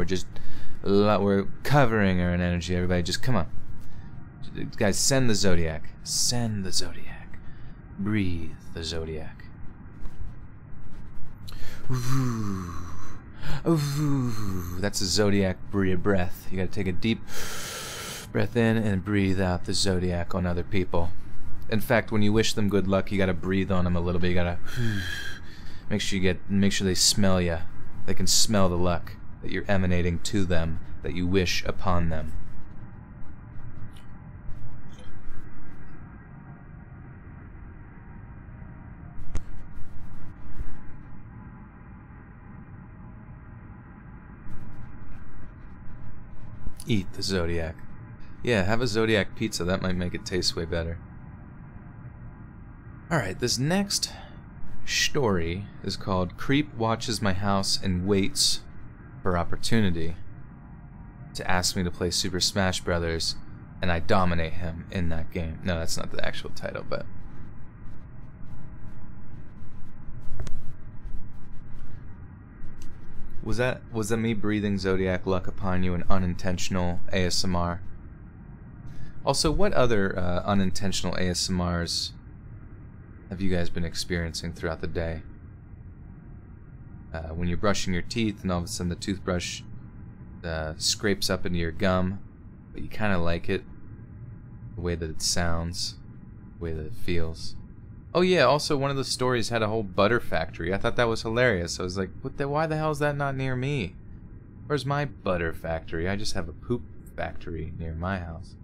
Speaker 2: We're covering her in energy. Everybody just come on. Guys, send the zodiac. Send the zodiac. Breathe the zodiac. Ooh. Ooh. That's a zodiac breath. You gotta take a deep breath in and breathe out the zodiac on other people. In fact, when you wish them good luck, you gotta breathe on them a little bit. You gotta make sure they smell you. They can smell the luck that you're emanating to them, that you wish upon them. Eat the zodiac. Yeah, have a zodiac pizza. That might make it taste way better. Alright, this next story is called Creep Watches My House and Waits for Opportunity to ask me to play Super Smash Brothers, and I dominate him in that game. No, that's not the actual title, but... Was that me breathing zodiac luck upon you, an unintentional ASMR? Also, what other unintentional ASMRs have you guys been experiencing throughout the day? When you're brushing your teeth and all of a sudden the toothbrush scrapes up into your gum, but you kind of like it, the way that it sounds, the way that it feels. Oh yeah, also one of the stories had a whole butter factory. I thought that was hilarious. I was like, why the hell is that not near me? Where's my butter factory? I just have a poop factory near my house.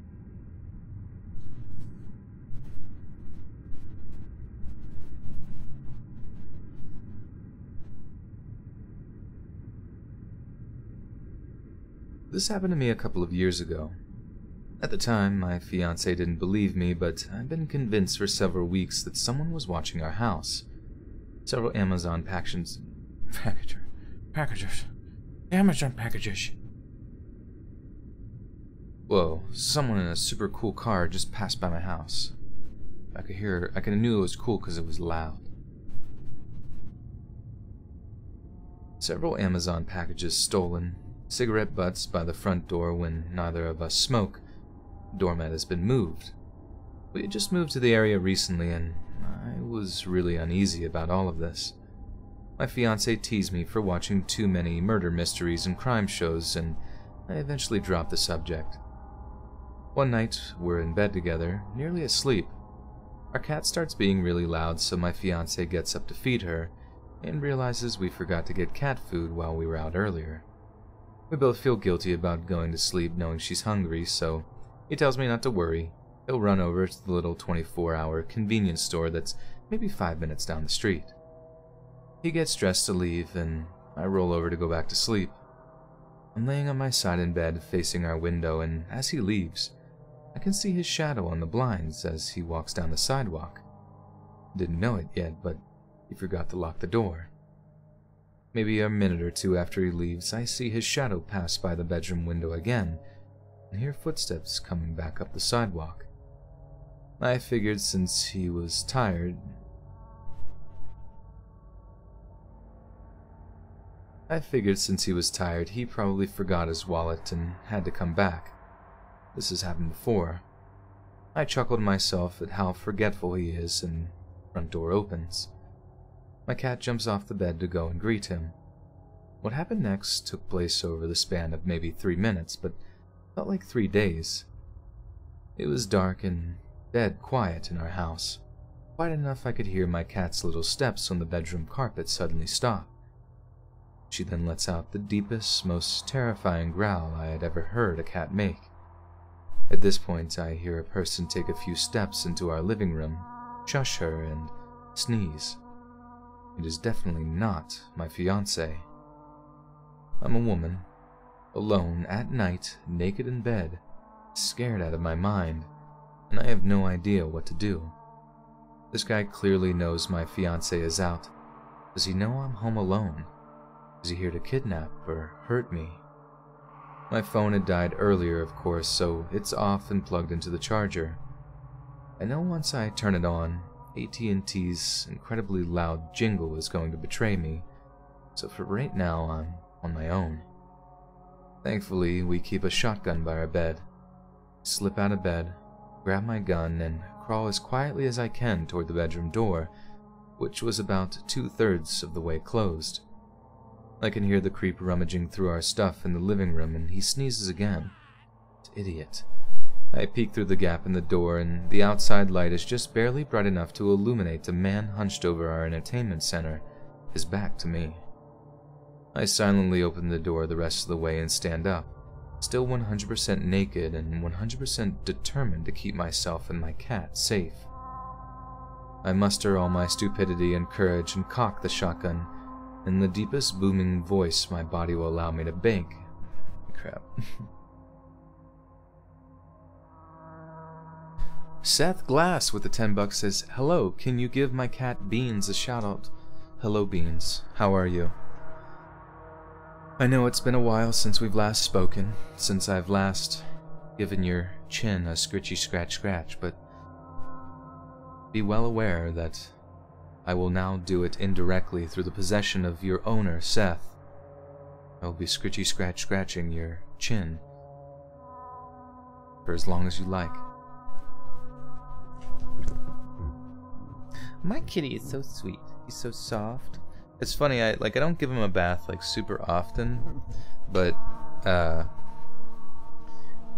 Speaker 2: This happened to me a couple of years ago. At the time, my fiancé didn't believe me, but I'd been convinced for several weeks that someone was watching our house. Several Amazon packages. Amazon packages. Whoa, someone in a super cool car just passed by my house. I knew it was cool because it was loud. Several Amazon packages stolen. Cigarette butts by the front door when neither of us smoke. Doormat has been moved. We had just moved to the area recently, and I was really uneasy about all of this. My fiancé teased me for watching too many murder mysteries and crime shows, and I eventually dropped the subject. One night, we're in bed together, nearly asleep. Our cat starts being really loud, so my fiancé gets up to feed her, and realizes we forgot to get cat food while we were out earlier. We both feel guilty about going to sleep knowing she's hungry, so he tells me not to worry. He'll run over to the little 24-hour convenience store that's maybe 5 minutes down the street. He gets dressed to leave, and I roll over to go back to sleep. I'm laying on my side in bed, facing our window, and as he leaves, I can see his shadow on the blinds as he walks down the sidewalk. Didn't know it yet, but he forgot to lock the door. Maybe a minute or two after he leaves, I see his shadow pass by the bedroom window again, and hear footsteps coming back up the sidewalk. I figured since he was tired, he probably forgot his wallet and had to come back. This has happened before. I chuckled to myself at how forgetful he is, and front door opens. My cat jumps off the bed to go and greet him. What happened next took place over the span of maybe 3 minutes, but felt like 3 days. It was dark and dead quiet in our house. Quiet enough I could hear my cat's little steps on the bedroom carpet suddenly stop. She then lets out the deepest, most terrifying growl I had ever heard a cat make. At this point, I hear a person take a few steps into our living room, shush her, and sneeze. It is definitely not my fiancé. I'm a woman. alone, at night, naked in bed, scared out of my mind, and I have no idea what to do. This guy clearly knows my fiancée is out. Does he know I'm home alone? Is he here to kidnap or hurt me? My phone had died earlier, of course, so it's off and plugged into the charger. I know once I turn it on, AT&T's incredibly loud jingle is going to betray me, so for right now I'm on my own. Thankfully, we keep a shotgun by our bed. Slip out of bed, grab my gun, and crawl as quietly as I can toward the bedroom door, which was about 2/3 of the way closed. I can hear the creep rummaging through our stuff in the living room, and he sneezes again. Idiot. I peek through the gap in the door, and the outside light is just barely bright enough to illuminate a man hunched over our entertainment center, his back to me. I silently open the door the rest of the way and stand up, still 100% naked and 100% determined to keep myself and my cat safe. I muster all my stupidity and courage and cock the shotgun in the deepest booming voice my body will allow me to make. Crap. Seth Glass with the $10 says, "Hello, can you give my cat Beans a shout out?" Hello Beans, how are you? I know it's been a while since we've last spoken, since I've last given your chin a scritchy scratch, but be well aware that I will now do it indirectly through the possession of your owner, Seth. I will be scritchy scratching your chin for as long as you like. My kitty is so sweet. He's so soft. It's funny, I don't give him a bath like super often, but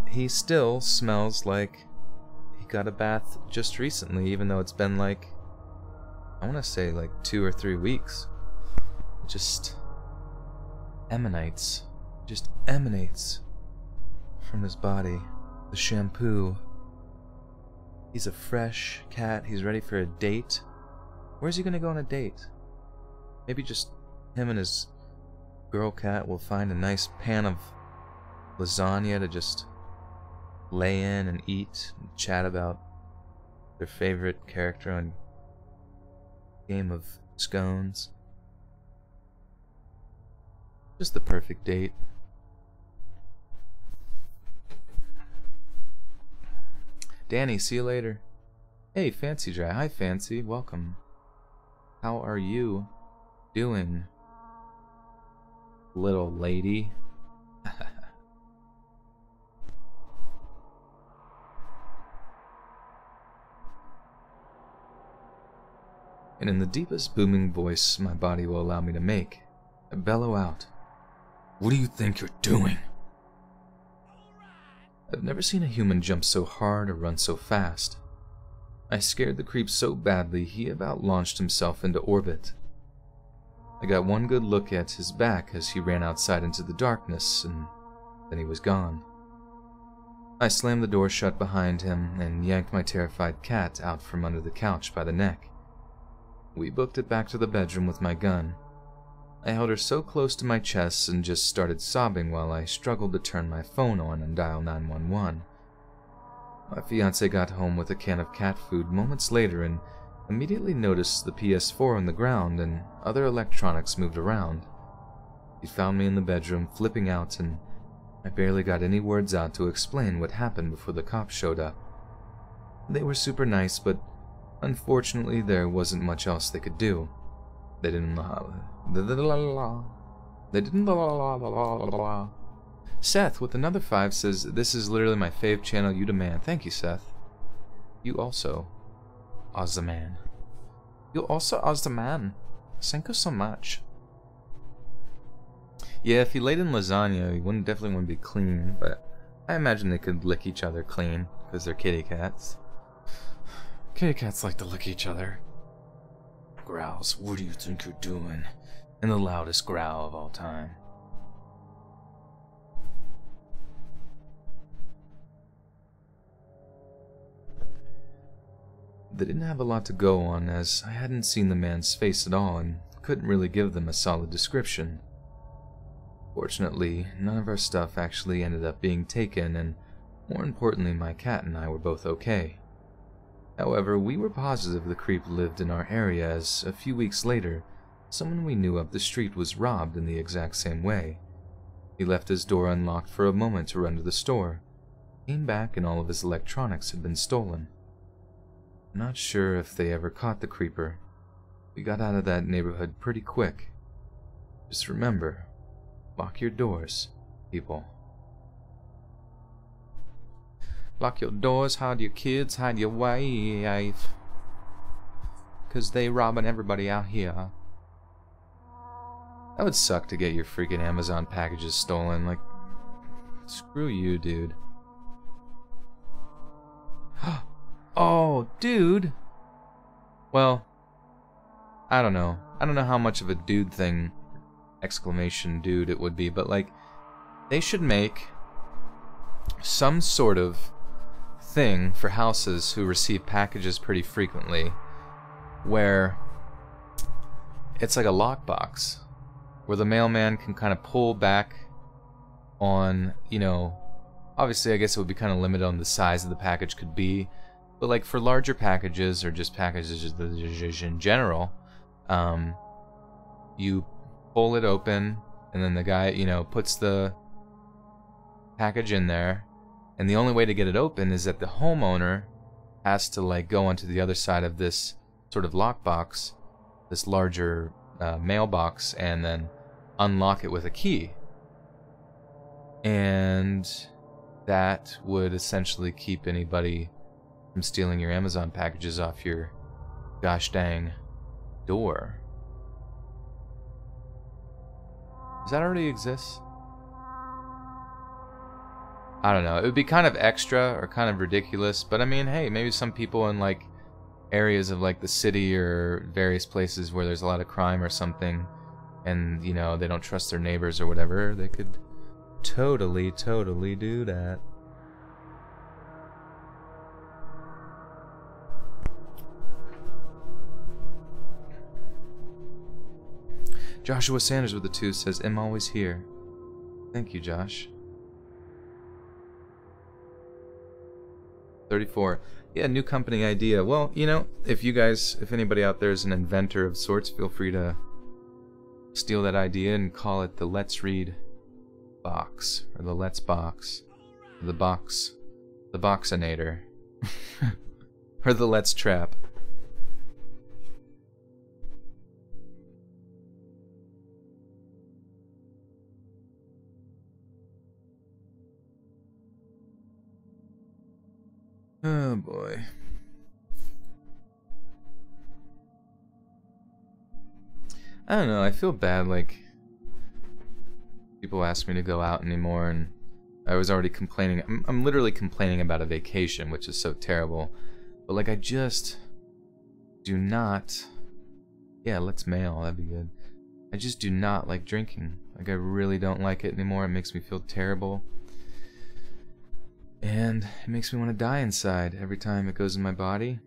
Speaker 2: he still smells like he got a bath just recently, even though it's been like, I want to say like 2 or 3 weeks. It just emanates from his body. The shampoo. He's a fresh cat. He's ready for a date. Where's he gonna go on a date? Maybe just him and his girl cat will find a nice pan of lasagna to just lay in and eat and chat about their favorite character on Game of Scones. Just the perfect date. Danny, see you later. Hey, Fancy Dry. Hi, Fancy. Welcome. How are you doing, little lady? And in the deepest booming voice my body will allow me to make, I bellow out, "What do you think you're doing?" I've never seen a human jump so hard or run so fast. I scared the creep so badly he about launched himself into orbit. I got one good look at his back as he ran outside into the darkness, and then he was gone. I slammed the door shut behind him and yanked my terrified cat out from under the couch by the neck. We booked it back to the bedroom with my gun. I held her so close to my chest and just started sobbing while I struggled to turn my phone on and dial 911. My fiancé got home with a can of cat food moments later and immediately noticed the PS4 on the ground and other electronics moved around. He found me in the bedroom flipping out, and I barely got any words out to explain what happened before the cops showed up. They were super nice, but unfortunately there wasn't much else they could do. They didn't Seth with another 5 says, "This is literally my fave channel, you demand." Thank you, Seth. You also are the man. You also are the man. Thank you so much. Yeah, if he laid in lasagna, he wouldn't definitely want to be clean, but I imagine they could lick each other clean, because they're kitty cats. Kitty cats like to lick each other. Growls, "What do you think you're doing?" in the loudest growl of all time. They didn't have a lot to go on, as I hadn't seen the man's face at all and couldn't really give them a solid description. Fortunately, none of our stuff actually ended up being taken, and more importantly, my cat and I were both okay. However, we were positive the creep lived in our area, as a few weeks later, someone we knew up the street was robbed in the exact same way. He left his door unlocked for a moment to run to the store, came back and all of his electronics had been stolen. I'm not sure if they ever caught the creeper. We got out of that neighborhood pretty quick. Just remember, lock your doors, people. Lock your doors, hide your kids, hide your wife. 'Cause they robbing everybody out here. That would suck to get your freaking Amazon packages stolen. Like, screw you, dude. Oh, dude. Well, I don't know. I don't know how much of a dude thing, exclamation dude, it would be, but like, they should make some sort of thing for houses who receive packages pretty frequently, where it's like a lockbox, where the mailman can kind of pull back on, you know, obviously I guess it would be kind of limited on the size of the package could be, but like for larger packages or just packages in general, you pull it open and then the guy, you know, puts the package in there, and the only way to get it open is that the homeowner has to like go onto the other side of this sort of lockbox, this larger mailbox, and then unlock it with a key. And that would essentially keep anybody from stealing your Amazon packages off your gosh dang door. Does that already exist? I don't know. It would be kind of extra or kind of ridiculous, but I mean, hey, maybe some people in like areas of like the city or various places where there's a lot of crime or something, and you know, they don't trust their neighbors or whatever, they could totally do that. Joshua Sanders with the 2 says, I'm always here. Thank you, Josh. 34. Yeah, new company idea. Well, you know, if anybody out there is an inventor of sorts, feel free to steal that idea and call it the Let's Read box, or the Let's box, or the Boxinator, or the Let's Trap. Oh boy. I don't know, I feel bad, like, people ask me to go out anymore, and I was already complaining. I'm literally complaining about a vacation, which is so terrible. But, like, I just do not... Yeah, let's mail, that'd be good. I just do not like drinking. Like, I really don't like it anymore. It makes me feel terrible. And it makes me want to die inside every time it goes in my body.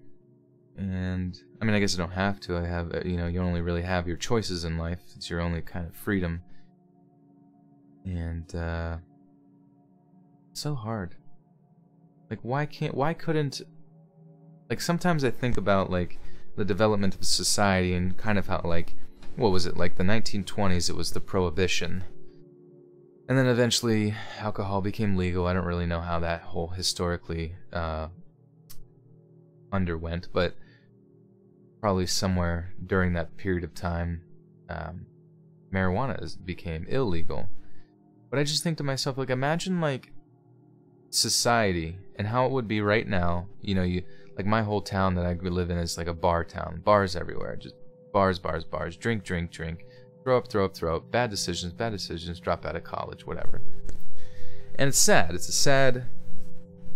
Speaker 2: And, I mean, I guess I don't have to. I have, you know, you only really have your choices in life. It's your only kind of freedom. And, it's so hard. Like, why couldn't, like, sometimes I think about, like, the development of society and kind of how, like, what was it, like the 1920s, it was the Prohibition. And then eventually, alcohol became legal. I don't really know how that whole historically underwent, but probably somewhere during that period of time, marijuana became illegal. But I just think to myself, like, imagine, like, society and how it would be right now. You know, like, my whole town that I live in is like a bar town. Bars everywhere. Just bars. Drink. Throw up. Bad decisions, drop out of college, whatever. And it's sad. It's a sad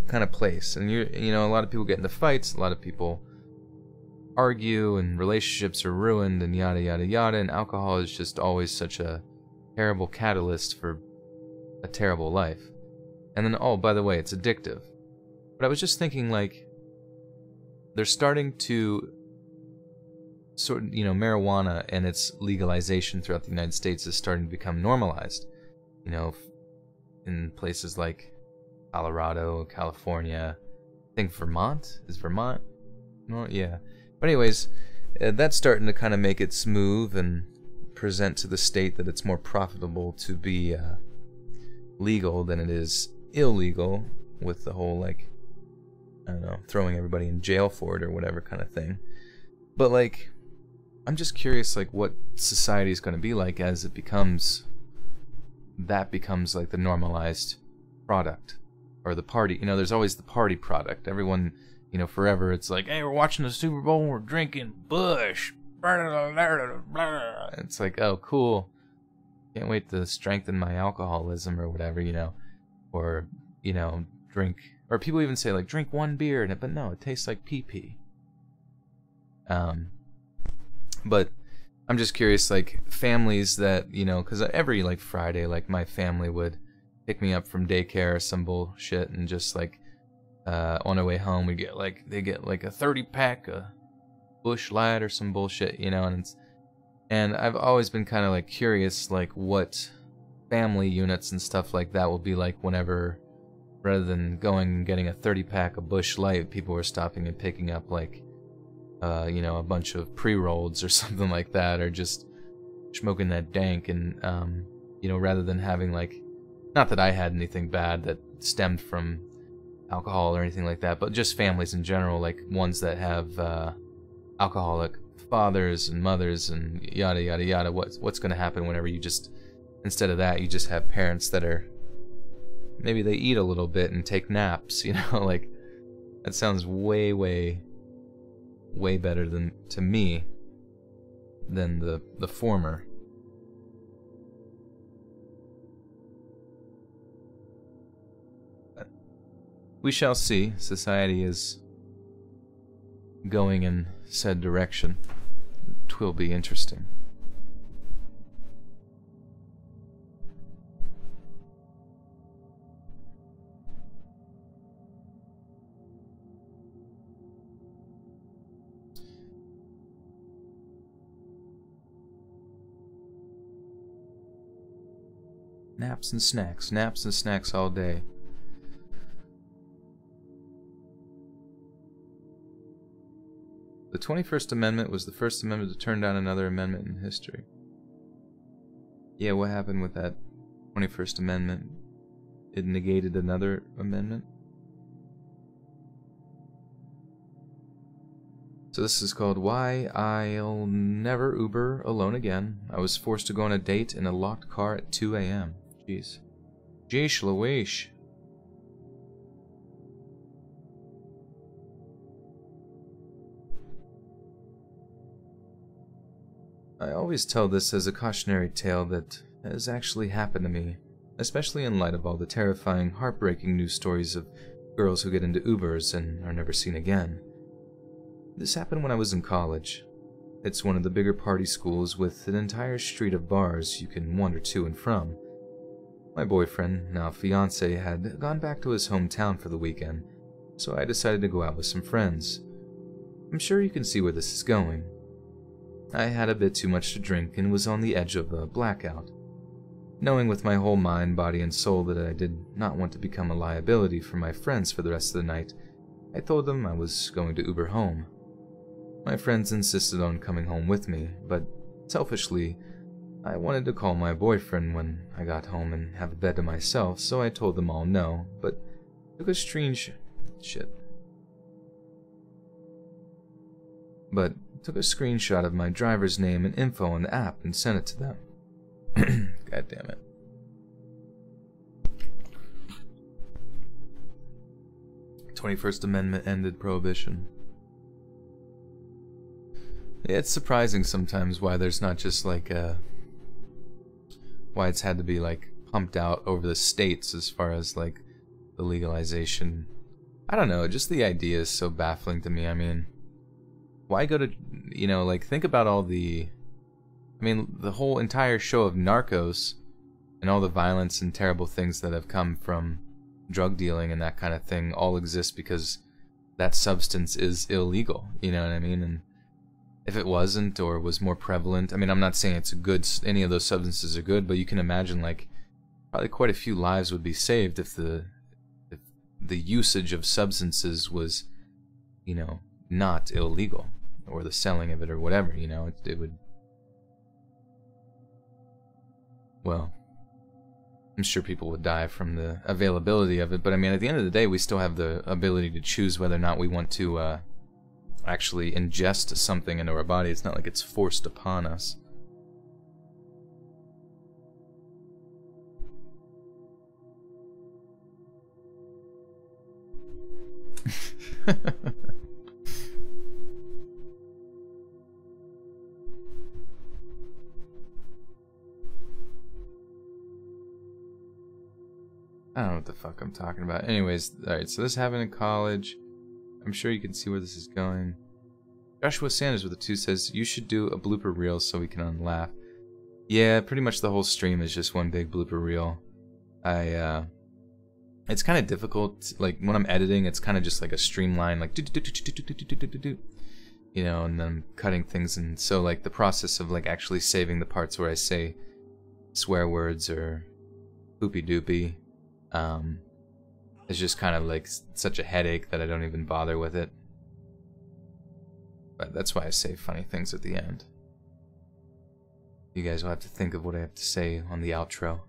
Speaker 2: kind of place. And you know, a lot of people get into fights, a lot of people argue, and relationships are ruined, and yada yada yada, and alcohol is just always such a terrible catalyst for a terrible life. And then, oh, by the way, it's addictive. But I was just thinking, like, they're starting to sort of, you know, marijuana and its legalization throughout the United States is starting to become normalized. you know, in places like Colorado, California. I think Vermont? Is Vermont? No, yeah. But anyways, that's starting to kind of make its move and present to the state that it's more profitable to be legal than it is illegal, with the whole, like, I don't know, throwing everybody in jail for it or whatever kind of thing. But, like, I'm just curious, like, what society is going to be like as it becomes, that becomes, like, the normalized product. Or the party, you know, there's always the party product. Everyone, you know, forever, it's like, hey, we're watching the Super Bowl and we're drinking Bush. It's like, oh, cool. Can't wait to strengthen my alcoholism or whatever, you know. Or, you know, drink, or people even say, like, drink one beer, but no, it tastes like pee-pee. But I'm just curious, like, families that, you know, because every, like, Friday, like, my family would pick me up from daycare or some bullshit, and just, like, on our way home, we get, like, they get, like, a 30-pack of Bush Light or some bullshit, you know, and I've always been kind of, like, curious, like, what family units and stuff like that will be like whenever, rather than going and getting a 30-pack of Bush Light, people were stopping and picking up, like, you know, a bunch of pre-rolls or something like that, or just smoking that dank, and, you know, rather than having, like, not that I had anything bad that stemmed from alcohol or anything like that, but just families in general, like ones that have alcoholic fathers and mothers and yada yada yada. What's going to happen whenever you just, instead of that, you just have parents that are, maybe they eat a little bit and take naps, you know, like, that sounds way, way, way better than, to me, than the former. We shall see. Society is going in said direction. 'Twill be interesting. Naps and snacks all day. The 21st Amendment was the first amendment to turn down another amendment in history. Yeah, what happened with that 21st Amendment? It negated another amendment? So this is called Why I'll Never Uber Alone Again. I was forced to go on a date in a locked car at 2 a.m. Jeez. Jeesh Louise. I always tell this as a cautionary tale that has actually happened to me, especially in light of all the terrifying, heartbreaking news stories of girls who get into Ubers and are never seen again. This happened when I was in college. It's one of the bigger party schools with an entire street of bars you can wander to and from. My boyfriend, now fiancé, had gone back to his hometown for the weekend, so I decided to go out with some friends. I'm sure you can see where this is going. I had a bit too much to drink and was on the edge of a blackout. Knowing with my whole mind, body, and soul that I did not want to become a liability for my friends for the rest of the night, I told them I was going to Uber home. My friends insisted on coming home with me, but selfishly, I wanted to call my boyfriend when I got home and have a bed to myself, so I told them all no, but took a screenshot of my driver's name and info on the app and sent it to them. God damn it. "21st Amendment ended prohibition." Yeah, it's surprising sometimes why there's not just like why it's had to be like pumped out over the states as far as like the legalization. I don't know, just the idea is so baffling to me. I mean, why go to, you know, like, think about all the, I mean, the whole entire show of Narcos and all the violence and terrible things that have come from drug dealing and that kind of thing all exist because that substance is illegal, you know what I mean? And if it wasn't, or was more prevalent, I mean, I'm not saying it's a good, any of those substances are good, but you can imagine, like,
Speaker 1: probably quite a few lives would be saved if the usage of substances was, you know, not illegal, or the selling of it or whatever, you know, it would, well, I'm sure people would die from the availability of it, but I mean, at the end of the day, we still have the ability to choose whether or not we want to actually ingest something into our body. It's not like it's forced upon us. I don't know what the fuck I'm talking about. Anyways, alright, so this happened in college. I'm sure you can see where this is going. Joshua Sanders with a 2 says, you should do a blooper reel so we can unlaugh. Yeah, pretty much the whole stream is just one big blooper reel. It's kind of difficult, like, when I'm editing, it's kind of just like a streamline, like, you know, and then I'm cutting things, and so, like, the process of, like, actually saving the parts where I say swear words or poopy-doopy, it's just kind of like such a headache that I don't even bother with it. But that's why I say funny things at the end. You guys will have to think of what I have to say on the outro.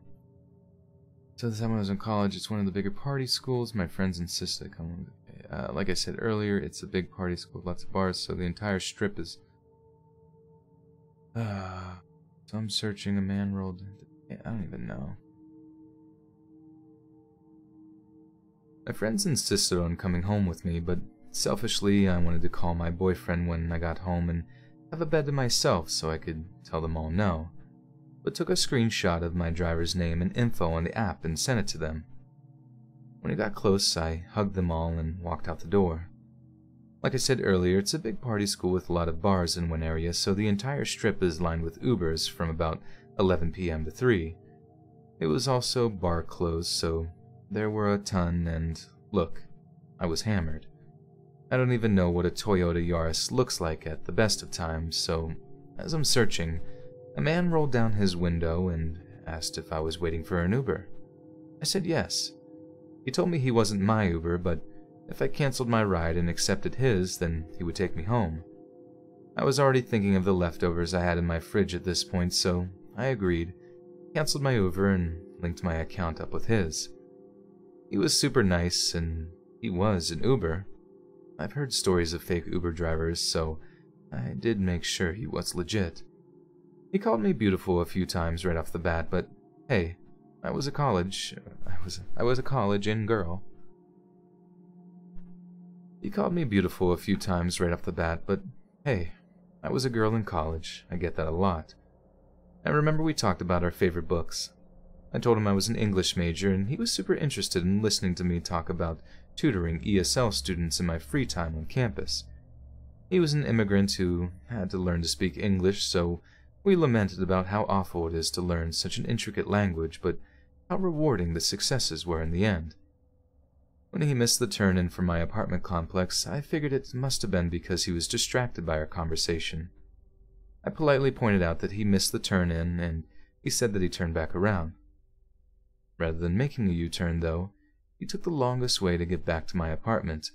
Speaker 1: So the time I was in college, it's one of the bigger party schools. My friends insisted I come. Like I said earlier, it's a big party school, lots of bars, so the entire strip is. So I'm searching. A man rolled. I don't even know. My friends insisted on coming home with me, but selfishly I wanted to call my boyfriend when I got home and have a bed to myself so I could tell them all no, but took a screenshot of my driver's name and info on the app and sent it to them. When it got close, I hugged them all and walked out the door. Like I said earlier, it's a big party school with a lot of bars in one area, so the entire strip is lined with Ubers from about 11 p.m. to 3. It was also bar closed, so there were a ton, and look, I was hammered. I don't even know what a Toyota Yaris looks like at the best of times, so as I'm searching, a man rolled down his window and asked if I was waiting for an Uber. I said yes. He told me he wasn't my Uber, but if I canceled my ride and accepted his, then he would take me home. I was already thinking of the leftovers I had in my fridge at this point, so I agreed, canceled my Uber, and linked my account up with his. He was super nice, and he was an Uber. I've heard stories of fake Uber drivers, so I did make sure he was legit. He called me beautiful a few times right off the bat, but hey, I was a college in girl. He called me beautiful a few times right off the bat, but hey, I was a girl in college. I get that a lot. I remember we talked about our favorite books. I told him I was an English major, and he was super interested in listening to me talk about tutoring ESL students in my free time on campus. He was an immigrant who had to learn to speak English, so we lamented about how awful it is to learn such an intricate language, but how rewarding the successes were in the end. When he missed the turn-in from my apartment complex, I figured it must have been because he was distracted by our conversation. I politely pointed out that he missed the turn-in, and he said that he turned back around. Rather than making a U-turn, though, he took the longest way to get back to my apartment.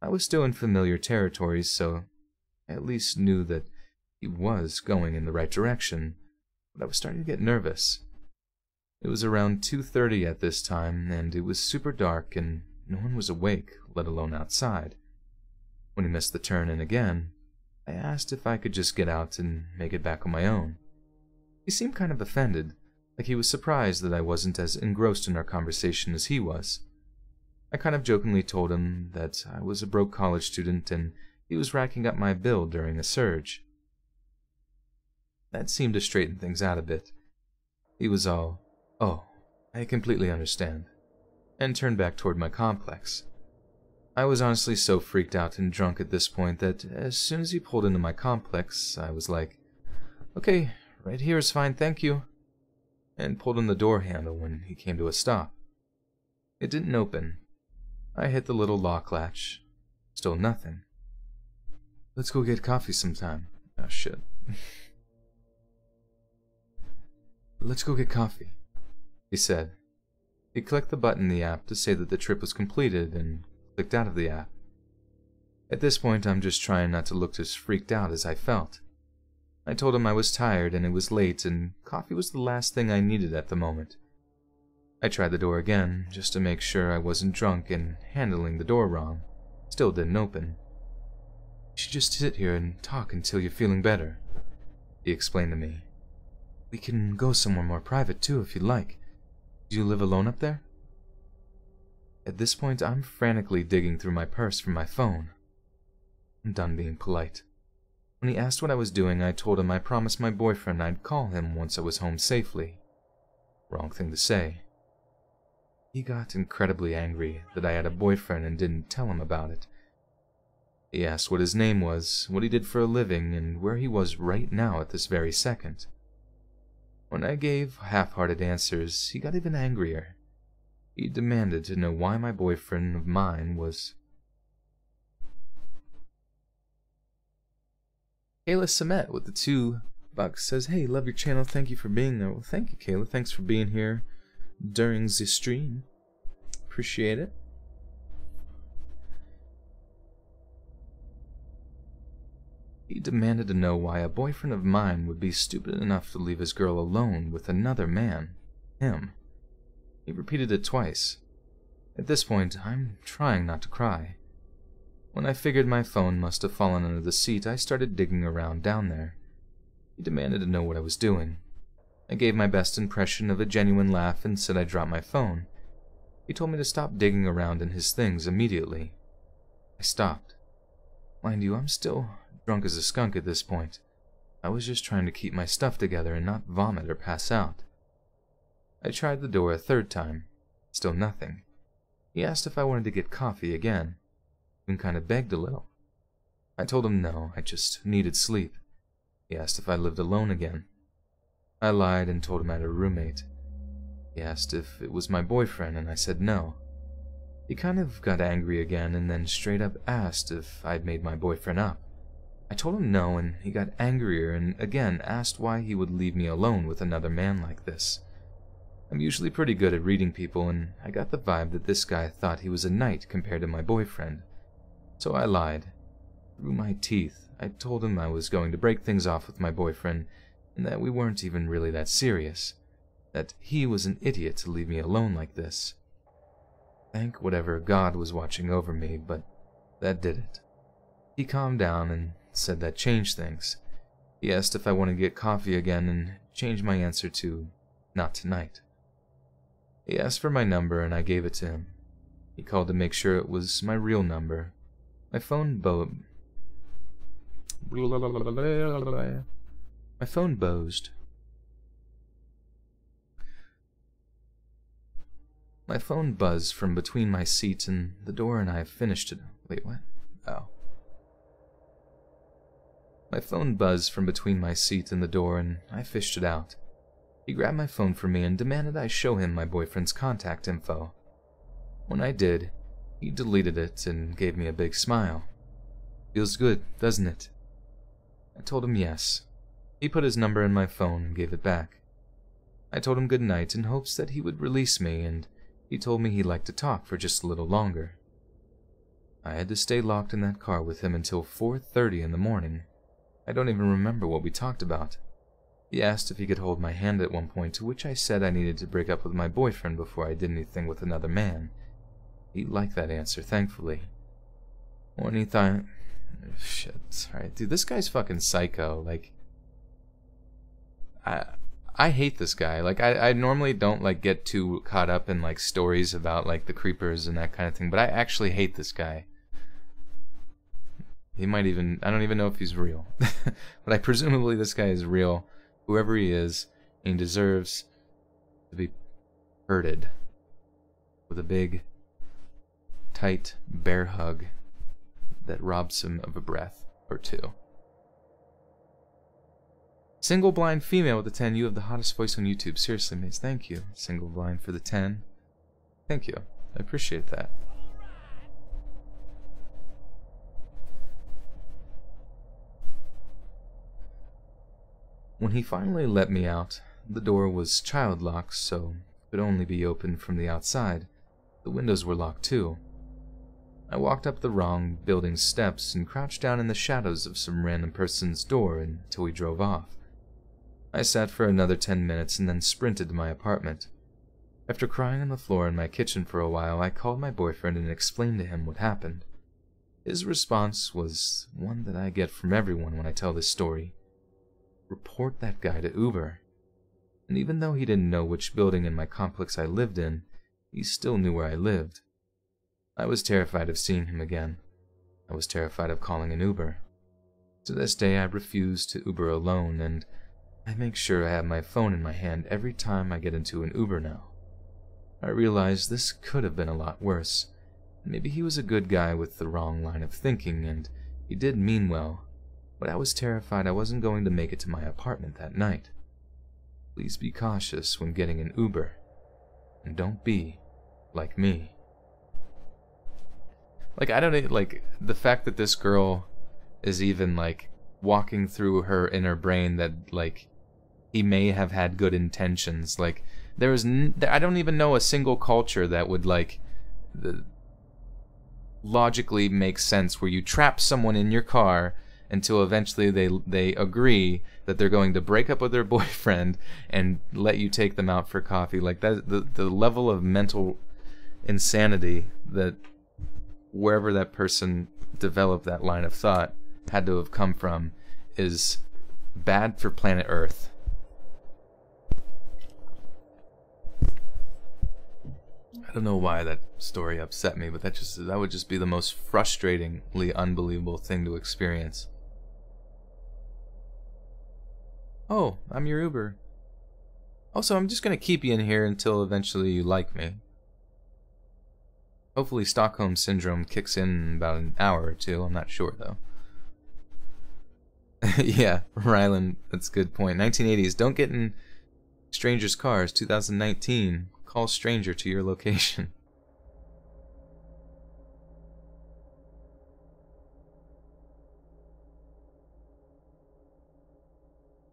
Speaker 1: I was still in familiar territories, so I at least knew that he was going in the right direction, but I was starting to get nervous. It was around 2:30 at this time, and it was super dark, and no one was awake, let alone outside. When he missed the turn-in again, I asked if I could just get out and make it back on my own. He seemed kind of offended, like he was surprised that I wasn't as engrossed in our conversation as he was. I kind of jokingly told him that I was a broke college student and he was racking up my bill during a surge. That seemed to straighten things out a bit. He was all, "Oh, I completely understand," and turned back toward my complex. I was honestly so freaked out and drunk at this point that as soon as he pulled into my complex, I was like, "Okay, right here is fine, thank you," and pulled on the door handle when he came to a stop. It didn't open. I hit the little lock latch. Still nothing. "Let's go get coffee sometime." Oh, shit. "Let's go get coffee."
Speaker 2: he said. He clicked the button in the app to say that the trip was completed and clicked out of the app. At this point, I'm just trying not to look as freaked out as I felt. I told him I was tired and it was late and coffee was the last thing I needed at the moment. I tried the door again, just to make sure I wasn't drunk and handling the door wrong. Still didn't open. "You should just sit here and talk until you're feeling better," he explained to me. "We can go somewhere more private too if you'd like. Do you live alone up there?" At this point, I'm frantically digging through my purse for my phone. I'm done being polite. When he asked what I was doing, I told him I promised my boyfriend I'd call him once I was home safely. Wrong thing to say. He got incredibly angry that I had a boyfriend and didn't tell him about it. He asked what his name was, what he did for a living, and where he was right now at this very second. When I gave half-hearted answers, he got even angrier. He demanded to know why my boyfriend of mine was... Kayla Samet with the $2 says, "Hey, love your channel, thank you for being there." Well, thank you, Kayla. Thanks for being here during the stream. Appreciate it. He demanded to know why a boyfriend of mine would be stupid enough to leave his girl alone with another man. Him. He repeated it twice. At this point, I'm trying not to cry. When I figured my phone must have fallen under the seat, I started digging around down there. He demanded to know what I was doing. I gave my best impression of a genuine laugh and said I dropped my phone. He told me to stop digging around in his things immediately. I stopped. Mind you, I'm still drunk as a skunk at this point. I was just trying to keep my stuff together and not vomit or pass out. I tried the door a third time. Still nothing. He asked if I wanted to get coffee again. Even kind of begged a little. I told him no, I just needed sleep. He asked if I lived alone again. I lied and told him I had a roommate. He asked if it was my boyfriend, and I said no. He kind of got angry again and then straight up asked if I'd made my boyfriend up. I told him no, and he got angrier and again asked why he would leave me alone with another man like this. I'm usually pretty good at reading people, and I got the vibe that this guy thought he was a knight compared to my boyfriend. So I lied. Through my teeth, I told him I was going to break things off with my boyfriend and that we weren't even really that serious. That he was an idiot to leave me alone like this. Thank whatever God was watching over me, but that didn't. He calmed down and said that changed things. He asked if I wanted to get coffee again and changed my answer to not tonight. He asked for my number and I gave it to him. He called to make sure it was my real number. My phone buzzed. My phone buzzed from between my seat and the door, and I finished it. Wait, what? Oh. My phone buzzed from between my seat and the door, and I fished it out. He grabbed my phone from me and demanded I show him my boyfriend's contact info. When I did, he deleted it and gave me a big smile. "Feels good, doesn't it?" I told him yes. He put his number in my phone and gave it back. I told him good night in hopes that he would release me, and he told me he'd like to talk for just a little longer. I had to stay locked in that car with him until 4:30 in the morning. I don't even remember what we talked about. He asked if he could hold my hand at one point, to which I said I needed to break up with my boyfriend before I did anything with another man. He liked that answer, thankfully. When he thought... Shit, alright, dude, this guy's fucking psycho, like... I hate this guy. Like, I normally don't, like, get too caught up in, like, stories about, like, the creepers and that kind of thing, but I actually hate this guy. He might even... I don't even know if he's real. But presumably this guy is real, whoever he is, and he deserves to be hurted with a big, tight, bear hug that robs him of a breath or two. Single blind female with the 10. You have the hottest voice on YouTube. Seriously, mates. Thank you. Single blind for the 10. Thank you. I appreciate that. When he finally let me out, the door was child locked, so could only be opened from the outside. The windows were locked too. I walked up the wrong building steps and crouched down in the shadows of some random person's door until we drove off. I sat for another 10 minutes and then sprinted to my apartment. After crying on the floor in my kitchen for a while, I called my boyfriend and explained to him what happened. His response was one that I get from everyone when I tell this story. Report that guy to Uber. And even though he didn't know which building in my complex I lived in, he still knew where I lived. I was terrified of seeing him again. I was terrified of calling an Uber. To this day, I refuse to Uber alone, and I make sure I have my phone in my hand every time I get into an Uber now. I realized this could have been a lot worse. Maybe he was a good guy with the wrong line of thinking, and he did mean well, but I was terrified I wasn't going to make it to my apartment that night. Please be cautious when getting an Uber, and don't be like me. Like, I don't, like, the fact that this girl is even, like, walking through her inner brain that, like, he may have had good intentions. Like, I don't even know a single culture that would, like, logically make sense where you trap someone in your car until eventually they agree that they're going to break up with their boyfriend and let you take them out for coffee. Like, that, the level of mental insanity that wherever that person developed that line of thought had to have come from is bad for planet Earth. I don't know why that story upset me, but that would just be the most frustratingly unbelievable thing to experience. Oh, I'm your Uber. Also, I'm just gonna keep you in here until eventually you like me. Hopefully Stockholm Syndrome kicks in about an hour or two. I'm not sure, though. Yeah, Rylan, that's a good point. 1980s, don't get in strangers' cars. 2019, call stranger to your location.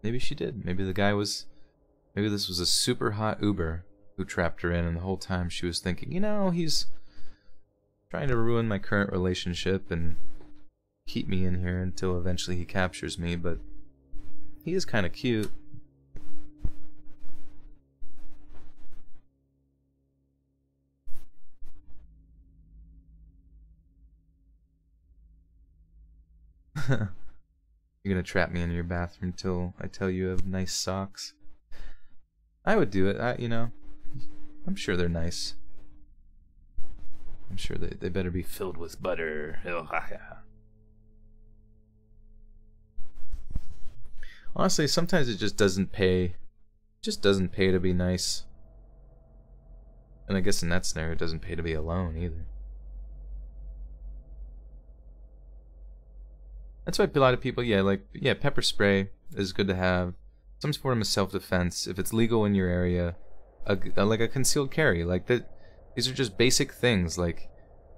Speaker 2: Maybe she did. Maybe this was a super hot Uber who trapped her in, and the whole time she was thinking, you know, he's trying to ruin my current relationship and keep me in here until eventually he captures me, but he is kind of cute. You're gonna trap me in your bathroom till I tell you have nice socks? I would do it. You know, I'm sure they're nice. I'm sure they better be filled with butter. Honestly, sometimes it just doesn't pay. It just doesn't pay to be nice. And I guess in that scenario, it doesn't pay to be alone either. That's why a lot of people, pepper spray is good to have. Some form of self-defense. If it's legal in your area, like a concealed carry. Like that. These are just basic things. Like,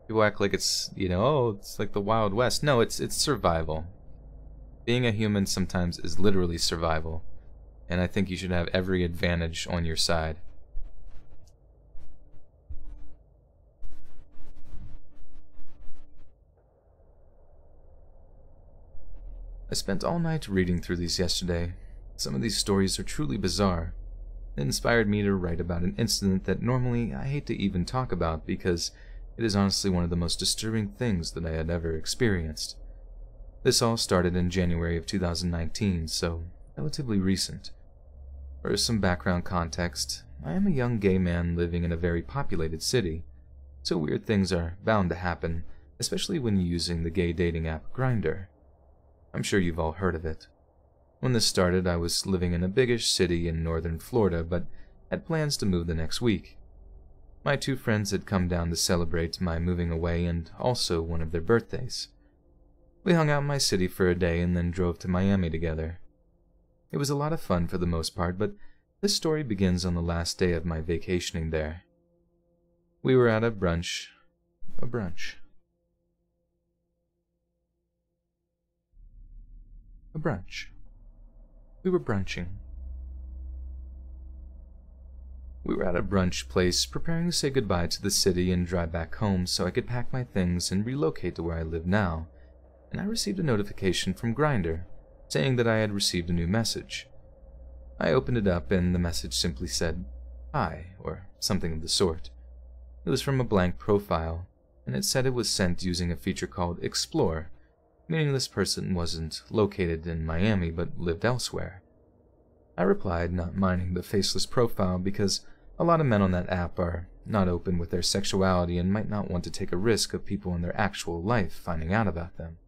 Speaker 2: people act like it's, you know, oh, it's like the Wild West. No, it's survival. Being a human sometimes is literally survival. And I think you should have every advantage on your side. I spent all night reading through these yesterday. Some of these stories are truly bizarre. It inspired me to write about an incident that normally I hate to even talk about because it is honestly one of the most disturbing things that I had ever experienced. This all started in January of 2019, so relatively recent. For some background context, I am a young gay man living in a very populated city, so weird things are bound to happen, especially when using the gay dating app Grindr. I'm sure you've all heard of it. When this started, I was living in a biggish city in northern Florida, but had plans to move the next week. My two friends had come down to celebrate my moving away and also one of their birthdays. We hung out in my city for a day and then drove to Miami together. It was a lot of fun for the most part, but this story begins on the last day of my vacationing there. We were at a brunch. We were brunching. We were at a brunch place preparing to say goodbye to the city and drive back home so I could pack my things and relocate to where I live now, and I received a notification from Grindr saying that I had received a new message. I opened it up and the message simply said, "Hi," or something of the sort. It was from a blank profile, and it said it was sent using a feature called Explore, meaning this person wasn't located in Miami but lived elsewhere. I replied, not minding the faceless profile because a lot of men on that app are not open with their sexuality and might not want to take a risk of people in their actual life finding out about them.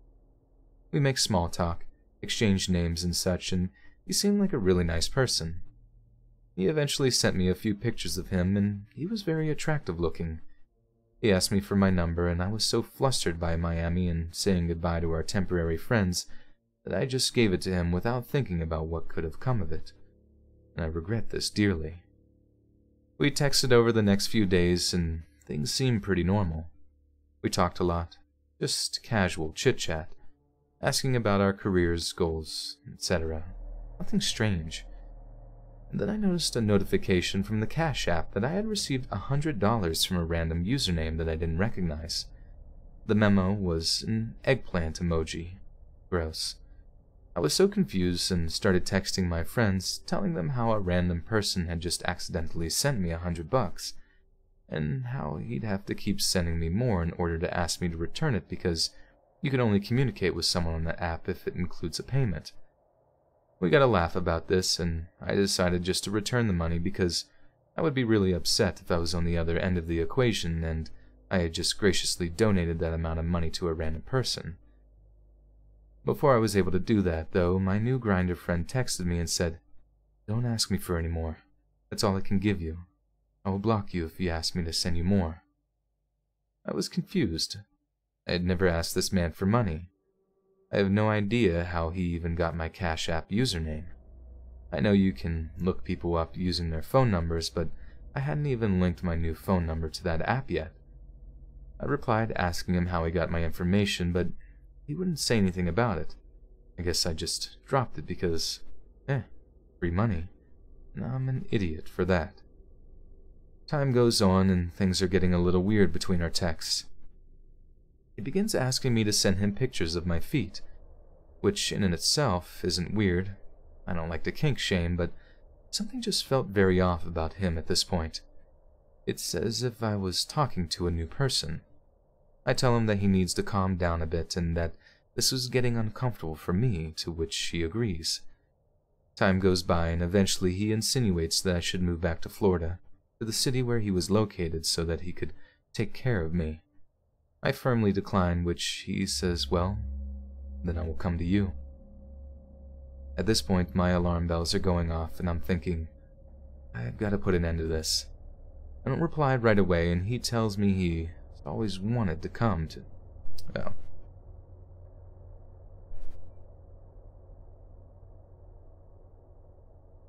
Speaker 2: We make small talk, exchange names and such, and he seemed like a really nice person. He eventually sent me a few pictures of him, and he was very attractive looking. He asked me for my number, and I was so flustered by Miami and saying goodbye to our temporary friends that I just gave it to him without thinking about what could have come of it, and I regret this dearly. We texted over the next few days, and things seemed pretty normal. We talked a lot, just casual chit-chat, asking about our careers, goals, etc. Nothing strange. And then I noticed a notification from the Cash app that I had received $100 from a random username that I didn't recognize. The memo was an eggplant emoji. Gross. I was so confused and started texting my friends, telling them how a random person had just accidentally sent me $100, and how he'd have to keep sending me more in order to ask me to return it because you can only communicate with someone on the app if it includes a payment. We got a laugh about this, and I decided just to return the money because I would be really upset if I was on the other end of the equation and I had just graciously donated that amount of money to a random person. Before I was able to do that, though, my new Grindr friend texted me and said, "Don't ask me for any more. That's all I can give you. I will block you if you ask me to send you more." I was confused. I had never asked this man for money. I have no idea how he even got my Cash App username. I know you can look people up using their phone numbers, but I hadn't even linked my new phone number to that app yet. I replied asking him how he got my information, but he wouldn't say anything about it. I guess I just dropped it because, free money. And I'm an idiot for that. Time goes on and things are getting a little weird between our texts. He begins asking me to send him pictures of my feet, which in and itself isn't weird. I don't like to kink shame, but something just felt very off about him at this point. It's as if I was talking to a new person. I tell him that he needs to calm down a bit and that this was getting uncomfortable for me, to which he agrees. Time goes by and eventually he insinuates that I should move back to Florida, to the city where he was located so that he could take care of me. I firmly decline, which he says, "Well, then I will come to you." At this point, my alarm bells are going off and I'm thinking, I've got to put an end to this. I don't reply right away and he tells me he's always wanted to come to... well...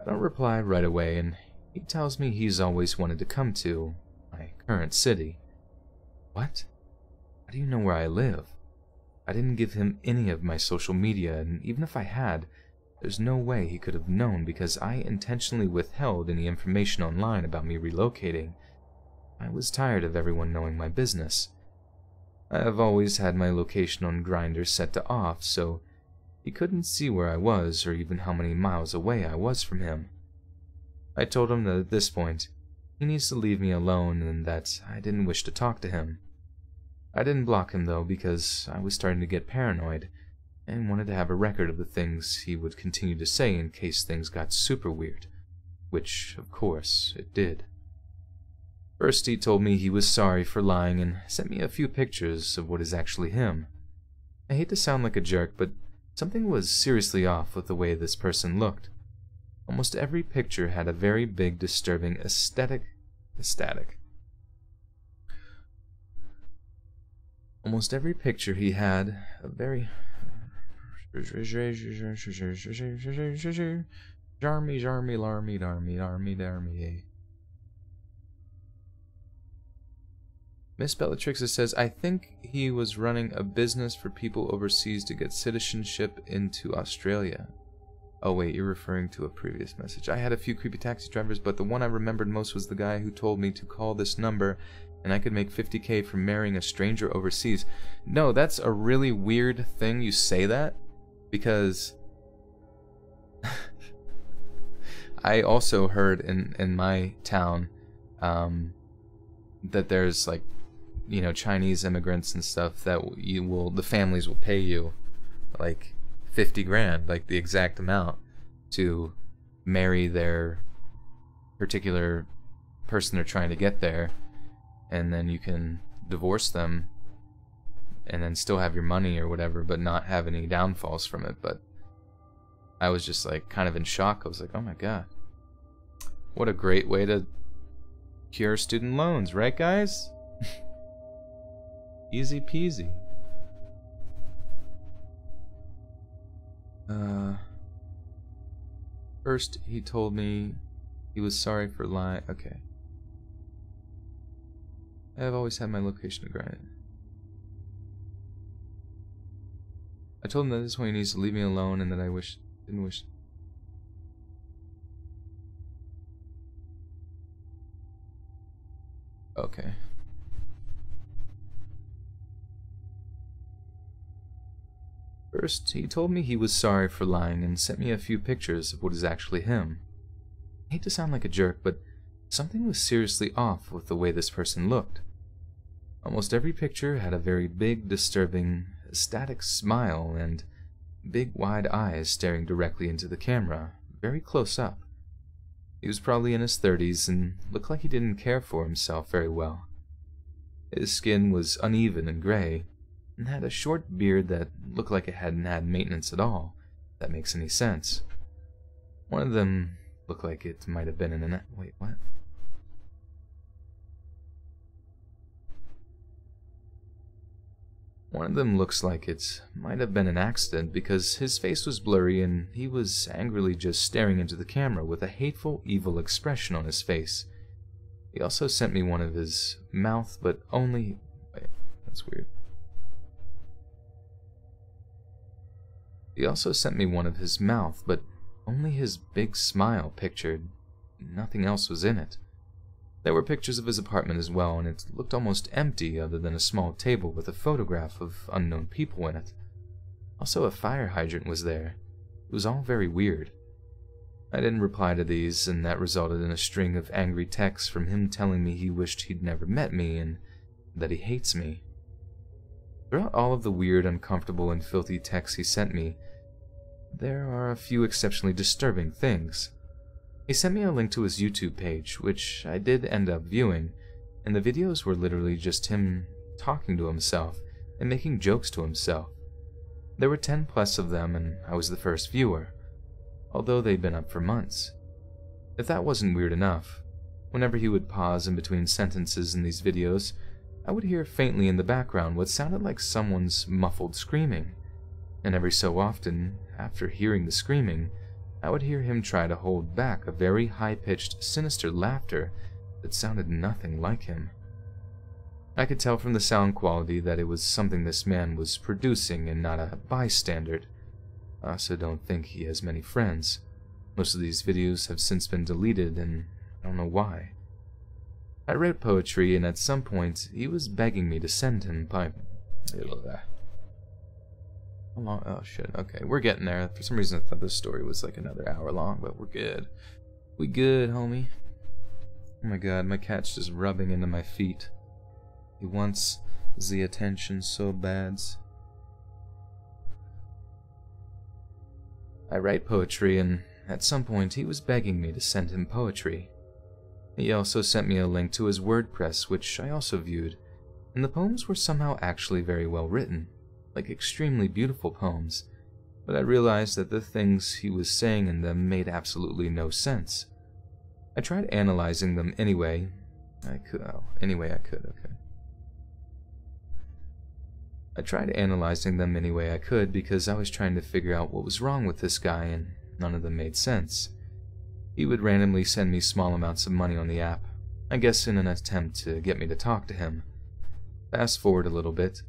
Speaker 2: I don't reply right away and he tells me he's always wanted to come to my current city. What? How do you know where I live? I didn't give him any of my social media, and even if I had, there's no way he could have known because I intentionally withheld any information online about me relocating. I was tired of everyone knowing my business. I have always had my location on Grindr set to off, so he couldn't see where I was or even how many miles away I was from him. I told him that at this point, he needs to leave me alone and that I didn't wish to talk to him. I didn't block him though because I was starting to get paranoid and wanted to have a record of the things he would continue to say in case things got super weird, which, of course, it did. First he told me he was sorry for lying and sent me a few pictures of what is actually him. I hate to sound like a jerk, but something was seriously off with the way this person looked. Almost every picture had a very big, disturbing aesthetic. Almost every picture he had a very... Miss Bellatrix says, I think he was running a business for people overseas to get citizenship into Australia. Oh wait, you're referring to a previous message. I had a few creepy taxi drivers, but the one I remembered most was the guy who told me to call this number and I could make 50K from marrying a stranger overseas. No, that's a really weird thing you say that, because I also heard in my town that there's like, you know, Chinese immigrants and stuff that the families will pay you like 50 grand, like the exact amount, to marry their particular person they're trying to get there, and then you can divorce them and then still have your money or whatever, but not have any downfalls from it. But I was just like kind of in shock. I was like, oh my god, what a great way to cure student loans, right guys? Easy peasy. First he told me he was sorry for lying. Okay. I have always had my location granted. I told him that this way he needs to leave me alone and that I didn't wish. Okay. First, he told me he was sorry for lying and sent me a few pictures of what is actually him. I hate to sound like a jerk, but something was seriously off with the way this person looked. Almost every picture had a very big, disturbing, ecstatic smile and big, wide eyes staring directly into the camera, very close up. He was probably in his 30s and looked like he didn't care for himself very well. His skin was uneven and gray, and had a short beard that looked like it hadn't had maintenance at all, if that makes any sense. One of them looked like it might have been in an... Wait, what? One of them looks like it might have been an accident because his face was blurry and he was angrily just staring into the camera with a hateful, evil expression on his face. He also sent me one of his mouth, but only... Wait, that's weird. He also sent me one of his mouth, but only his big smile pictured. Nothing else was in it. There were pictures of his apartment as well, and it looked almost empty other than a small table with a photograph of unknown people in it. Also, a fire hydrant was there. It was all very weird. I didn't reply to these, and that resulted in a string of angry texts from him telling me he wished he'd never met me and that he hates me. Throughout all of the weird, uncomfortable, and filthy texts he sent me, there are a few exceptionally disturbing things. He sent me a link to his YouTube page, which I did end up viewing, and the videos were literally just him talking to himself and making jokes to himself. There were 10 plus of them, and I was the first viewer, although they'd been up for months. If that wasn't weird enough, whenever he would pause in between sentences in these videos, I would hear faintly in the background what sounded like someone's muffled screaming, and every so often, after hearing the screaming, I would hear him try to hold back a very high-pitched, sinister laughter that sounded nothing like him. I could tell from the sound quality that it was something this man was producing and not a bystander. I also don't think he has many friends. Most of these videos have since been deleted, and I don't know why. I read poetry, and at some point, he was begging me to send him Oh shit, okay, we're getting there. For some reason I thought this story was like another hour long, but we're good. We good, homie. Oh my god, my cat's just rubbing into my feet. He wants the attention so bad. I write poetry, and at some point he was begging me to send him poetry. He also sent me a link to his WordPress, which I also viewed, and the poems were somehow actually very well written. Like extremely beautiful poems, but I realized that the things he was saying in them made absolutely no sense. I tried analyzing them anyway. I could, okay. I tried analyzing them any way I could because I was trying to figure out what was wrong with this guy, and none of them made sense. He would randomly send me small amounts of money on the app, I guess in an attempt to get me to talk to him. Fast forward a little bit.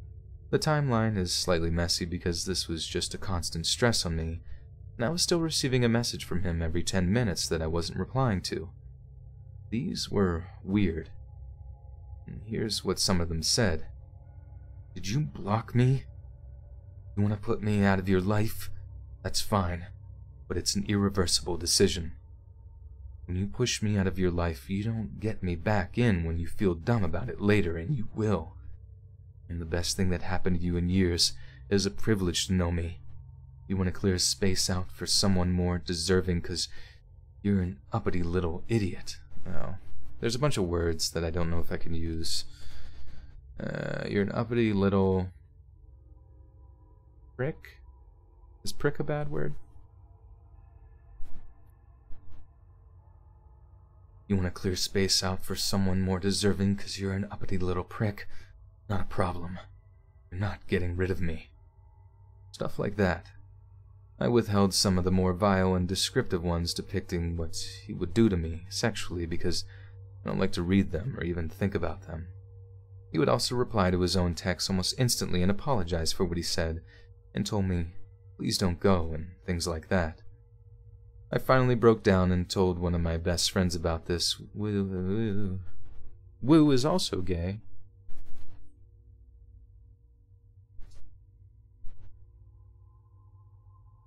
Speaker 2: The timeline is slightly messy because this was just a constant stress on me, and I was still receiving a message from him every 10 minutes that I wasn't replying to. These were weird. And here's what some of them said. "Did you block me? You want to put me out of your life? That's fine, but it's an irreversible decision. When you push me out of your life, you don't get me back in when you feel dumb about it later, and you will. And the best thing that happened to you in years is a privilege to know me. You want to clear space out for someone more deserving because you're an uppity little idiot." Well, there's a bunch of words that I don't know if I can use. You're an uppity little... prick? Is prick a bad word? "You want to clear space out for someone more deserving because you're an uppity little prick? Not a problem. You're not getting rid of me." Stuff like that. I withheld some of the more vile and descriptive ones depicting what he would do to me sexually because I don't like to read them or even think about them. He would also reply to his own text almost instantly and apologize for what he said and told me, "Please don't go," and things like that. I finally broke down and told one of my best friends about this. Woo is also gay.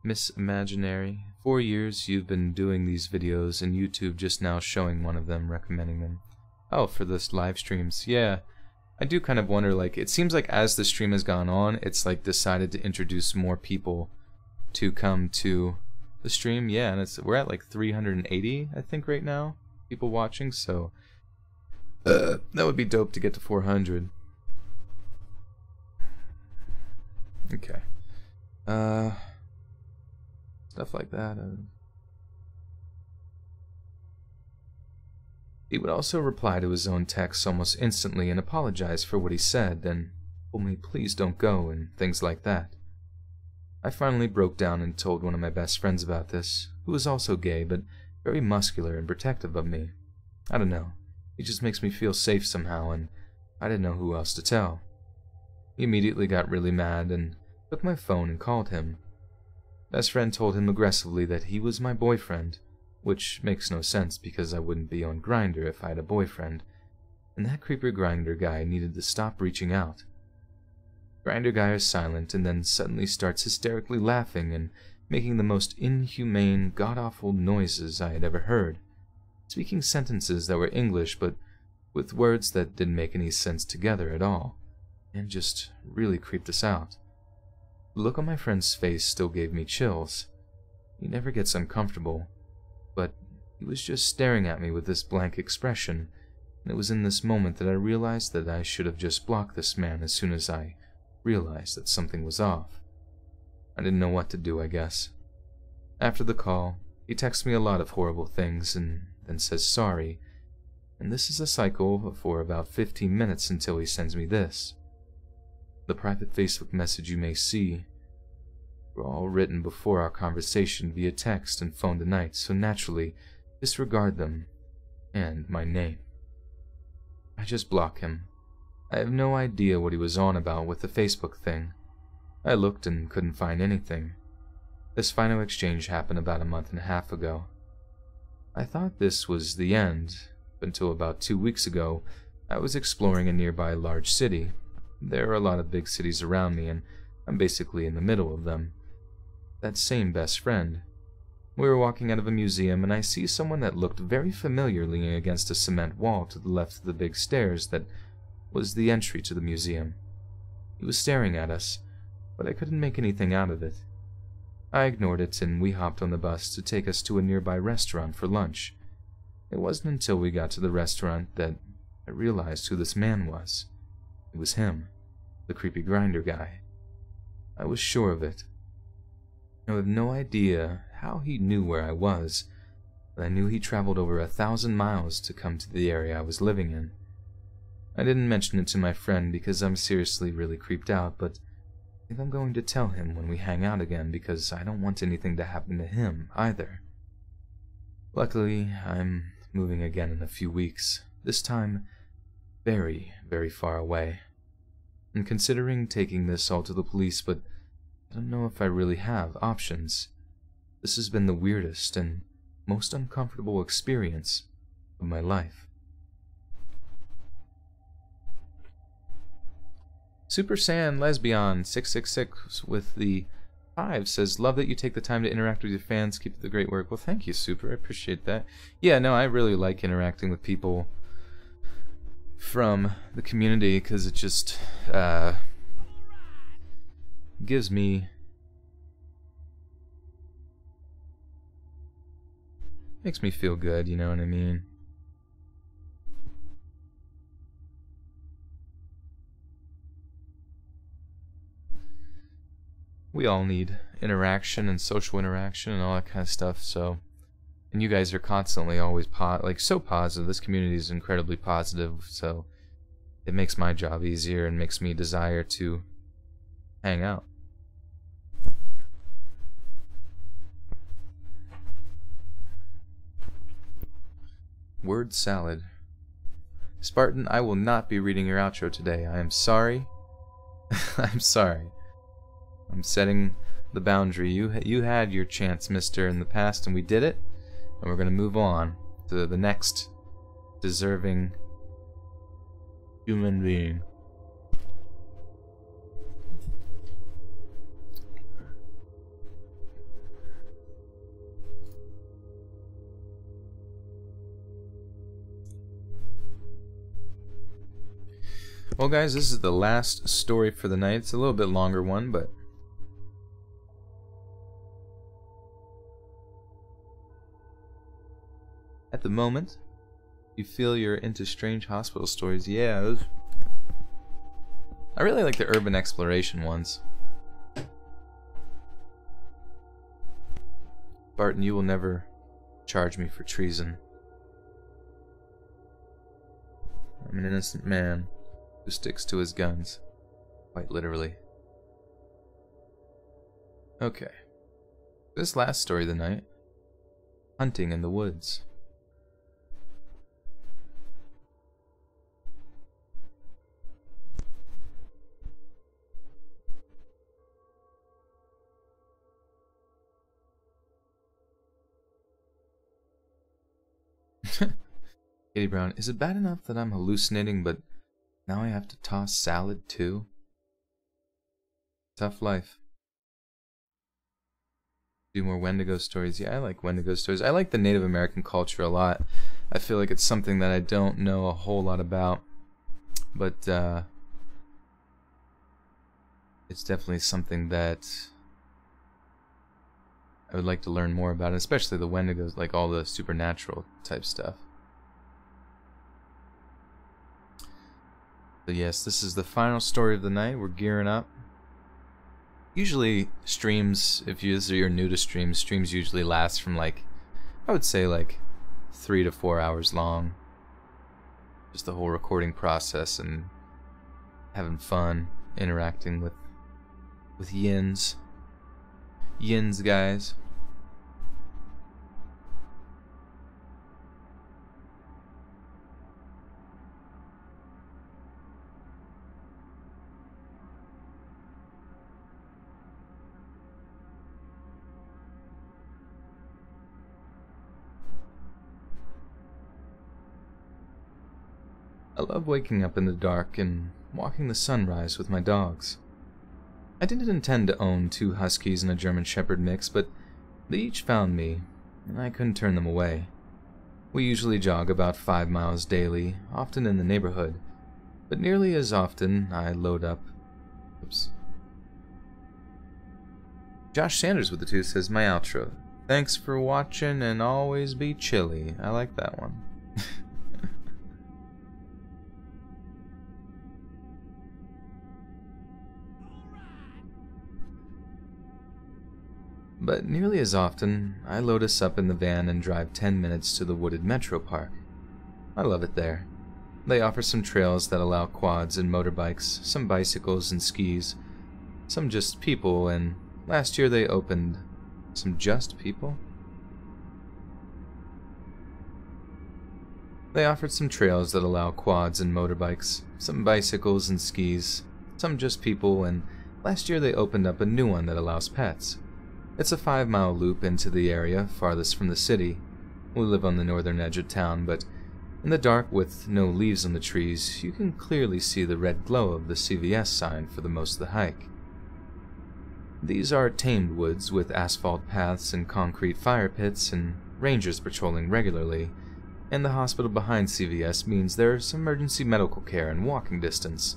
Speaker 2: Miss Imaginary, 4 years you've been doing these videos, and YouTube just now showing one of them, recommending them. Oh, for this live streams. Yeah, I do kind of wonder, like, it seems like as the stream has gone on, it's like decided to introduce more people to come to the stream. Yeah, and we're at like 380, I think, right now, people watching, so that would be dope to get to 400. Okay. Stuff like that. He would also reply to his own texts almost instantly and apologize for what he said, then told me please don't go and things like that. I finally broke down and told one of my best friends about this, who was also gay but very muscular and protective of me. I don't know, he just makes me feel safe somehow, and I didn't know who else to tell. He immediately got really mad and took my phone and called him. Best friend told him aggressively that he was my boyfriend, which makes no sense because I wouldn't be on Grindr if I had a boyfriend, and that creeper Grindr guy needed to stop reaching out. Grindr guy is silent and then suddenly starts hysterically laughing and making the most inhumane, god-awful noises I had ever heard, speaking sentences that were English but with words that didn't make any sense together at all, and just really creeped us out. The look on my friend's face still gave me chills. He never gets uncomfortable, but he was just staring at me with this blank expression, and it was in this moment that I realized that I should have just blocked this man as soon as I realized that something was off. I didn't know what to do, I guess. After the call, he texts me a lot of horrible things and then says sorry, and this is a cycle for about 15 minutes until he sends me this. The private Facebook message you may see were all written before our conversation via text and phone tonight, so naturally disregard them and my name. I just block him. I have no idea what he was on about with the Facebook thing. I looked and couldn't find anything. This final exchange happened about a month and a half ago. I thought this was the end, until about 2 weeks ago I was exploring a nearby large city. There are a lot of big cities around me, and I'm basically in the middle of them. That same best friend. We were walking out of a museum, and I see someone that looked very familiar leaning against a cement wall to the left of the big stairs that was the entry to the museum. He was staring at us, but I couldn't make anything out of it. I ignored it, and we hopped on the bus to take us to a nearby restaurant for lunch. It wasn't until we got to the restaurant that I realized who this man was. It was him, the creepy Grindr guy. I was sure of it. I have no idea how he knew where I was, but I knew he traveled over 1,000 miles to come to the area I was living in. I didn't mention it to my friend because I'm seriously really creeped out, but I think I'm going to tell him when we hang out again because I don't want anything to happen to him either. Luckily, I'm moving again in a few weeks, this time very, very far away. I'm considering taking this all to the police, but I don't know if I really have options. This has been the weirdest and most uncomfortable experience of my life. Super Saiyan Lesbian 666 with the 5 says, love that you take the time to interact with your fans. Keep up the great work. Well, thank you, Super. I appreciate that. Yeah, no, I really like interacting with people from the community because it just gives me... makes me feel good, you know what I mean? We all need interaction and social interaction and all that kind of stuff, so... And you guys are constantly always so positive. This community is incredibly positive, so it makes my job easier and makes me desire to hang out. Word salad. Spartan, I will not be reading your outro today. I am sorry. I'm sorry. I'm setting the boundary. You had your chance, mister, in the past, and we did it. And we're going to move on to the next deserving human being. Well, guys, this is the last story for the night. It's a little bit longer one, but... at the moment, you feel you're into strange hospital stories. Yeah, I really like the urban exploration ones. Barton, you will never charge me for treason. I'm an innocent man who sticks to his guns. Quite literally. Okay. This last story of the night. Hunting in the woods. Katie Brown, is it bad enough that I'm hallucinating, but now I have to toss salad too? Tough life. Do more Wendigo stories. Yeah, I like Wendigo stories. I like the Native American culture a lot. I feel like it's something that I don't know a whole lot about, but it's definitely something that I would like to learn more about, especially the Wendigos, like all the supernatural type stuff. But yes, this is the final story of the night. We're gearing up. Usually streams, if you're new to streams, streams usually last from like, I would say like 3 to 4 hours long. Just the whole recording process and having fun, interacting with yins. Yins, guys. I love waking up in the dark and walking the sunrise with my dogs. I didn't intend to own 2 huskies and a German Shepherd mix, but they each found me, and I couldn't turn them away. We usually jog about 5 miles daily, often in the neighborhood, but nearly as often I load up... Oops. Josh Sanders with the 2 says, my outro. Thanks for watching and always be chilly. I like that one. But nearly as often, I load us up in the van and drive 10 minutes to the wooded Metro Park. I love it there. They offer some trails that allow quads and motorbikes, some bicycles and skis, some just people, and last year they opened some just people? They offered some trails that allow quads and motorbikes, some bicycles and skis, some just people, and last year they opened up a new one that allows pets. It's a 5-mile loop into the area farthest from the city. We live on the northern edge of town, but in the dark with no leaves on the trees, you can clearly see the red glow of the CVS sign for the most of the hike. These are tamed woods with asphalt paths and concrete fire pits and rangers patrolling regularly, and the hospital behind CVS means there's emergency medical care in walking distance.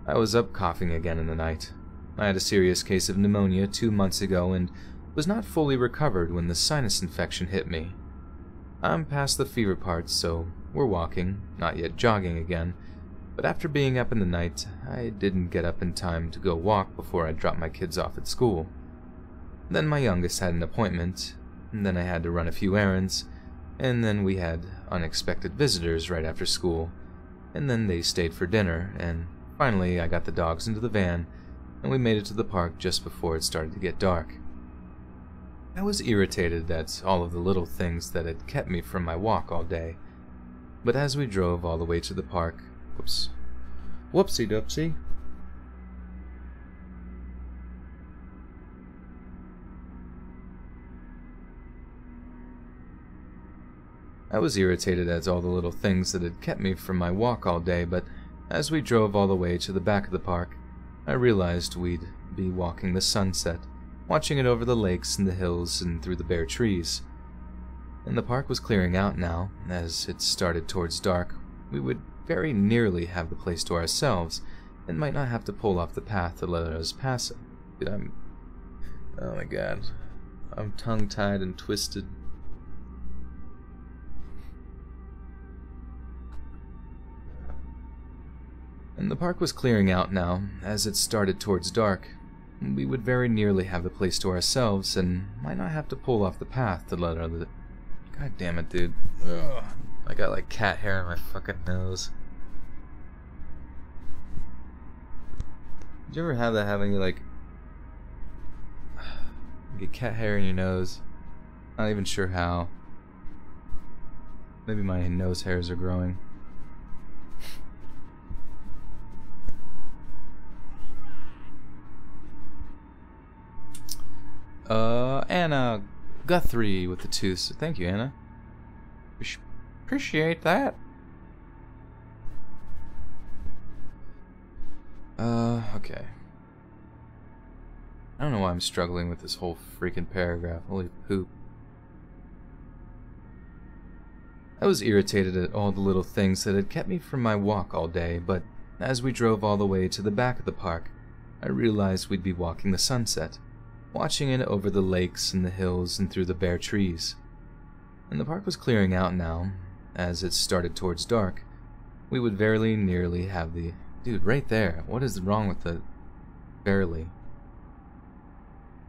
Speaker 2: I was up coughing again in the night. I had a serious case of pneumonia 2 months ago and was not fully recovered when the sinus infection hit me. I'm past the fever part, so we're walking, not yet jogging again, but after being up in the night, I didn't get up in time to go walk before I dropped my kids off at school. Then my youngest had an appointment, and then I had to run a few errands, and then we had unexpected visitors right after school, and then they stayed for dinner, and finally I got the dogs into the van, and we made it to the park just before it started to get dark. I was irritated at all of the little things that had kept me from my walk all day, but as we drove all the way to the park, whoopsie doopsie. I was irritated at all the little things that had kept me from my walk all day, but as we drove all the way to the back of the park, I realized we'd be walking the sunset, watching it over the lakes and the hills and through the bare trees. And the park was clearing out now. As it started towards dark, we would very nearly have the place to ourselves and might not have to pull off the path to let us pass it. Dude, oh my god. I'm tongue-tied and twisted. And the park was clearing out now. As it started towards dark, we would very nearly have the place to ourselves and might not have to pull off the path to let other... God damn it, dude. Ugh. I got like cat hair in my fucking nose. Did you ever have that having you like get cat hair in your nose? Not even sure how. Maybe my nose hairs are growing. Anna Guthrie with the 2. So thank you, Anna. Appreciate that. Okay. I don't know why I'm struggling with this whole freaking paragraph. Holy poop. I was irritated at all the little things that had kept me from my walk all day, but as we drove all the way to the back of the park, I realized we'd be walking the sunset, watching it over the lakes and the hills and through the bare trees. And the park was clearing out now. As it started towards dark, we would very nearly have the... Dude, right there. What is wrong with the... Barely.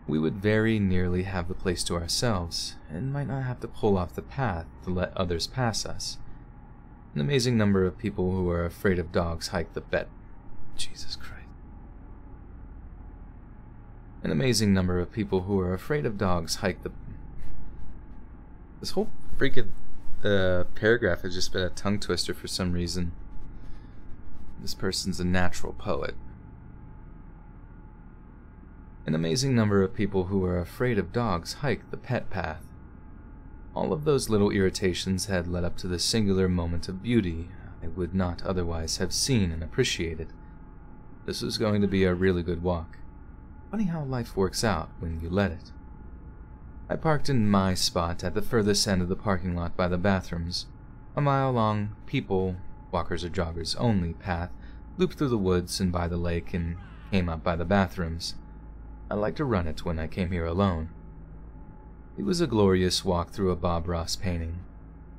Speaker 2: We would very nearly have the place to ourselves, and might not have to pull off the path to let others pass us. An amazing number of people who are afraid of dogs hike the bet. Jesus Christ. An amazing number of people who are afraid of dogs hike the... This whole freaking paragraph has just been a tongue twister for some reason. This person's a natural poet. An amazing number of people who are afraid of dogs hike the pet path. All of those little irritations had led up to the singular moment of beauty I would not otherwise have seen and appreciated. This was going to be a really good walk. Funny how life works out when you let it. I parked in my spot at the furthest end of the parking lot by the bathrooms. A mile-long, people, walkers or joggers only path looped through the woods and by the lake and came up by the bathrooms. I like to run it when I came here alone. It was a glorious walk through a Bob Ross painting.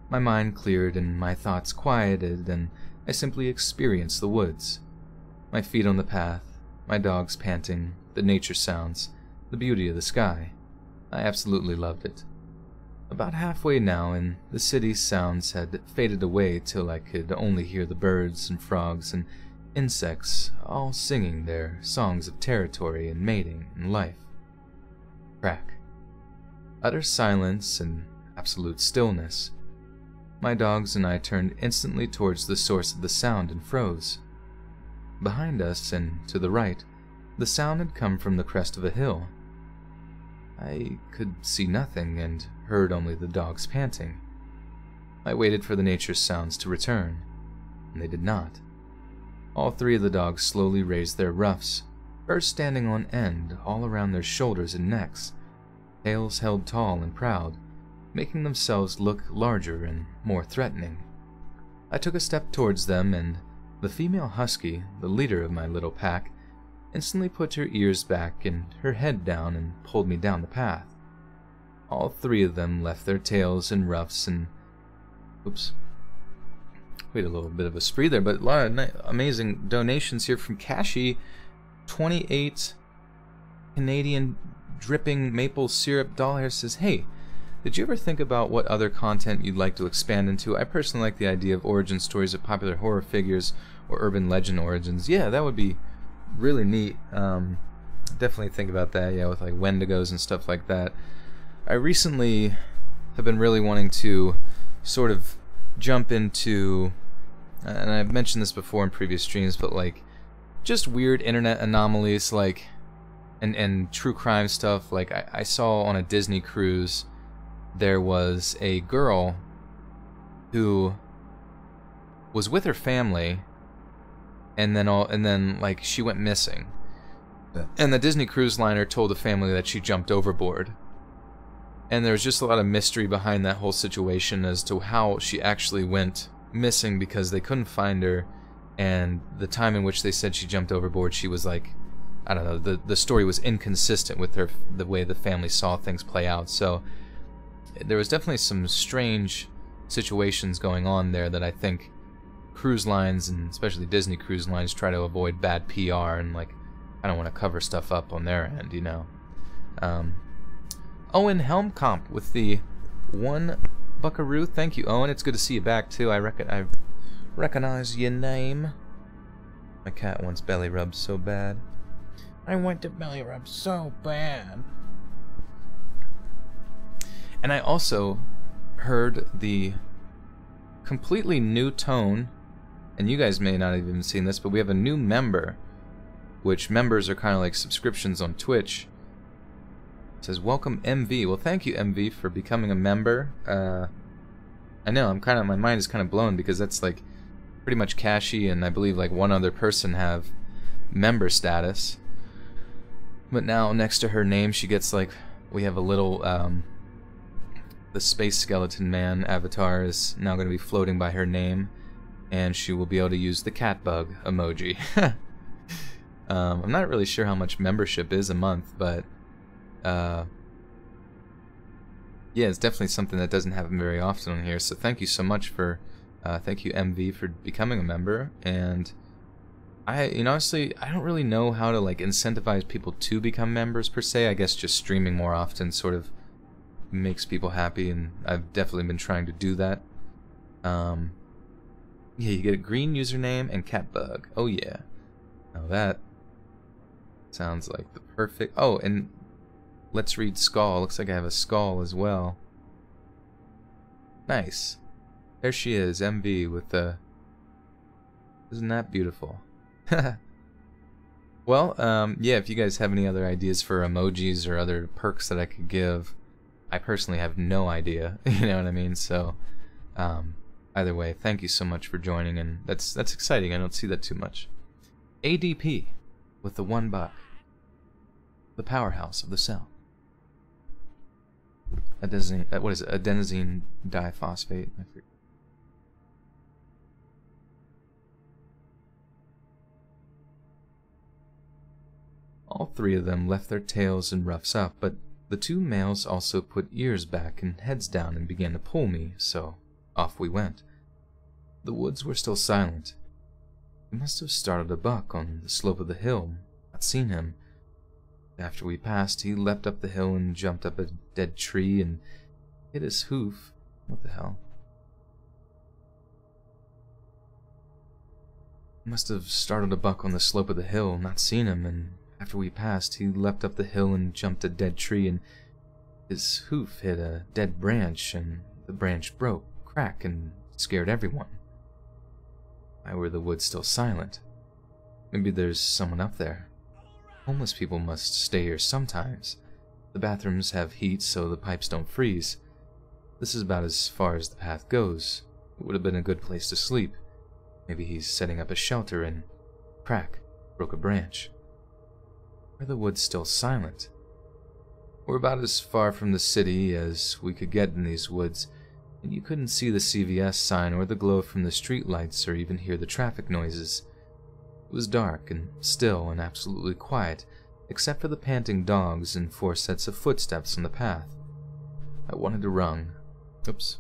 Speaker 2: My mind cleared and my thoughts quieted, and I simply experienced the woods. My feet on the path, my dogs panting, the nature sounds, the beauty of the sky. I absolutely loved it. About halfway now, and the city's sounds had faded away till I could only hear the birds and frogs and insects all singing their songs of territory and mating and life. Crack. Utter silence and absolute stillness. My dogs and I turned instantly towards the source of the sound and froze. Behind us and to the right, the sound had come from the crest of a hill. I could see nothing and heard only the dogs panting. I waited for the nature's sounds to return, and they did not. All three of the dogs slowly raised their ruffs, first standing on end all around their shoulders and necks, tails held tall and proud, making themselves look larger and more threatening. I took a step towards them, and the female husky, the leader of my little pack, instantly put her ears back and her head down and pulled me down the path. All three of them left their tails and ruffs and... Oops. We had a little bit of a spree there, but a lot of amazing donations here from Kashi. 28 Canadian dripping maple syrup dollars says, "Hey, did you ever think about what other content you'd like to expand into? I personally like the idea of origin stories of popular horror figures or urban legend origins." Yeah, that would be really neat. Definitely think about that, yeah, with like Wendigos and stuff like that. I recently have been really wanting to sort of jump into, and I've mentioned this before in previous streams, but like just weird internet anomalies, like and true crime stuff. Like I saw on a Disney cruise, there was a girl who was with her family, and then like she went missing, and the Disney cruise liner told the family that she jumped overboard. And there was just a lot of mystery behind that whole situation as to how she actually went missing, because they couldn't find her, and the time in which they said she jumped overboard, she was like, I don't know, the story was inconsistent with the way the family saw things play out. So there was definitely some strange situations going on there that I think cruise lines, and especially Disney cruise lines, try to avoid bad PR, and like I don't want to cover stuff up on their end, you know. Owen Helmkamp with the 1 buckaroo. Thank you, Owen. It's good to see you back too. I recognize your name. My cat wants belly rubs so bad. I want the belly rub so bad. And I also heard the completely new tone, and you guys may not have even seen this, but we have a new member, which members are kind of like subscriptions on Twitch. It says, "Welcome MV." Well, thank you, MV, for becoming a member. I know, my mind is kind of blown, because that's like pretty much Kashi and I believe like one other person have member status. But now next to her name she gets like, we have a little, the Space Skeleton Man avatar is now going to be floating by her name, and she will be able to use the cat bug emoji. I'm not really sure how much membership is a month, but yeah, it's definitely something that doesn't happen very often on here, so thank you so much for, thank you MV for becoming a member. And honestly, I don't really know how to like incentivize people to become members per se. I guess just streaming more often sort of makes people happy, and I've definitely been trying to do that. Yeah, you get a green username and cat bug. Oh yeah. Now that sounds like the perfect... Oh, and let's read Skull. Looks like I have a Skull as well. Nice. There she is, MV with the... Isn't that beautiful? Well, yeah, if you guys have any other ideas for emojis or other perks that I could give, I personally have no idea, you know what I mean? So, either way, thank you so much for joining, and that's exciting. I don't see that too much. ADP with the $1. The powerhouse of the cell. Adenosine, what is it? Adenosine diphosphate. I forget. All three of them left their tails and ruffs up, but the two males also put ears back and heads down and began to pull me, so off we went. The woods were still silent. We must have started a buck on the slope of the hill. Not seen him. After we passed, he leapt up the hill and jumped up a dead tree and hit his hoof. What the hell? Must have started a buck on the slope of the hill, not seen him, and after we passed, he leapt up the hill and jumped a dead tree, and his hoof hit a dead branch, and the branch broke, cracked, and scared everyone. Why were the woods still silent? Maybe there's someone up there. Homeless people must stay here sometimes. The bathrooms have heat so the pipes don't freeze. This is about as far as the path goes. It would have been a good place to sleep. Maybe he's setting up a shelter and crack, broke a branch. Why are the woods still silent? We're about as far from the city as we could get in these woods, and you couldn't see the CVS sign or the glow from the street lights or even hear the traffic noises. It was dark and still and absolutely quiet, except for the panting dogs and 4 sets of footsteps on the path. I wanted to run. Oops.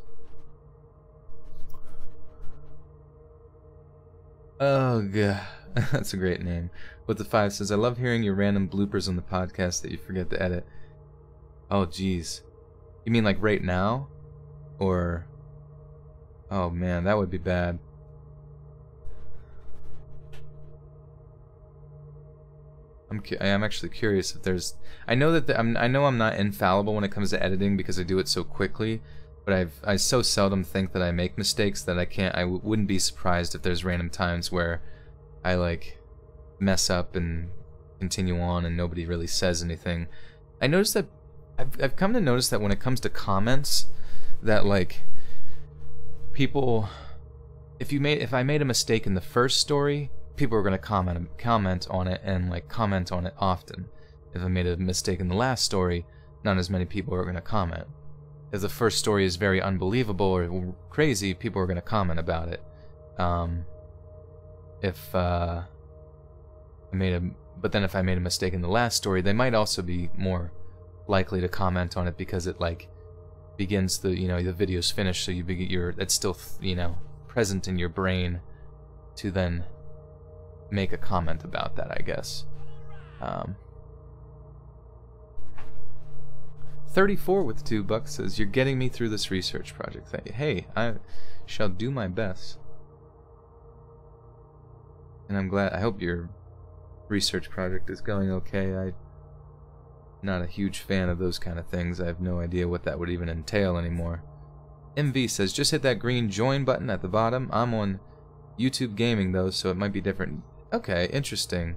Speaker 2: Oh, God. That's a great name. With the 5 says, I love hearing your random bloopers on the podcast that you forget to edit. Oh, geez. You mean like right now? Or... Oh, man, that would be bad. I'm actually curious if there's... I know that I know I'm not infallible when it comes to editing because I do it so quickly, but I so seldom think that I make mistakes that I wouldn't be surprised if there's random times where I like mess up and continue on and nobody really says anything. I noticed that I've come to notice that when it comes to comments, that like people, if I made a mistake in the first story, people are going to comment on it and like comment on it often. If I made a mistake in the last story, not as many people are going to comment. If the first story is very unbelievable or crazy, people are going to comment about it. But then if I made a mistake in the last story, they might also be more likely to comment on it because it like begins the the video's finished, so it's still present in your brain to then make a comment about that, I guess. 34 with $2 says, you're getting me through this research project. Thank you. Hey, I shall do my best. And I'm glad, I hope your research project is going okay. I'm not a huge fan of those kind of things. I have no idea what that would even entail anymore. MV says, just hit that green join button at the bottom. I'm on YouTube Gaming though, so it might be different. Okay, interesting.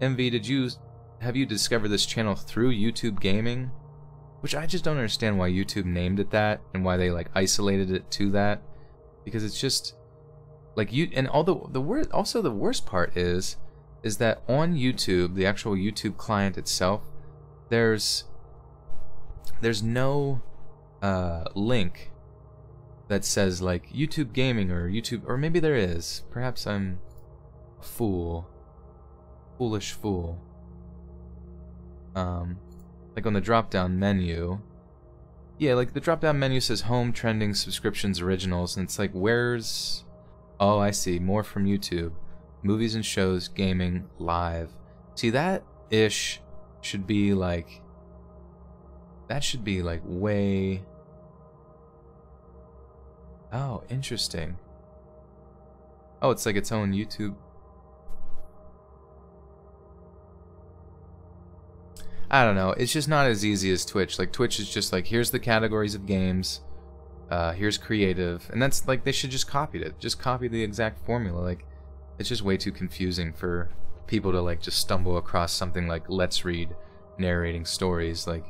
Speaker 2: MV, have you discovered this channel through YouTube Gaming? Which I just don't understand why YouTube named it that and why they like isolated it to that, because it's just like also the worst part is that on YouTube, the actual YouTube client itself, there's no link that says like YouTube Gaming or YouTube, or maybe there is. Perhaps I'm a foolish fool. Like on the drop-down menu, yeah, like the drop-down menu says Home, Trending, Subscriptions, Originals, and it's like, where's... Oh, I see, more from YouTube. Movies and shows, gaming, live. See, that-ish should be like... That should be like way... Oh, interesting. Oh, it's like its own YouTube... I don't know, it's just not as easy as Twitch. Like, Twitch is just like, here's the categories of games, here's creative, and that's like, they should just copy it. Just copy the exact formula. Like, it's just way too confusing for people to like just stumble across something like Let's Read narrating stories. Like,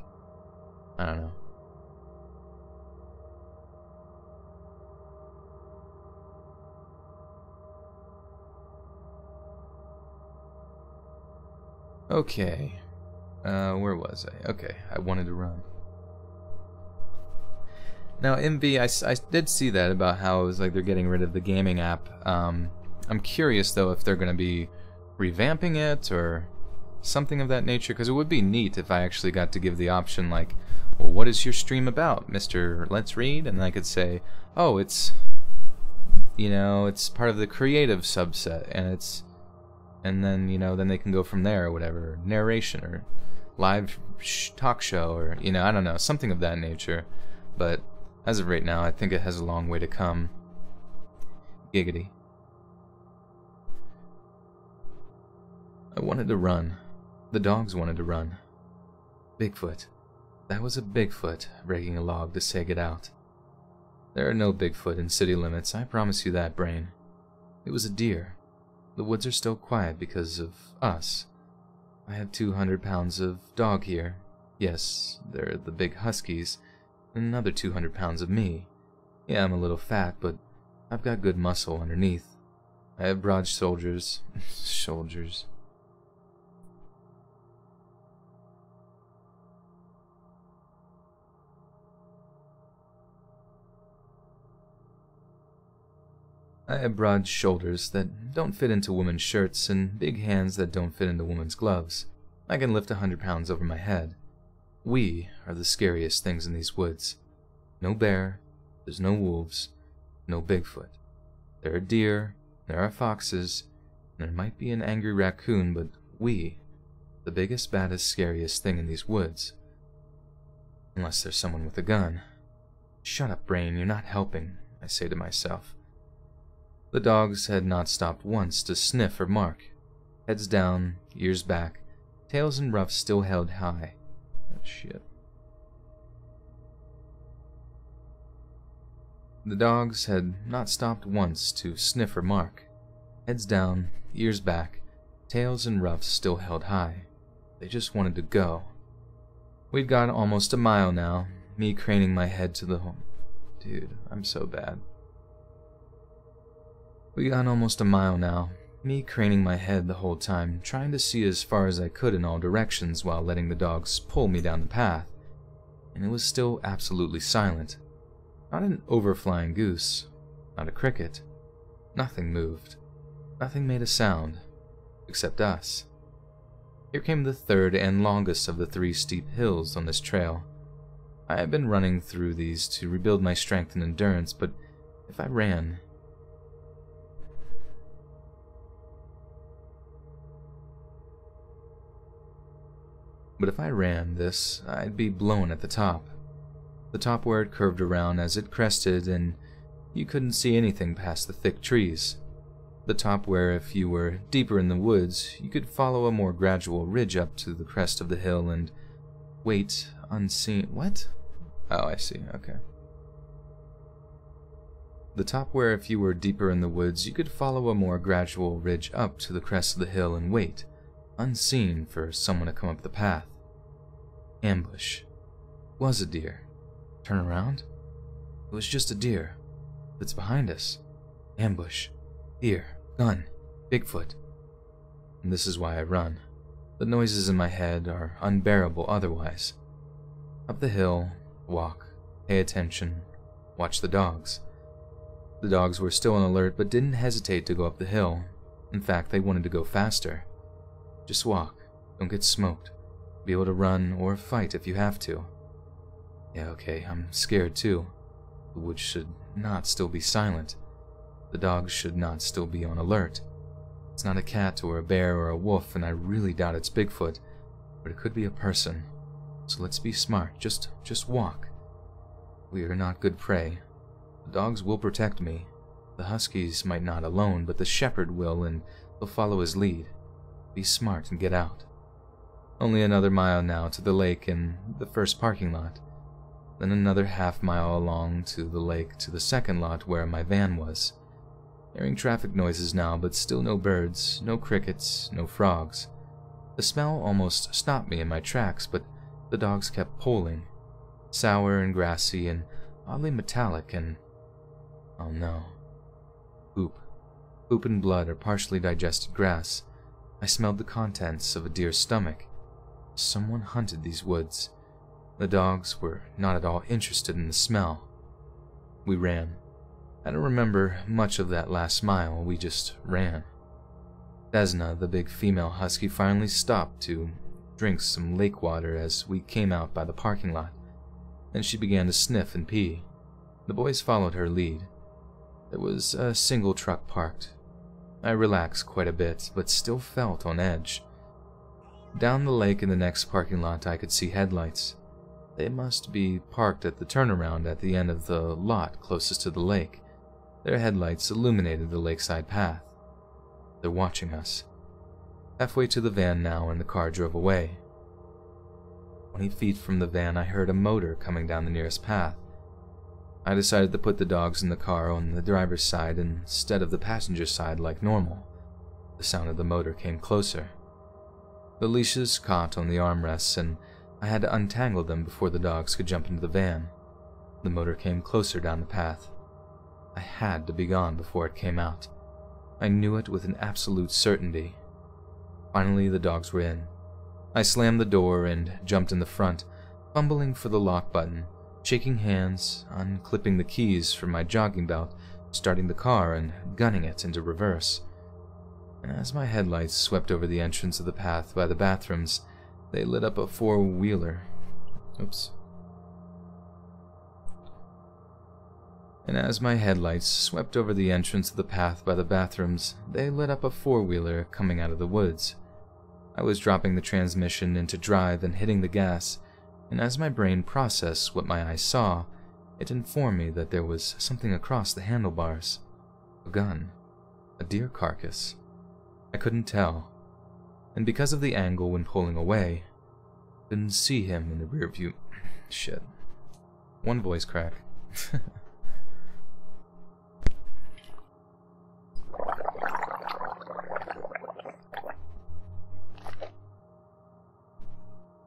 Speaker 2: I don't know. Okay. Where was I? Okay, I wanted to run. Now, MV, I did see that about how it was like they're getting rid of the gaming app. I'm curious, though, if they're going to be revamping it or something of that nature, because it would be neat if I actually got to give the option, like, well, what is your stream about, Mr. Let's Read? And I could say, oh, it's, it's part of the creative subset, and then, then they can go from there or whatever, narration or live talk show, or I don't know, something of that nature. But as of right now, I think it has a long way to come. Giggity. I wanted to run. The dogs wanted to run. Bigfoot. That was a Bigfoot breaking a log to say get out. There are no Bigfoot in city limits, I promise you that, Brain. It was a deer. The woods are still quiet because of us. I have 200 pounds of dog here. Yes, they're the big huskies, and another 200 pounds of me. Yeah, I'm a little fat, but I've got good muscle underneath. I have broad shoulders. Shoulders. I have broad shoulders that don't fit into women's shirts and big hands that don't fit into women's gloves. I can lift 100 pounds over my head. We are the scariest things in these woods. No bear, there's no wolves, no Bigfoot. There are deer, there are foxes, and there might be an angry raccoon, but we, the biggest, baddest, scariest thing in these woods. Unless there's someone with a gun. Shut up, brain, you're not helping, I say to myself. The dogs had not stopped once to sniff or mark. Heads down, ears back, tails and ruffs still held high. Oh, shit. The dogs had not stopped once to sniff or mark. Heads down, ears back, tails and ruffs still held high. They just wanted to go. We'd gone almost a mile now, me craning my head to the home. Dude, I'm so bad. We got almost a mile now, me craning my head the whole time, trying to see as far as I could in all directions while letting the dogs pull me down the path. And it was still absolutely silent. Not an overflying goose, not a cricket. Nothing moved. Nothing made a sound, except us. Here came the third and longest of the 3 steep hills on this trail. I had been running through these to rebuild my strength and endurance, but if I ran... this, I'd be blown at the top. The top where it curved around as it crested and you couldn't see anything past the thick trees. The top where if you were deeper in the woods, you could follow a more gradual ridge up to the crest of the hill and wait unseen. What? Oh, I see, okay. The top where if you were deeper in the woods, you could follow a more gradual ridge up to the crest of the hill and wait, unseen, for someone to come up the path. Ambush. Was a deer. Turn around? It was just a deer. It's behind us. Ambush. Deer. Gun. Bigfoot. And this is why I run. The noises in my head are unbearable otherwise. Up the hill, walk, pay attention, watch the dogs. The dogs were still on alert but didn't hesitate to go up the hill. In fact, they wanted to go faster. Just walk, don't get smoked. Be able to run or fight if you have to. Yeah, okay, I'm scared too. The woods should not still be silent. The dogs should not still be on alert. It's not a cat or a bear or a wolf, and I really doubt it's Bigfoot, but it could be a person. So let's be smart, just walk. We are not good prey. The dogs will protect me. The huskies might not alone, but the shepherd will, and they'll follow his lead. Be smart and get out. Only another mile now to the lake and the first parking lot. Then another half-mile along to the lake to the second lot where my van was. Hearing traffic noises now, but still no birds, no crickets, no frogs. The smell almost stopped me in my tracks, but the dogs kept pulling. Sour and grassy and oddly metallic and... oh no. Poop. Poop and blood or partially digested grass. I smelled the contents of a deer's stomach. Someone hunted these woods. The dogs were not at all interested in the smell. We ran. I don't remember much of that last mile, we just ran. Desna, the big female husky, finally stopped to drink some lake water as we came out by the parking lot. Then she began to sniff and pee. The boys followed her lead. There was a single truck parked. I relaxed quite a bit, but still felt on edge. Down the lake in the next parking lot I could see headlights. They must be parked at the turnaround at the end of the lot closest to the lake. Their headlights illuminated the lakeside path. They're watching us. Halfway to the van now, and the car drove away. 20 feet from the van I heard a motor coming down the nearest path. I decided to put the dogs in the car on the driver's side instead of the passenger side like normal. The sound of the motor came closer. The leashes caught on the armrests, and I had to untangle them before the dogs could jump into the van. The motor came closer down the path. I had to be gone before it came out. I knew it with an absolute certainty. Finally, the dogs were in. I slammed the door and jumped in the front, fumbling for the lock button, shaking hands, unclipping the keys from my jogging belt, starting the car and gunning it into reverse. And as my headlights swept over the entrance of the path by the bathrooms, they lit up a four-wheeler. Oops. And as my headlights swept over the entrance of the path by the bathrooms, they lit up a four-wheeler coming out of the woods. I was dropping the transmission into drive and hitting the gas, and as my brain processed what my eyes saw, it informed me that there was something across the handlebars. A gun. A deer carcass. I couldn't tell. And because of the angle when pulling away, I couldn't see him in the rear view. Shit. One voice crack.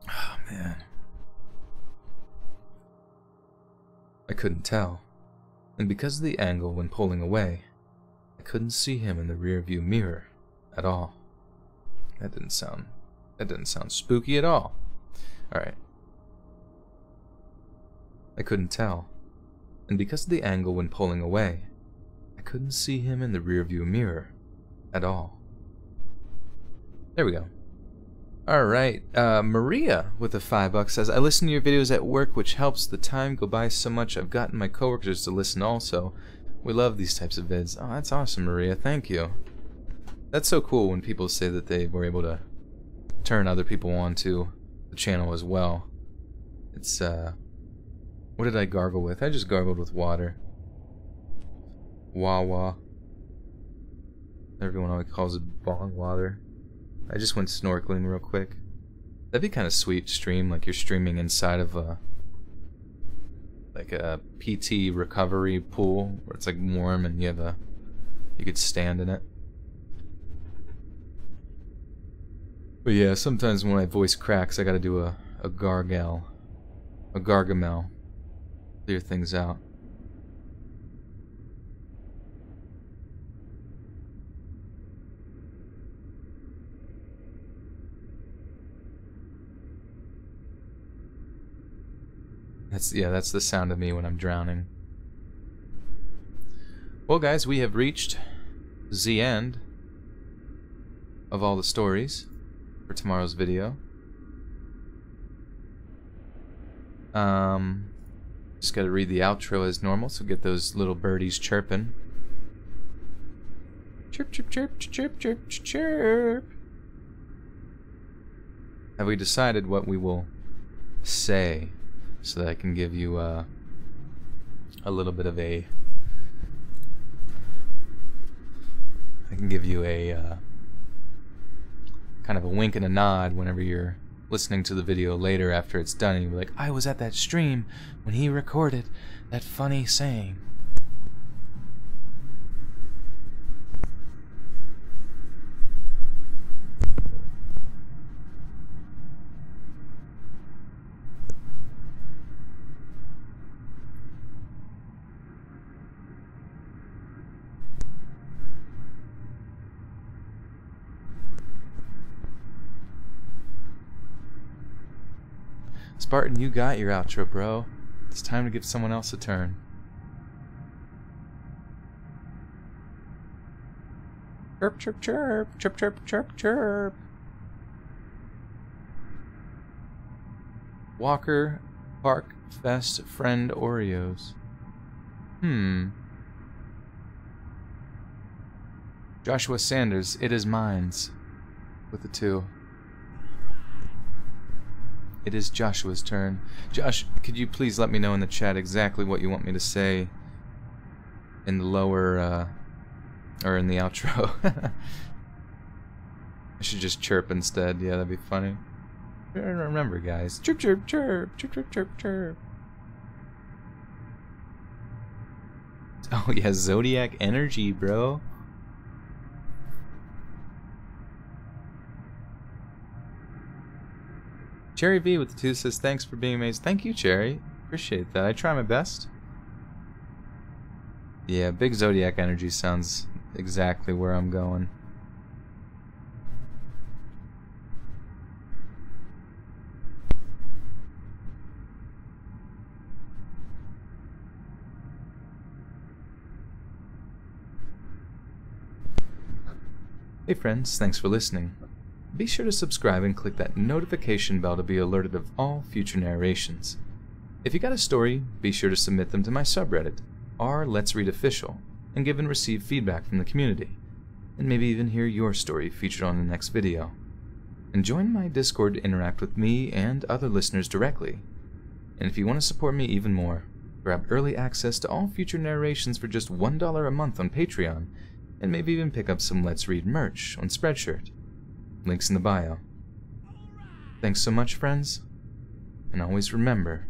Speaker 2: Oh, man. I couldn't tell. And because of the angle when pulling away, I couldn't see him in the rear view mirror at all. That didn't sound spooky at all. Alright. I couldn't tell. And because of the angle when pulling away, I couldn't see him in the rearview mirror at all. There we go. Alright, Maria with the $5 says, I listen to your videos at work, which helps the time go by so much. I've gotten my coworkers to listen also. We love these types of vids. Oh, that's awesome, Maria. Thank you. That's so cool when people say that they were able to turn other people onto the channel as well. It's, what did I gargle with? I just gargled with water. Wawa. Everyone always calls it bong water. I just went snorkeling real quick. That'd be kind of sweet to stream, like you're streaming inside of a PT recovery pool where it's like warm and you could stand in it. But yeah, sometimes when my voice cracks, I gotta do a gargamel, clear things out. That's the sound of me when I'm drowning. Well, guys, we have reached the end of all the stories for tomorrow's video. Just gotta read the outro as normal, so get those little birdies chirping. Chirp, chirp, chirp, chirp, chirp, chirp. Have we decided what we will say so that I can give you a little bit of a... I can give you a kind of a wink and a nod whenever you're listening to the video later after it's done and you're like, I was at that stream when he recorded that funny saying. Spartan, you got your outro, bro. It's time to give someone else a turn. Chirp, chirp, chirp, chirp, chirp, chirp, chirp. Walker Park Fest Friend Oreos. Joshua Sanders, It Is Mines. With the 2. It is Joshua's turn. Josh, could you please let me know in the chat exactly what you want me to say in the lower, or in the outro? I should just chirp instead. Yeah, that'd be funny. Remember, guys. Chirp, chirp, chirp, chirp, chirp, chirp, chirp. Oh, yeah, Zodiac Energy, bro.
Speaker 1: Cherry V with the 2 says, thanks for being amazing. Thank you, Cherry. Appreciate that. I try my best. Yeah, big zodiac energy sounds exactly where I'm going. Hey friends, thanks for listening. Be sure to subscribe and click that notification bell to be alerted of all future narrations. If you got a story, be sure to submit them to my subreddit, r/Let's Read Official, and give and receive feedback from the community, and maybe even hear your story featured on the next video. And join my Discord to interact with me and other listeners directly. And if you want to support me even more, grab early access to all future narrations for just $1 a month on Patreon, and maybe even pick up some Let's Read merch on Spreadshirt. Links in the bio. Thanks so much, friends, and always remember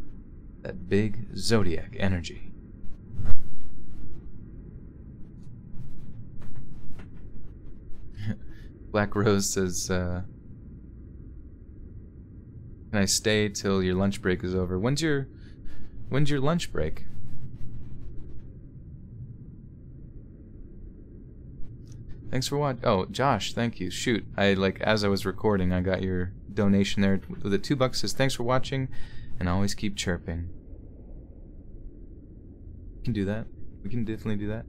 Speaker 1: that big zodiac energy. Black Rose says, can I stay till your lunch break is over? When's your lunch break? Thanks for watching. Oh, Josh, thank you. Shoot, as I was recording, I got your donation there. The $2 says, thanks for watching, and always keep chirping. We can do that. We can definitely do that.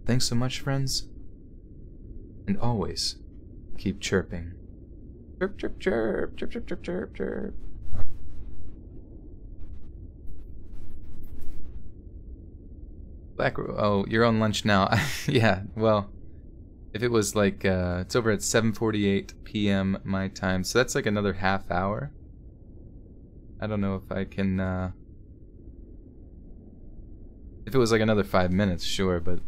Speaker 1: Thanks so much, friends, and always keep chirping. Chirp, chirp, chirp, chirp, chirp, chirp, chirp, chirp. Oh, you're on lunch now. Yeah, well, if it was like, it's over at 7:48 p.m. my time, so that's like another half hour. I don't know if I can, if it was like another 5 minutes, sure, but...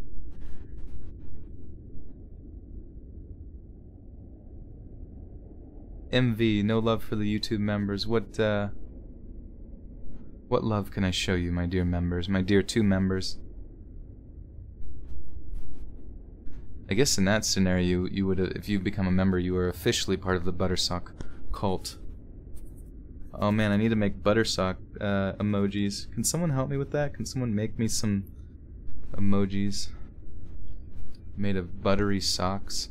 Speaker 1: MV, no love for the YouTube members. What love can I show you, my dear members, my dear 2 members? I guess in that scenario, you would, if you become a member, you are officially part of the Buttersock cult. Oh man, I need to make Buttersock emojis. Can someone help me with that? Can someone make me some emojis made of buttery socks?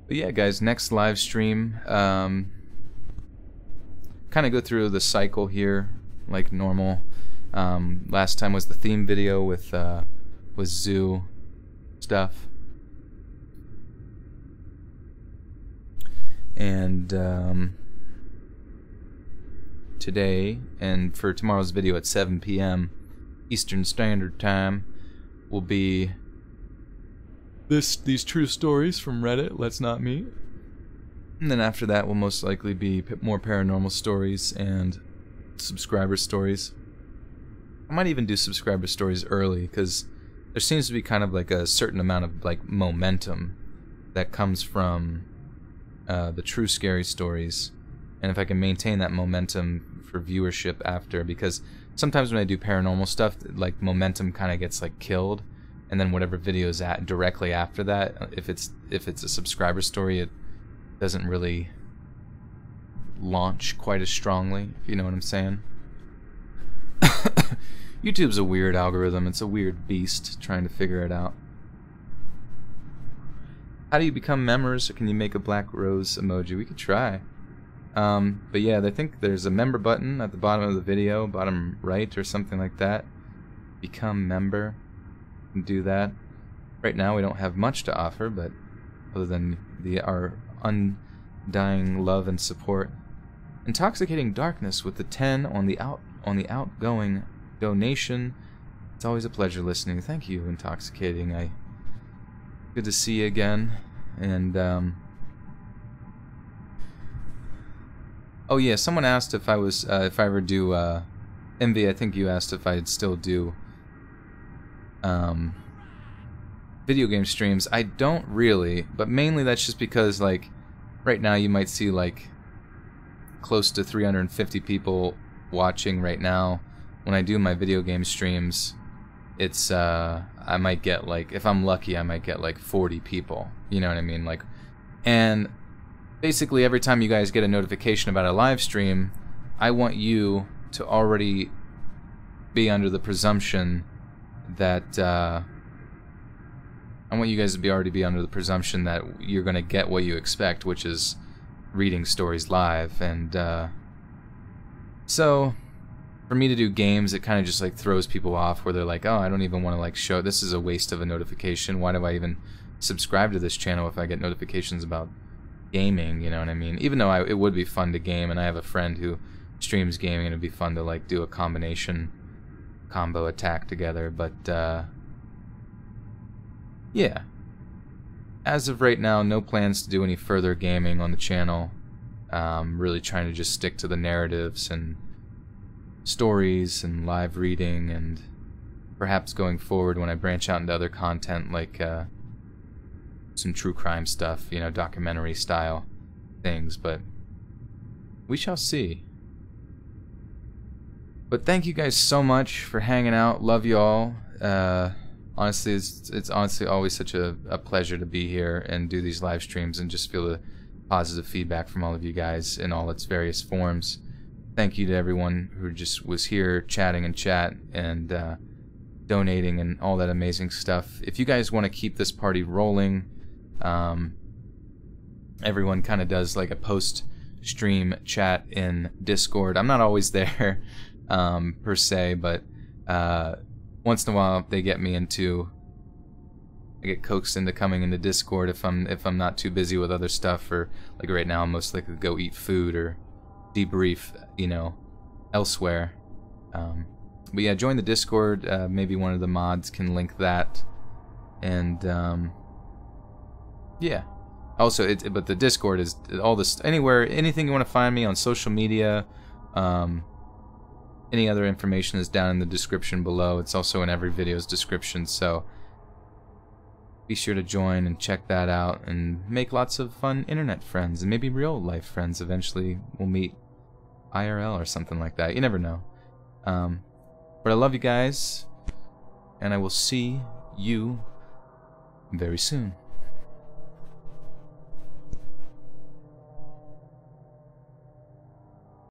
Speaker 1: But yeah, guys, next live stream, kind of go through the cycle here, like normal. Last time was the theme video with zoo stuff, and today and for tomorrow's video at 7 p.m. Eastern Standard Time will be these true stories from Reddit, Let's Not Meet. And then after that will most likely be more paranormal stories and subscriber stories. I might even do subscriber stories early, because there seems to be kind of like a certain amount of like momentum that comes from the true scary stories. And if I can maintain that momentum for viewership after, because sometimes when I do paranormal stuff, like momentum kind of gets like killed. And then whatever video is at directly after that, if it's a subscriber story, it doesn't really launch quite as strongly, if you know what I'm saying. YouTube's a weird algorithm. It's a weird beast trying to figure it out. How do you become members, or can you make a Black Rose emoji? We could try. But yeah, I think there's a member button at the bottom of the video, bottom right or something like that. Become member. Do that. Right now we don't have much to offer, but other than our undying love and support. Intoxicating Darkness with the 10 on the outgoing donation. It's always a pleasure listening. Thank you, Intoxicating. Good to see you again. And oh yeah, someone asked if I was if I ever do Envy. I think you asked if I'd still do video game streams, I don't really, but mainly that's just because, like, right now you might see, like, close to 350 people watching right now. When I do my video game streams, it's, I might get, like, if I'm lucky, I might get, like, 40 people. You know what I mean? Like, and basically every time you guys get a notification about a live stream, I want you to already be under the presumption that, I want you guys to already be under the presumption that you're going to get what you expect, which is reading stories live. And so for me to do games, it kind of just like throws people off, where they're like, oh, I don't even want to like show, this is a waste of a notification. Why do I even subscribe to this channel if I get notifications about gaming? You know what I mean? Even though it would be fun to game, and I have a friend who streams gaming, and it'd be fun to like do a combo attack together. But yeah, as of right now, no plans to do any further gaming on the channel. Really trying to just stick to the narratives and stories and live reading, and perhaps going forward when I branch out into other content like some true crime stuff, you know, documentary style things, but we shall see. But thank you guys so much for hanging out. Love you all. Honestly, it's honestly always such a pleasure to be here and do these live streams and just feel the positive feedback from all of you guys in all its various forms. Thank you to everyone who just was here chatting in chat and donating and all that amazing stuff. If you guys want to keep this party rolling, everyone kind of does like a post-stream chat in Discord. I'm not always there per se, but once in a while they get me into, I get coaxed into coming into Discord if I'm not too busy with other stuff, or like right now I'm most likely to go eat food or debrief, you know, elsewhere. But yeah, join the Discord. Maybe one of the mods can link that, and yeah. Also, but the Discord is all this, anywhere, anything you want to find me on social media. Any other information is down in the description below. It's also in every video's description, so be sure to join and check that out and make lots of fun internet friends, and maybe real life friends. Eventually we'll meet IRL or something like that. You never know. But I love you guys, and I will see you very soon.